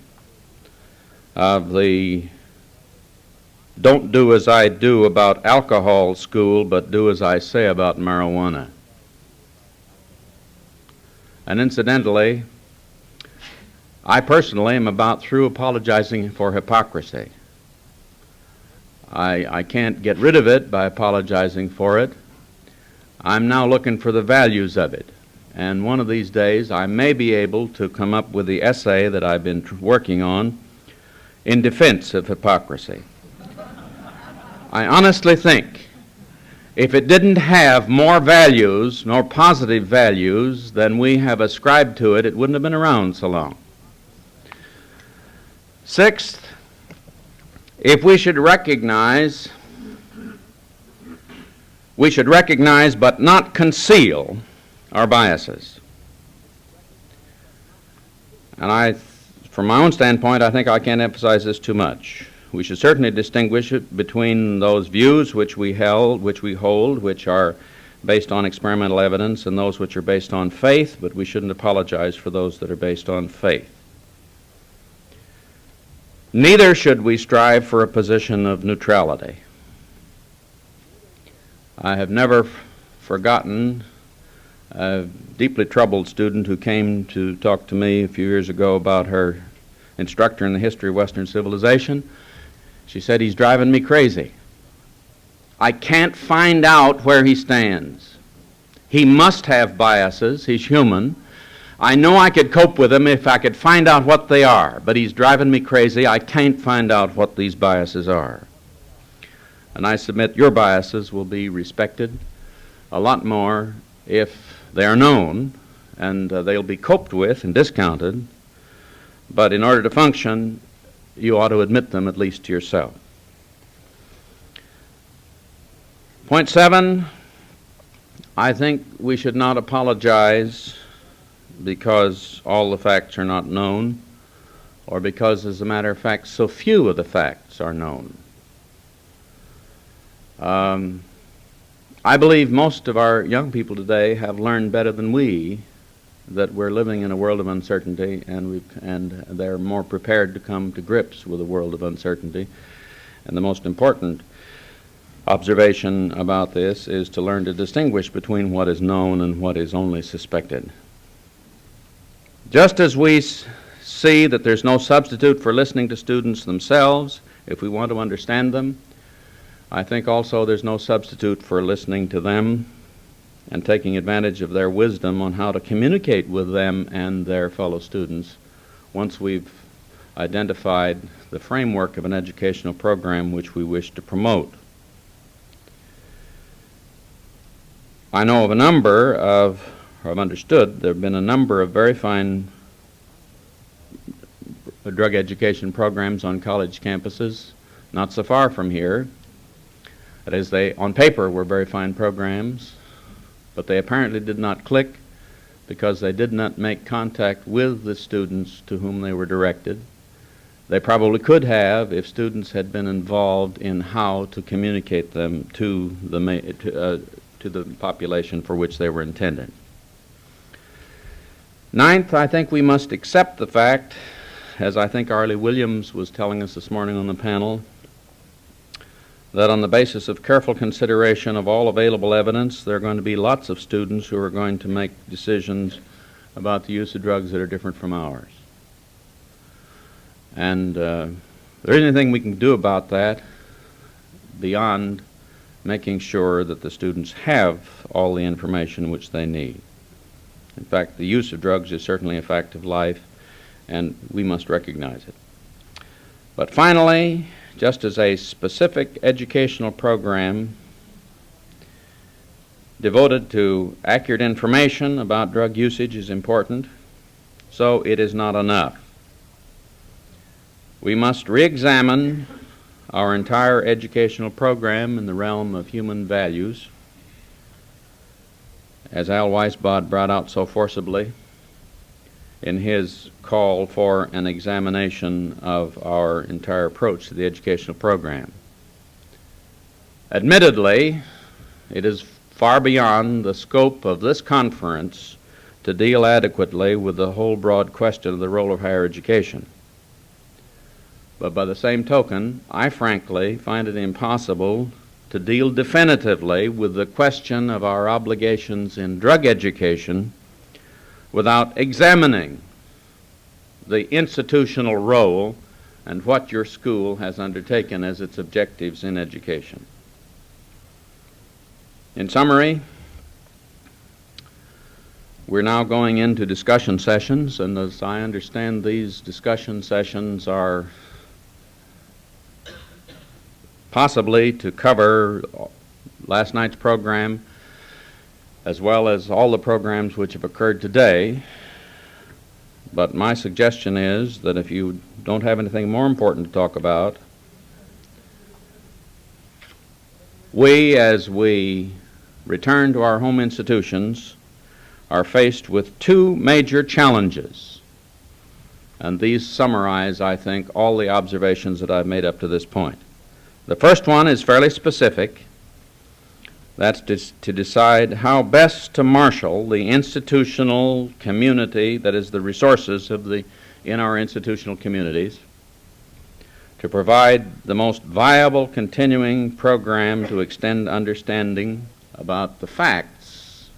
of the don't do as I do about alcohol school, but do as I say about marijuana. And incidentally, I personally am about through apologizing for hypocrisy. I can't get rid of it by apologizing for it. I'm now looking for the values of it. And one of these days I may be able to come up with the essay that I've been working on in defense of hypocrisy. I honestly think if it didn't have more values, more positive values than we have ascribed to it, it wouldn't have been around so long. Sixth, if we should recognize but not conceal our biases. And from my own standpoint, I think I can't emphasize this too much. We should certainly distinguish between those views which we hold, which are based on experimental evidence, and those which are based on faith, but we shouldn't apologize for those that are based on faith. Neither should we strive for a position of neutrality. I have never forgotten a deeply troubled student who came to talk to me a few years ago about her instructor in the history of Western civilization. She said, "He's driving me crazy. I can't find out where he stands. He must have biases. He's human. I know I could cope with him if I could find out what they are, but he's driving me crazy. I can't find out what these biases are." And I submit your biases will be respected a lot more if they are known, and they'll be coped with and discounted. But in order to function, you ought to admit them at least to yourself. Point 7, I think we should not apologize because all the facts are not known, or because, as a matter of fact, so few of the facts are known. I believe most of our young people today have learned better than we that we're living in a world of uncertainty, and they're more prepared to come to grips with a world of uncertainty. And the most important observation about this is to learn to distinguish between what is known and what is only suspected. Just as we see that there's no substitute for listening to students themselves if we want to understand them, I think also there's no substitute for listening to them and taking advantage of their wisdom on how to communicate with them and their fellow students once we've identified the framework of an educational program which we wish to promote. I know of a number of, or I've understood, there have been a number of very fine drug education programs on college campuses, not so far from here. That is, they, on paper, were very fine programs, but they apparently did not click because they did not make contact with the students to whom they were directed. They probably could have if students had been involved in how to communicate them to the population for which they were intended. Ninth, I think we must accept the fact, as I think Arlie Williams was telling us this morning on the panel, that on the basis of careful consideration of all available evidence, there are going to be lots of students who are going to make decisions about the use of drugs that are different from ours. And there isn't anything we can do about that beyond making sure that the students have all the information which they need. In fact, the use of drugs is certainly a fact of life, and we must recognize it. But finally, just as a specific educational program devoted to accurate information about drug usage is important, so it is not enough. We must re-examine our entire educational program in the realm of human values, as Al Weisbod brought out so forcibly in his call for an examination of our entire approach to the educational program. Admittedly, it is far beyond the scope of this conference to deal adequately with the whole broad question of the role of higher education. But by the same token, I frankly find it impossible to deal definitively with the question of our obligations in drug education without examining the institutional role and what your school has undertaken as its objectives in education. In summary, we're now going into discussion sessions, and as I understand, these discussion sessions are possibly to cover last night's program as well as all the programs which have occurred today. But my suggestion is that if you don't have anything more important to talk about, we, as we return to our home institutions, are faced with two major challenges. And these summarize, I think, all the observations that I've made up to this point. The first one is fairly specific. That's to decide how best to marshal the institutional community, that is the resources in our institutional communities, to provide the most viable continuing program to extend understanding about the facts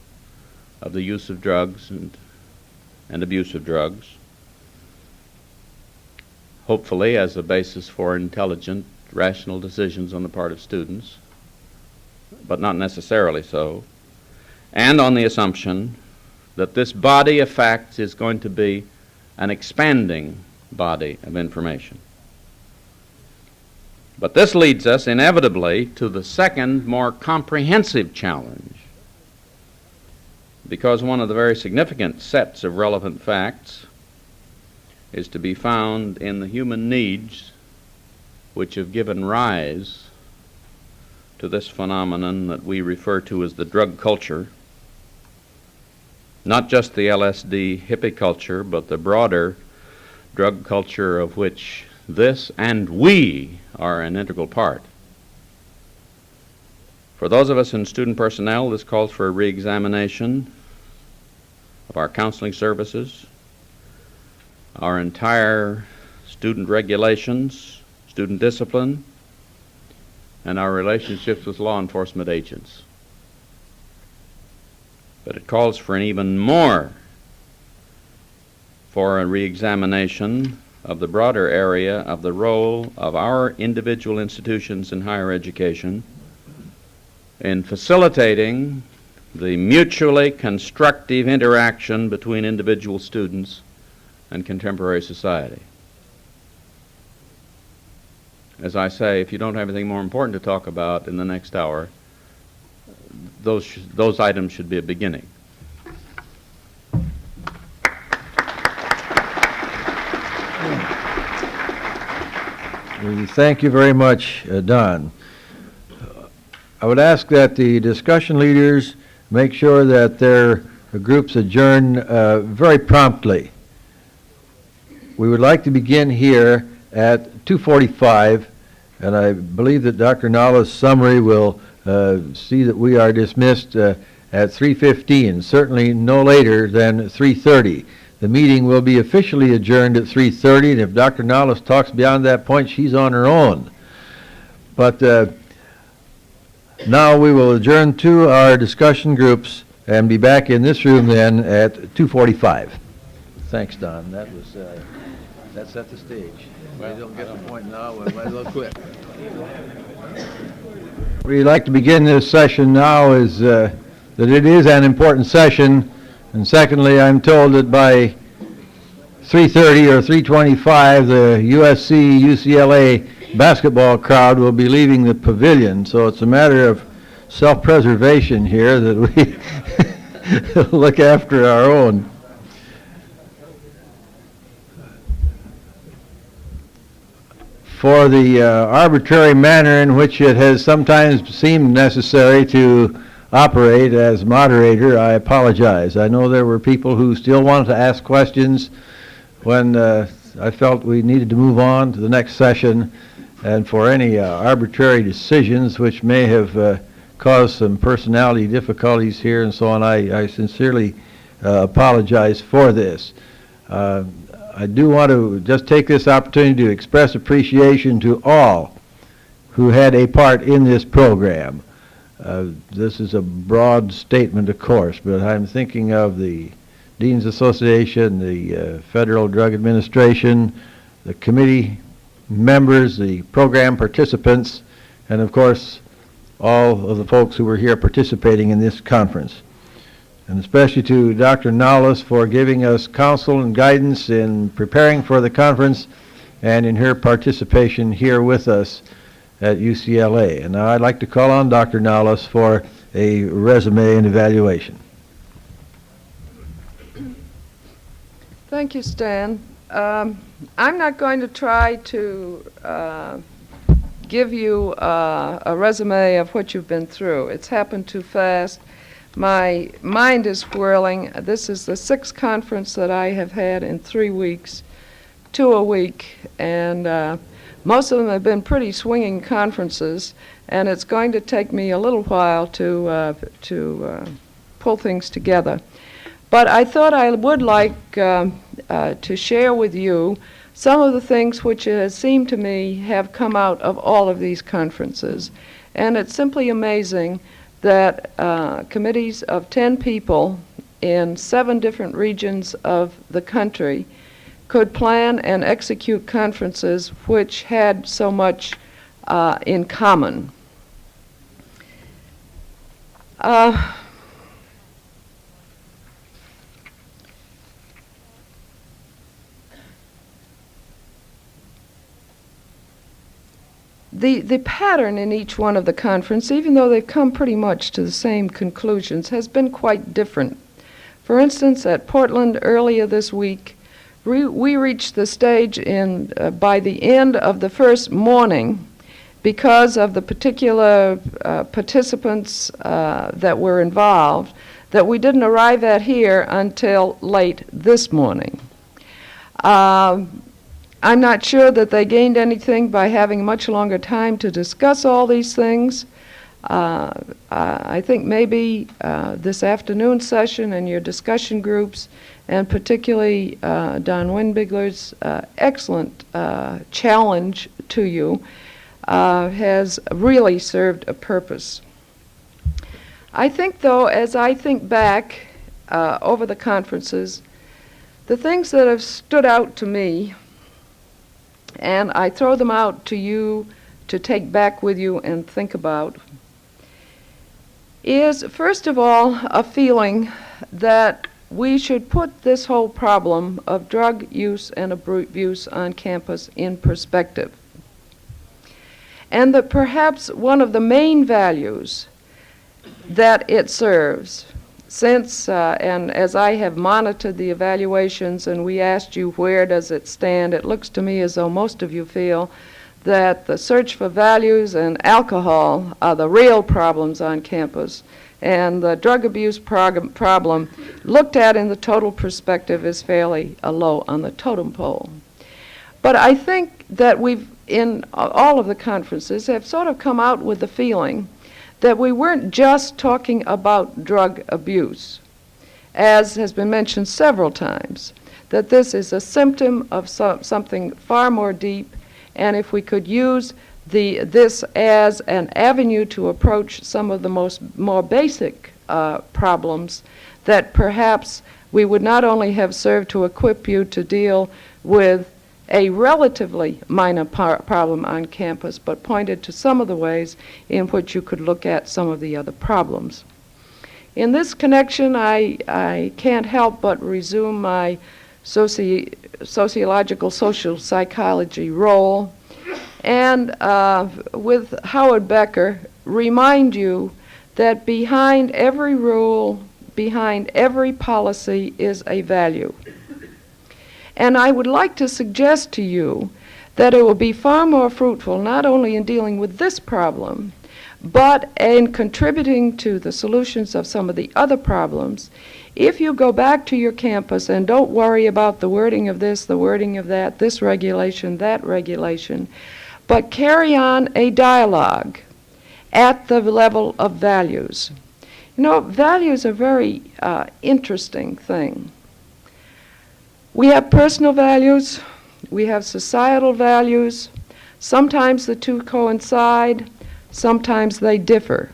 of the use of drugs and abuse of drugs, hopefully as a basis for intelligent, rational decisions on the part of students, but not necessarily so, and on the assumption that this body of facts is going to be an expanding body of information. But this leads us inevitably to the second, more comprehensive challenge, because one of the very significant sets of relevant facts is to be found in the human needs which have given rise to this phenomenon that we refer to as the drug culture, not just the LSD hippie culture, but the broader drug culture of which this and we are an integral part. For those of us in student personnel, this calls for a re-examination of our counseling services, our entire student regulations, student discipline, and our relationships with law enforcement agents. But it calls for an even more for a reexamination of the broader area of the role of our individual institutions in higher education in facilitating the mutually constructive interaction between individual students and contemporary society. As I say, if you don't have anything more important to talk about in the next hour, those items should be a beginning. Thank you very much, Don. I would ask that the discussion leaders make sure that their groups adjourn very promptly. We would like to begin here at 2:45, and I believe that Dr. Nala's summary will see that we are dismissed at 3:15, certainly no later than 3:30. The meeting will be officially adjourned at 3:30, and if Dr. Nala talks beyond that point, she's on her own. But now we will adjourn to our discussion groups and be back in this room then at 2:45. Thanks, Don. That set the stage. Well, we don't get the point now, we might as well quit. We'd like to begin this session now is that it is an important session, and secondly, I'm told that by 3:30 or 3:25, the USC UCLA basketball crowd will be leaving the pavilion, so it's a matter of self-preservation here that we look after our own. For the arbitrary manner in which it has sometimes seemed necessary to operate as moderator, I apologize. I know there were people who still wanted to ask questions when I felt we needed to move on to the next session, and for any arbitrary decisions which may have caused some personality difficulties here and so on, I sincerely apologize for this. I do want to just take this opportunity to express appreciation to all who had a part in this program. This is a broad statement, of course, but I'm thinking of the Dean's Association, the Federal Drug Administration, the committee members, the program participants, and of course all of the folks who were here participating in this conference. And especially to Dr. Nahles for giving us counsel and guidance in preparing for the conference and in her participation here with us at UCLA. And now I'd like to call on Dr. Nahles for a resume and evaluation. Thank you, Stan. I'm not going to try to give you a resume of what you've been through. It's happened too fast. My mind is whirling. This is the 6th conference that I have had in 3 weeks, 2 a week, and most of them have been pretty swinging conferences, and it's going to take me a little while to pull things together. But I thought I would like to share with you some of the things which has seemed to me have come out of all of these conferences. And it's simply amazing that committees of 10 people in 7 different regions of the country could plan and execute conferences which had so much in common. The pattern in each one of the conferences, even though they've come pretty much to the same conclusions, has been quite different. For instance, at Portland earlier this week, we reached the stage by the end of the first morning, because of the particular participants that were involved, that we didn't arrive at here until late this morning. I'm not sure that they gained anything by having much longer time to discuss all these things. I think maybe this afternoon session and your discussion groups, and particularly Don Winbigler's excellent challenge to you, has really served a purpose. I think, though, as I think back over the conferences, the things that have stood out to me, and I throw them out to you to take back with you and think about, is, first of all, a feeling that we should put this whole problem of drug use and abuse on campus in perspective. And that perhaps one of the main values that it serves, since, and as I have monitored the evaluations and we asked you where does it stand, it looks to me as though most of you feel that the search for values and alcohol are the real problems on campus, and the drug abuse problem looked at in the total perspective is fairly low on the totem pole. But I think that we've, in all of the conferences, have sort of come out with the feeling that we weren't just talking about drug abuse, as has been mentioned several times, that this is a symptom of something far more deep, and if we could use this as an avenue to approach some of the more basic problems, that perhaps we would not only have served to equip you to deal with a relatively minor problem on campus, but pointed to some of the ways in which you could look at some of the other problems. In this connection, I can't help but resume my sociological social psychology role, and with Howard Becker, remind you that behind every rule, behind every policy is a value. And I would like to suggest to you that it will be far more fruitful not only in dealing with this problem, but in contributing to the solutions of some of the other problems, if you go back to your campus and don't worry about the wording of this, the wording of that, this regulation, that regulation, but carry on a dialogue at the level of values. You know, values are a very interesting thing. We have personal values, we have societal values. Sometimes the two coincide, sometimes they differ.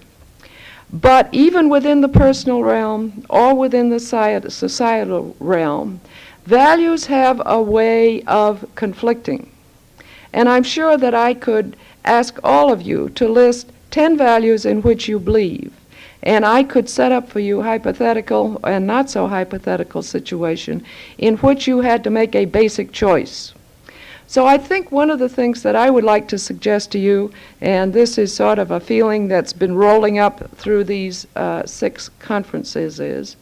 But even within the personal realm or within the societal realm, values have a way of conflicting. And I'm sure that I could ask all of you to list 10 values in which you believe. And I could set up for you hypothetical and not so hypothetical situation in which you had to make a basic choice. So I think one of the things that I would like to suggest to you, and this is sort of a feeling that's been rolling up through these 6 conferences, is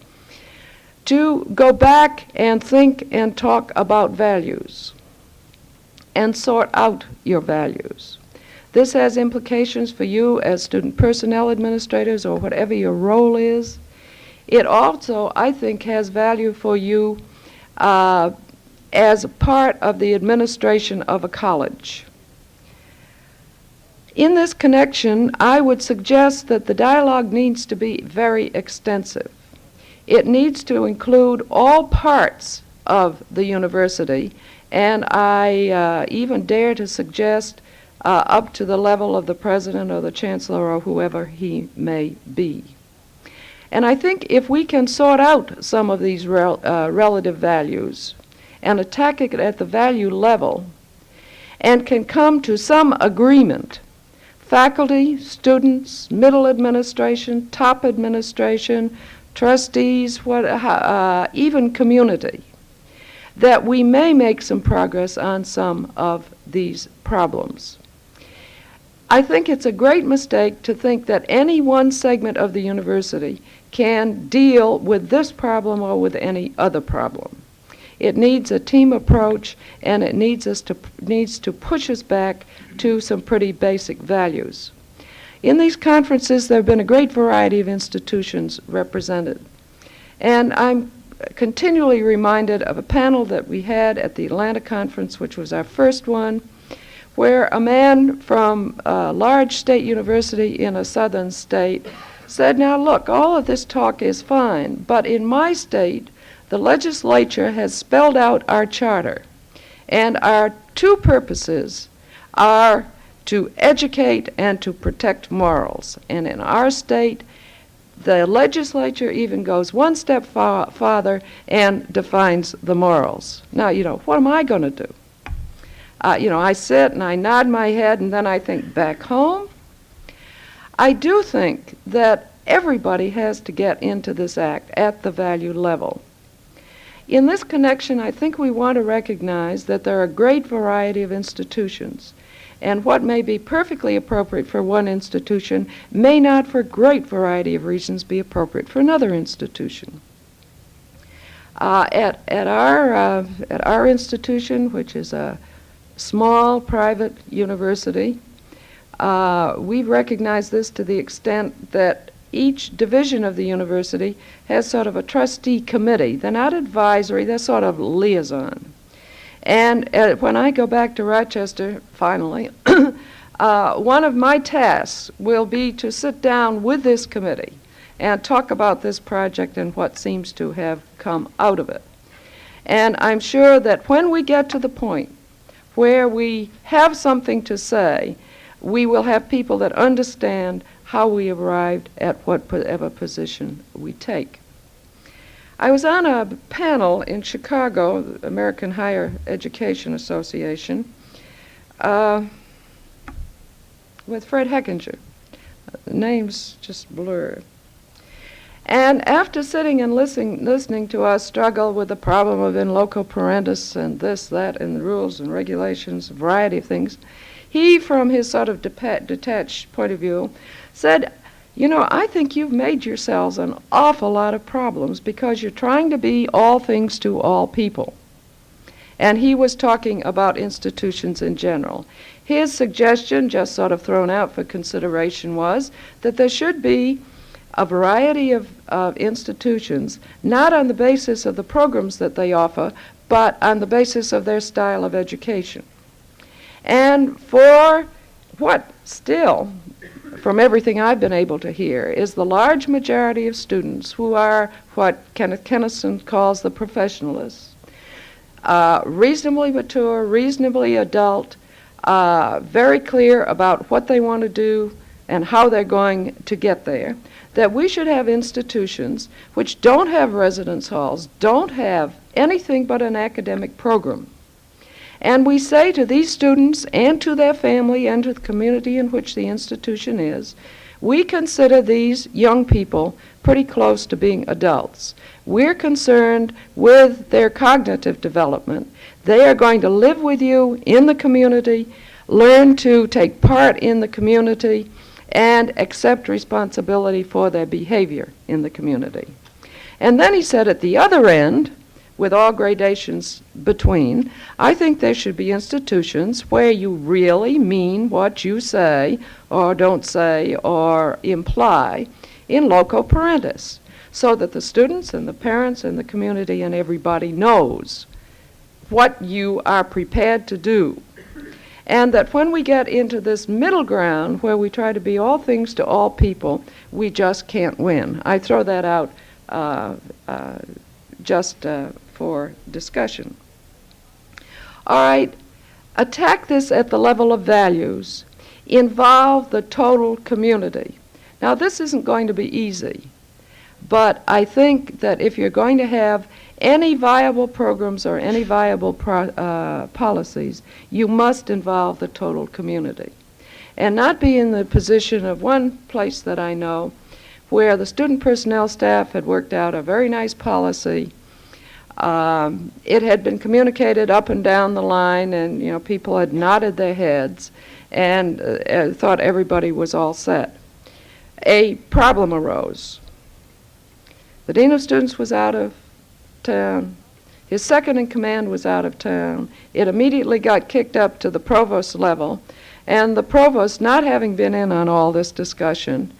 to go back and think and talk about values and sort out your values. This has implications for you as student personnel administrators or whatever your role is. It also, I think, has value for you as a part of the administration of a college. In this connection, I would suggest that the dialogue needs to be very extensive. It needs to include all parts of the university, and I even dare to suggest up to the level of the president or the chancellor or whoever he may be. And I think if we can sort out some of these relative values and attack it at the value level and can come to some agreement, faculty, students, middle administration, top administration, trustees, even community, that we may make some progress on some of these problems. I think it's a great mistake to think that any one segment of the university can deal with this problem or with any other problem. It needs a team approach, and it needs to push us back to some pretty basic values. In these conferences, there have been a great variety of institutions represented. And I'm continually reminded of a panel that we had at the Atlanta conference, which was our first one, where a man from a large state university in a southern state said, now look, all of this talk is fine, but in my state, the legislature has spelled out our charter, and our two purposes are to educate and to protect morals. And in our state, the legislature even goes one step farther and defines the morals. Now, what am I going to do? I sit and I nod my head, and then I think, back home? I do think that everybody has to get into this act at the value level. In this connection, I think we want to recognize that there are a great variety of institutions, and what may be perfectly appropriate for one institution may not, for a great variety of reasons, be appropriate for another institution. At our institution, which is a small private university, we've recognized this to the extent that each division of the university has sort of a trustee committee. They're not advisory, they're sort of liaison. And when I go back to Rochester, finally, one of my tasks will be to sit down with this committee and talk about this project and what seems to have come out of it. And I'm sure that when we get to the point where we have something to say, we will have people that understand how we arrived at whatever position we take. I was on a panel in Chicago, the American Higher Education Association, with Fred Heckinger. The name's just blurred. And after sitting and listening to us struggle with the problem of in loco parentis and this, that, and the rules and regulations, a variety of things, he, from his sort of detached point of view, said, I think you've made yourselves an awful lot of problems because you're trying to be all things to all people. And he was talking about institutions in general. His suggestion, just sort of thrown out for consideration, was that there should be a variety of institutions, not on the basis of the programs that they offer, but on the basis of their style of education. And for what still, from everything I've been able to hear, is the large majority of students who are what Kenneth Kennison calls the professionalists, reasonably mature, reasonably adult, very clear about what they want to do and how they're going to get there, that we should have institutions which don't have residence halls, don't have anything but an academic program. And we say to these students and to their family and to the community in which the institution is, we consider these young people pretty close to being adults. We're concerned with their cognitive development. They are going to live with you in the community, learn to take part in the community, and accept responsibility for their behavior in the community. And then he said at the other end, with all gradations between, I think there should be institutions where you really mean what you say or don't say or imply in loco parentis, so that the students and the parents and the community and everybody knows what you are prepared to do. And that when we get into this middle ground where we try to be all things to all people, we just can't win. I throw that out just for discussion. All right, attack this at the level of values. Involve the total community. Now, this isn't going to be easy, but I think that if you're going to have any viable programs or any viable policies, you must involve the total community. And not be in the position of one place that I know where the student personnel staff had worked out a very nice policy. It had been communicated up and down the line, and people had nodded their heads and thought everybody was all set. A problem arose. The dean of students was out of town. His second in command was out of town. It immediately got kicked up to the provost level, and the provost, not having been in on all this discussion,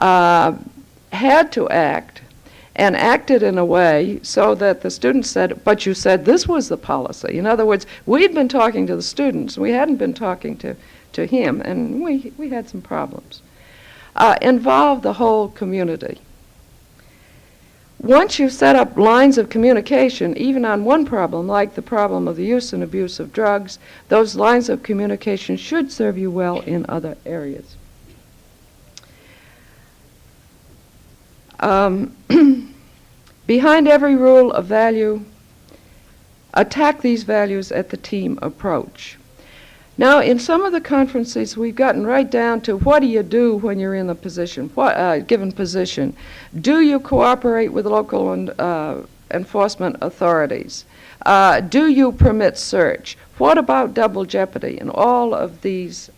had to act. and acted in a way so that the students said, but you said this was the policy. In other words, we'd been talking to the students. We hadn't been talking to him, and we had some problems. Involve the whole community. Once you set up lines of communication, even on one problem, like the problem of the use and abuse of drugs, those lines of communication should serve you well in other areas. Behind every rule of value, attack these values at the team approach. Now, in some of the conferences, we've gotten right down to what do you do when you're in a position, given position. Do you cooperate with local enforcement authorities? Do you permit search? What about double jeopardy and all of these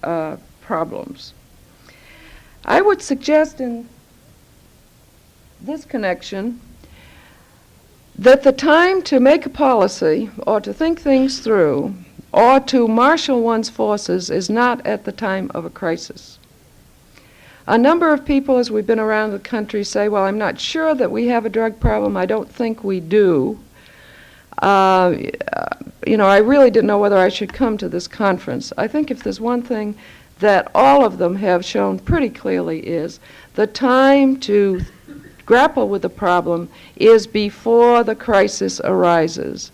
problems? I would suggest in this connection that the time to make a policy or to think things through or to marshal one's forces is not at the time of a crisis. A number of people, as we've been around the country, say, well, I'm not sure that we have a drug problem. I don't think we do. You know, I really didn't know whether I should come to this conference. I think if there's one thing that all of them have shown pretty clearly is the time to grapple with the problem is before the crisis arises.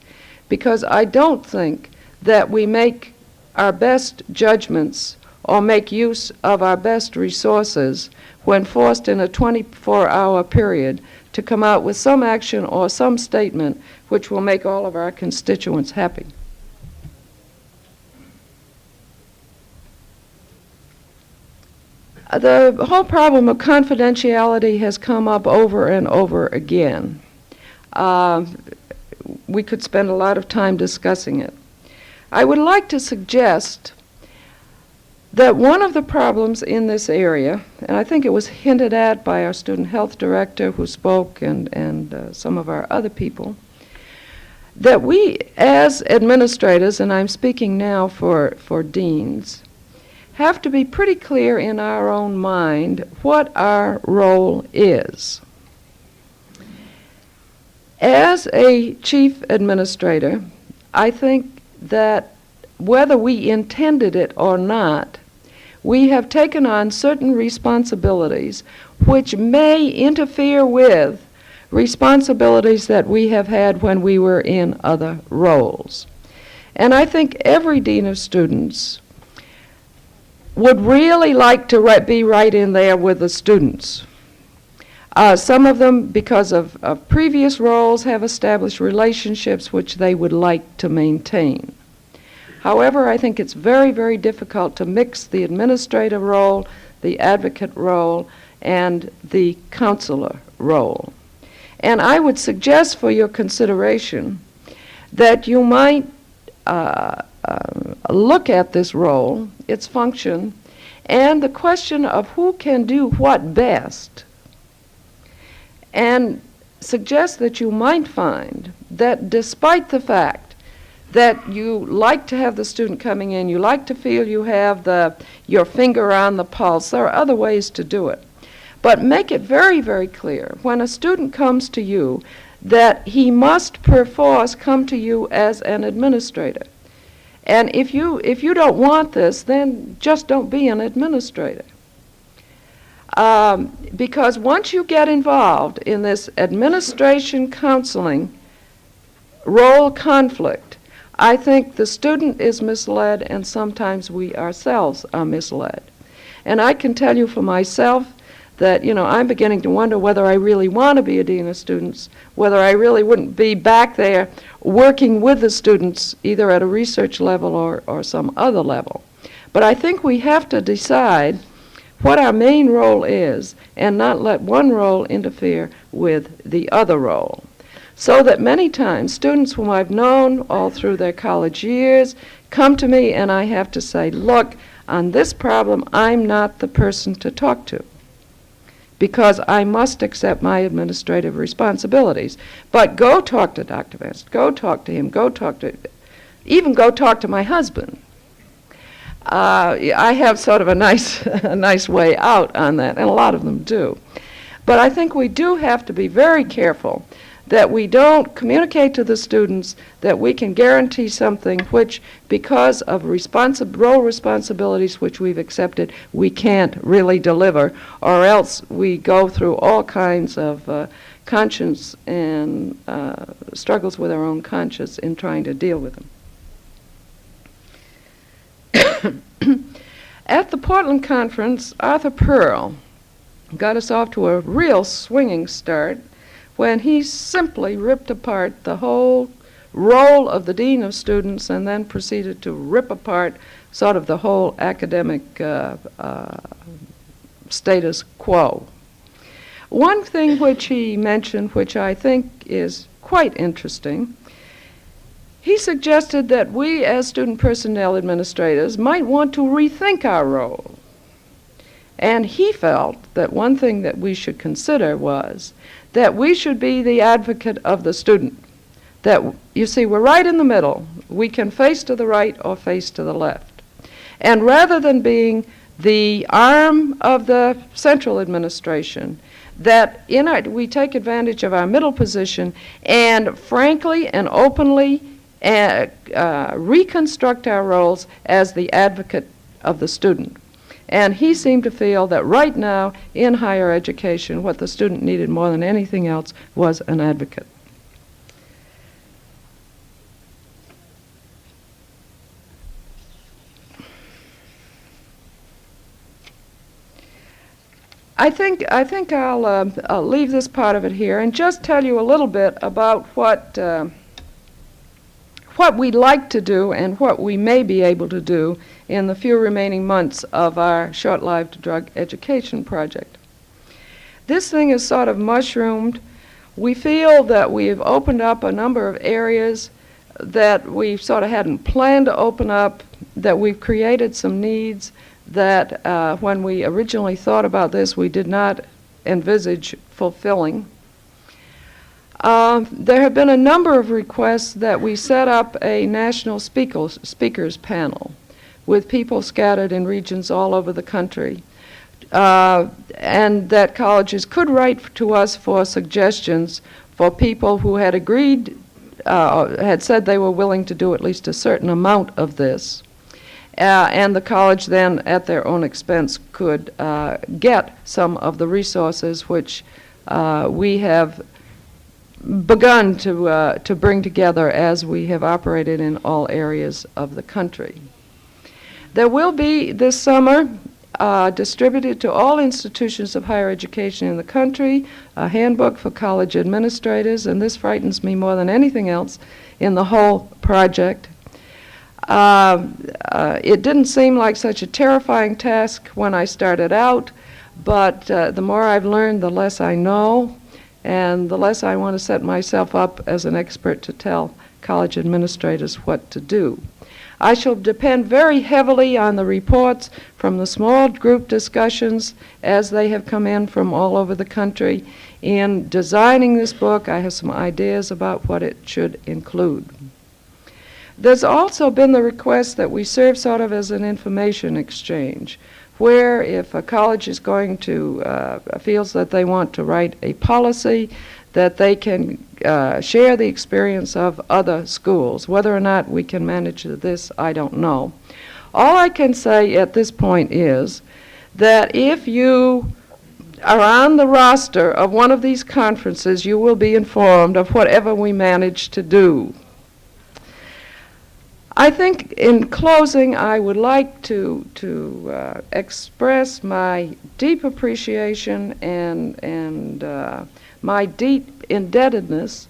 Because I don't think that we make our best judgments or make use of our best resources when forced in a 24-hour period to come out with some action or some statement which will make all of our constituents happy. The whole problem of confidentiality has come up over and over again. We could spend a lot of time discussing it. I would like to suggest that one of the problems in this area, and I think it was hinted at by our student health director who spoke and some of our other people, that we as administrators, and I'm speaking now for deans, have to be pretty clear in our own mind what our role is. As a chief administrator, I think that whether we intended it or not, we have taken on certain responsibilities which may interfere with responsibilities that we have had when we were in other roles. And I think every dean of students would really like to be right in there with the students. Some of them, because of previous roles, have established relationships which they would like to maintain. However, I think it's very, very difficult to mix the administrative role, the advocate role, and the counselor role. And I would suggest for your consideration that you might look at this role, its function, and the question of who can do what best, and suggest that you might find that despite the fact that you like to have the student coming in, you like to feel you have your finger on the pulse, there are other ways to do it. But make it very, very clear when a student comes to you that he must perforce come to you as an administrator. And if you don't want this, then just don't be an administrator. Because once you get involved in this administration counseling role conflict, I think the student is misled and sometimes we ourselves are misled. And I can tell you for myself that, you know, I'm beginning to wonder whether I really want to be a dean of students, whether I really wouldn't be back there working with the students either at a research level or some other level. But I think we have to decide what our main role is and not let one role interfere with the other role. So that many times students whom I've known all through their college years come to me and I have to say, look, on this problem, I'm not the person to talk to, because I must accept my administrative responsibilities. But go talk to Dr. Vest, go talk to him, even go talk to my husband. I have sort of a nice way out on that, and a lot of them do. But I think we do have to be very careful that we don't communicate to the students that we can guarantee something which, because of role responsibilities which we've accepted, we can't really deliver, or else we go through all kinds of conscience and struggles with our own conscience in trying to deal with them. At the Portland conference, Arthur Pearl got us off to a real swinging start when he simply ripped apart the whole role of the dean of students and then proceeded to rip apart sort of the whole academic status quo. One thing which he mentioned, which I think is quite interesting, he suggested that we as student personnel administrators might want to rethink our role. And he felt that one thing that we should consider was that we should be the advocate of the student. That, you see, we're right in the middle. We can face to the right or face to the left. And rather than being the arm of the central administration, that we take advantage of our middle position and frankly and openly reconstruct our roles as the advocate of the student. And he seemed to feel that right now in higher education, what the student needed more than anything else was an advocate. I think I'll leave this part of it here and just tell you a little bit about what we'd like to do and what we may be able to do in the few remaining months of our short-lived drug education project. This thing is sort of mushroomed. We feel that we've opened up a number of areas that we sort of hadn't planned to open up, that we've created some needs that when we originally thought about this, we did not envisage fulfilling. There have been a number of requests that we set up a national speakers panel with people scattered in regions all over the country, and that colleges could write to us for suggestions for people who had agreed, had said they were willing to do at least a certain amount of this. And the college then, at their own expense, could get some of the resources which we have begun to bring together as we have operated in all areas of the country. There will be this summer distributed to all institutions of higher education in the country a handbook for college administrators, and this frightens me more than anything else in the whole project. It didn't seem like such a terrifying task when I started out, but the more I've learned, the less I know, and the less I want to set myself up as an expert to tell college administrators what to do. I shall depend very heavily on the reports from the small group discussions as they have come in from all over the country. In designing this book, I have some ideas about what it should include. There's also been the request that we serve sort of as an information exchange, where if a college is going to, feels that they want to write a policy, that they can share the experience of other schools. Whether or not we can manage this, I don't know. All I can say at this point is that if you are on the roster of one of these conferences, you will be informed of whatever we manage to do. I think in closing, I would like to express my deep appreciation and my deep indebtedness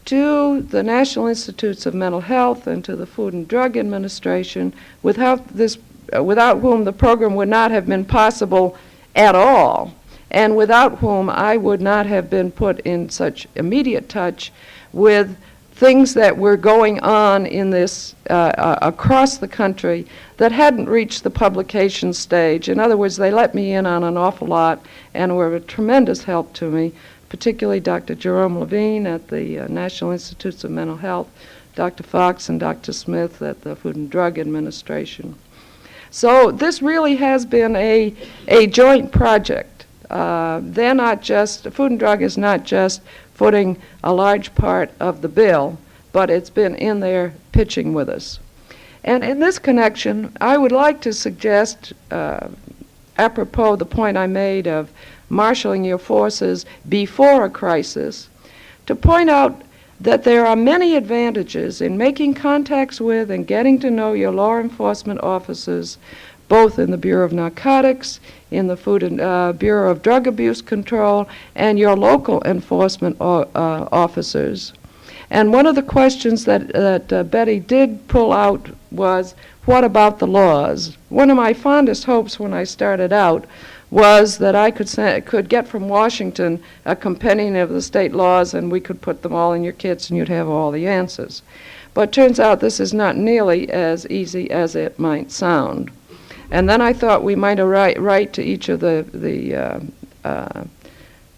to the National Institutes of Mental Health and to the Food and Drug Administration, without whom the program would not have been possible at all, and without whom I would not have been put in such immediate touch with things that were going on in this across the country that hadn't reached the publication stage. In other words, they let me in on an awful lot and were a tremendous help to me, particularly Dr. Jerome Levine at the National Institutes of Mental Health, Dr. Fox and Dr. Smith at the Food and Drug Administration. So this really has been a joint project. they're not just, Food and Drug is not just footing a large part of the bill, but it's been in there pitching with us. And in this connection, I would like to suggest, apropos the point I made of marshaling your forces before a crisis, to point out that there are many advantages in making contacts with and getting to know your law enforcement officers, both in the Bureau of Narcotics, in the Food and Bureau of Drug Abuse Control, and your local enforcement officers. And one of the questions that Betty did pull out was, what about the laws? One of my fondest hopes when I started out was that I could get from Washington a compendium of the state laws, and we could put them all in your kits and you'd have all the answers. But it turns out this is not nearly as easy as it might sound. And then I thought we might write to each of the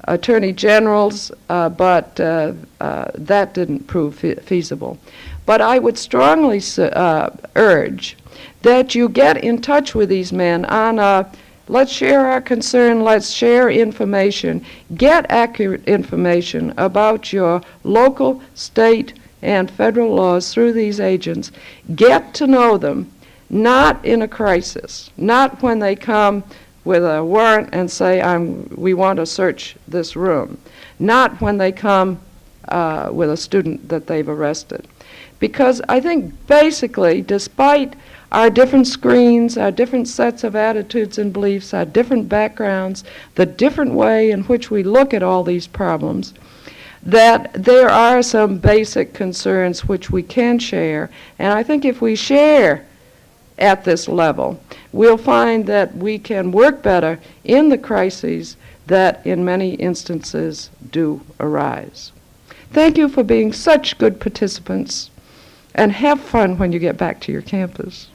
attorney generals, but that didn't prove feasible. But I would strongly urge that you get in touch with these men on let's share our concern, let's share information, get accurate information about your local, state, and federal laws through these agents. Get to know them, not in a crisis, not when they come with a warrant and say, we want to search this room, not when they come with a student that they've arrested. Because I think basically, despite our different screens, our different sets of attitudes and beliefs, our different backgrounds, the different way in which we look at all these problems, that there are some basic concerns which we can share. And I think if we share at this level, we'll find that we can work better in the crises that in many instances do arise. Thank you for being such good participants, and have fun when you get back to your campus.